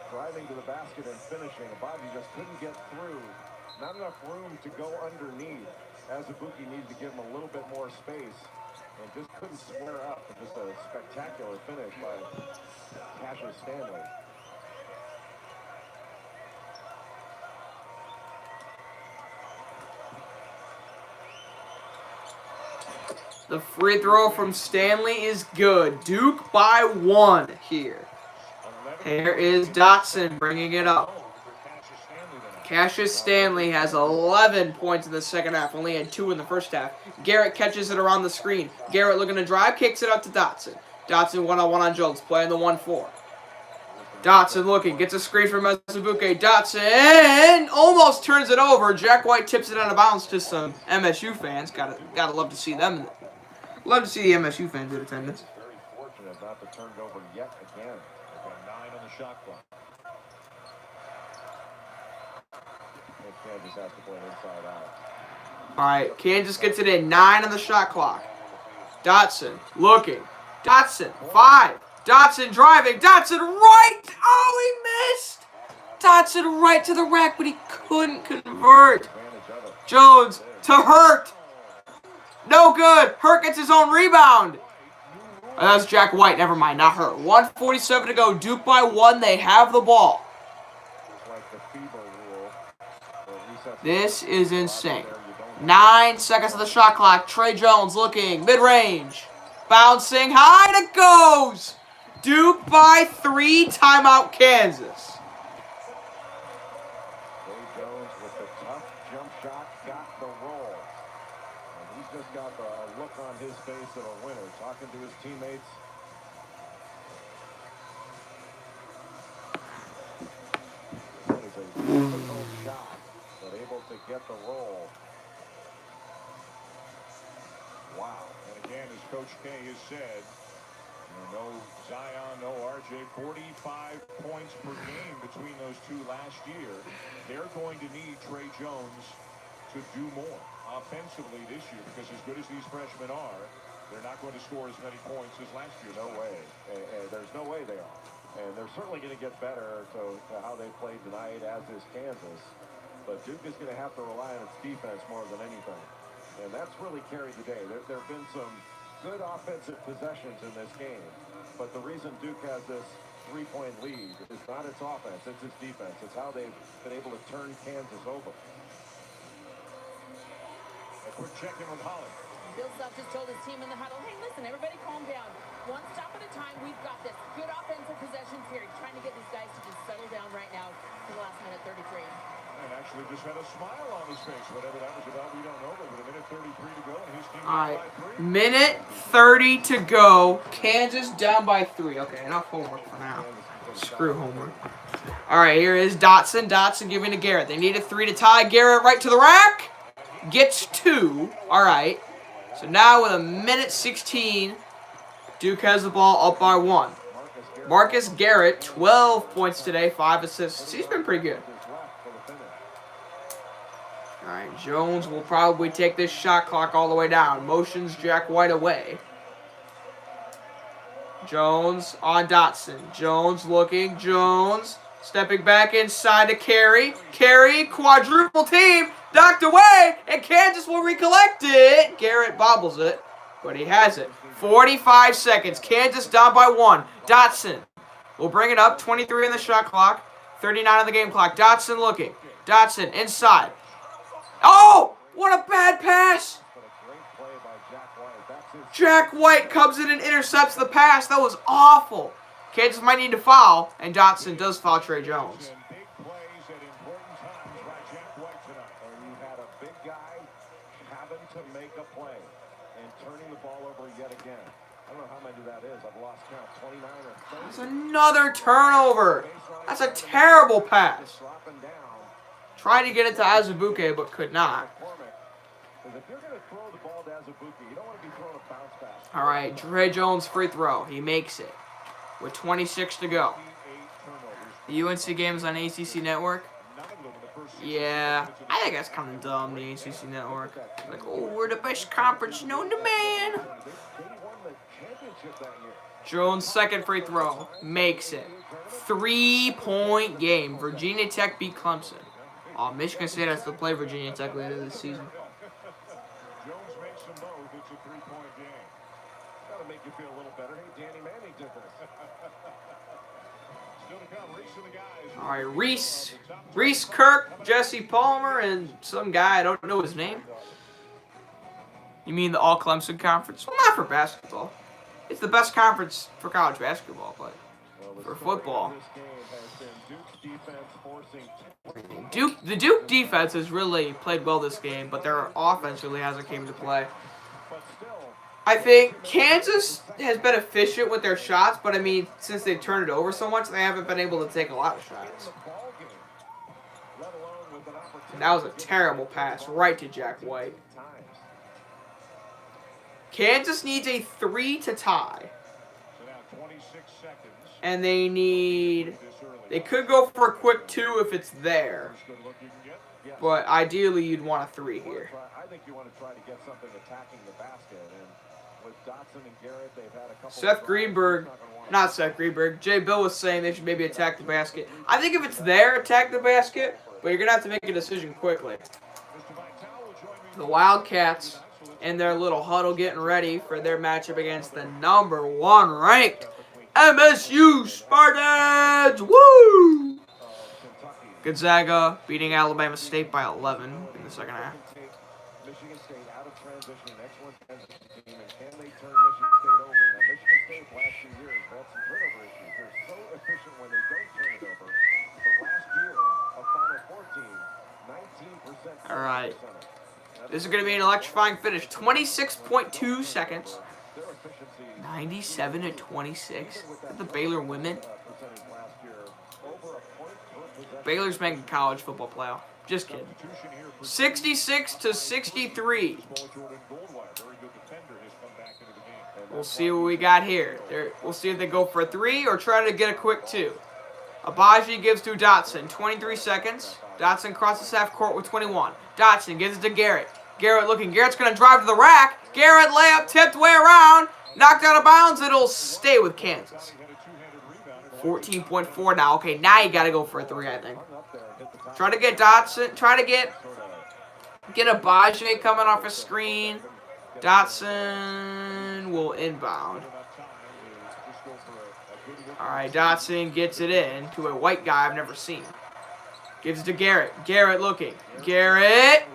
driving to the basket and finishing. Bobby just couldn't get through. Not enough room to go underneath. Azubuike needed to give him a little bit more space. And just couldn't square up. Just a spectacular finish by Cassius Stanley. The free throw from Stanley is good. Duke by 1 here. Here is Dotson bringing it up. Cassius Stanley has 11 points in the second half. Only had 2 in the first half. Garrett catches it around the screen. Garrett looking to drive, kicks it up to Dotson. Dotson one-on-one on Jones, playing the 1-4. Dotson looking, gets a screen from Azubuike. Dotson almost turns it over. Jack White tips it out of bounds to some MSU fans. Gotta love to see them. Love to see the MSU fans in attendance. Very fortunate not to turn it over yet again. They've got 9 on the shot clock. Kansas has to play inside out. All right, Kansas gets it in. 9 on the shot clock. Dotson looking. Dotson 5. Dotson driving. Dotson right. Oh, he missed. Dotson right to the rack, but he couldn't convert. Jones to Hurt. No good. Hurt gets his own rebound. Oh, that was Jack White. Never mind, not her. 1:47 to go. Duke by 1. They have the ball. This is insane. 9 seconds of the shot clock. Trey Jones looking. Mid-range. Bouncing high. And it goes. Duke by 3. Timeout, Kansas. Trey Jones with the tough jump shot got the roll. And he's just got the look on his face of a winner, talking to his teammates. That is a difficult shot, but able to get the roll. Wow. And again, as Coach K has said, no Zion, no RJ, 45 points per game between those two last year. They're going to need Trey Jones to do more offensively this year, because as good as these freshmen are, they're not going to score as many points as last year. No way. There's no way they are. And they're certainly going to get better to how they played tonight, as is Kansas. But Duke is going to have to rely on its defense more than anything. And that's really carried the day. There have been some good offensive possessions in this game. But the reason Duke has this 3-point lead is not its offense, it's its defense. It's how they've been able to turn Kansas over. A quick check-in with Holly. Bill Self just told his team in the huddle, hey, listen, everybody calm down. One stop at a time. We've got this. Good offensive possessions here. He's trying to get these guys to just settle down right now for the last minute 33. And actually just had a smile on his face. Whatever that was about, we don't know. But with a minute 33 to go, and his team All right, by 3. minute 30 to go. Kansas down by 3. Okay, enough homework for now. Screw homework. All right, here is Dotson. Dotson giving to Garrett. They need a 3 to tie. Garrett right to the rack. Gets 2. All right. So now with a minute 16, Duke has the ball up by 1. Marcus Garrett, 12 points today, 5 assists. He's been pretty good. All right, Jones will probably take this shot clock all the way down. Motions Jack White away. Jones on Dotson. Jones looking. Jones stepping back inside to Carey. Carey, quadruple team, knocked away, and Kansas will recollect it. Garrett bobbles it, but he has it. 45 seconds. Kansas down by 1. Dotson will bring it up. 23 on the shot clock. 39 on the game clock. Dotson looking. Dotson inside. Oh! What a bad pass! Jack White comes in and intercepts the pass. That was awful. Kansas might need to foul, and Dotson does foul Trey Jones. To make a play and turning the ball over yet again. I don't know how many that is. I've lost count. 29 or 30. That's another turnover. That's a terrible pass. Tried to get it to Azubuike, but could not. If you're going to throw the ball to Azubuike, you don't want to be throwing a bounce pass. All right, Trey Jones free throw. He makes it with 26 to go. The UNC game is on ACC Network. Yeah, I think that's kind of dumb, the ACC Network. Like, oh, we're the best conference known to man. Jones' second free throw. Makes it. 3-point game. Virginia Tech beat Clemson. Oh, Michigan State has to play Virginia Tech later this season. Jones makes them both. It's a 3-point game. That'll make you feel a little better. Hey, Danny Manning did this. Still to come. Reese and the guys. All right, Reese Kirk, Jesse Palmer, and some guy, I don't know his name. You mean the All-Clemson Conference? Well, not for basketball. It's the best conference for college basketball, but for football. The Duke defense has really played well this game, but their offense really hasn't came to play. I think Kansas has been efficient with their shots, but I mean, since they've turned it over so much, they haven't been able to take a lot of shots. And that was a terrible pass right to Jack White. Kansas needs a 3 to tie. And they could go for a quick 2 if it's there. But ideally, you'd want a 3 here. I think you want to try to get something attacking the basket. And with Dotson and Garrett, they've had a couple Jay Bill was saying they should maybe attack the basket. I think if it's there, attack the basket. But you're going to have to make a decision quickly. The Wildcats in their little huddle getting ready for their matchup against the #1 ranked MSU Spartans. Woo! Gonzaga beating Alabama State by 11 in the second half. Michigan State out of transition, excellent transition team, and can they turn Michigan State over? Now, Michigan State last few years had some turnover issues. They're so efficient when they don't turn it over. But last year, a Final Four team, 19%. All right. This is going to be an electrifying finish. 26.2 seconds. 97-26. The Baylor women. Baylor's making college football playoff. Just kidding. 66-63. We'll see what we got here. We'll see if they go for a 3 or try to get a quick 2. Abaji gives to Dotson. 23 seconds. Dotson crosses half court with 21. Dotson gives it to Garrett. Garrett looking. Garrett's going to drive to the rack. Garrett layup tipped way around. Knocked out of bounds. It'll stay with Kansas. 14.4 now. Okay, now you got to go for a 3, I think. Try to get Dotson. Try to get Abaji coming off a screen. Dotson will inbound. All right, Dotson gets it in to a white guy I've never seen. Gives it to Garrett. Garrett looking. Garrett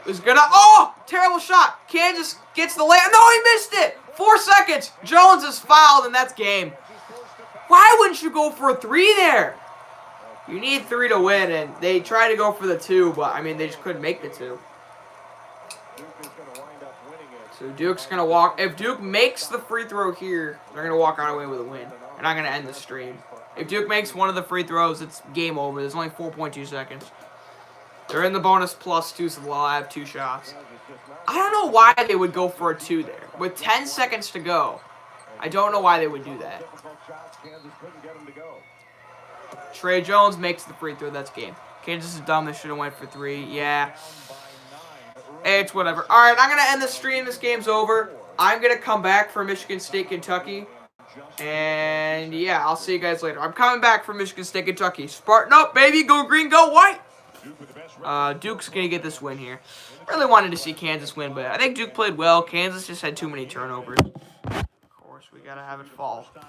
is going to... Oh! Terrible shot. Kansas gets the layup. No, he missed it. 4 seconds. Jones is fouled, and that's game. Why wouldn't you go for a 3 there? You need 3 to win, and they tried to go for the 2, but, I mean, they just couldn't make the 2. So Duke's going to walk... If Duke makes the free throw here, they're going to walk on away with a win. And I'm going to end the stream. If Duke makes one of the free throws, it's game over. There's only 4.2 seconds. They're in the bonus +2, so they'll have 2 shots. I don't know why they would go for a 2 there. With 10 seconds to go, I don't know why they would do that. Trey Jones makes the free throw. That's game. Kansas is dumb. They should have went for 3. Yeah. It's whatever. All right, I'm going to end the stream. This game's over. I'm going to come back for Michigan State, Kentucky. And, yeah, I'll see you guys later. I'm coming back for Michigan State, Kentucky. Spartan up, baby. Go green, go white. Duke's going to get this win here. Really wanted to see Kansas win, but I think Duke played well. Kansas just had too many turnovers. Of course, we got to have it fall.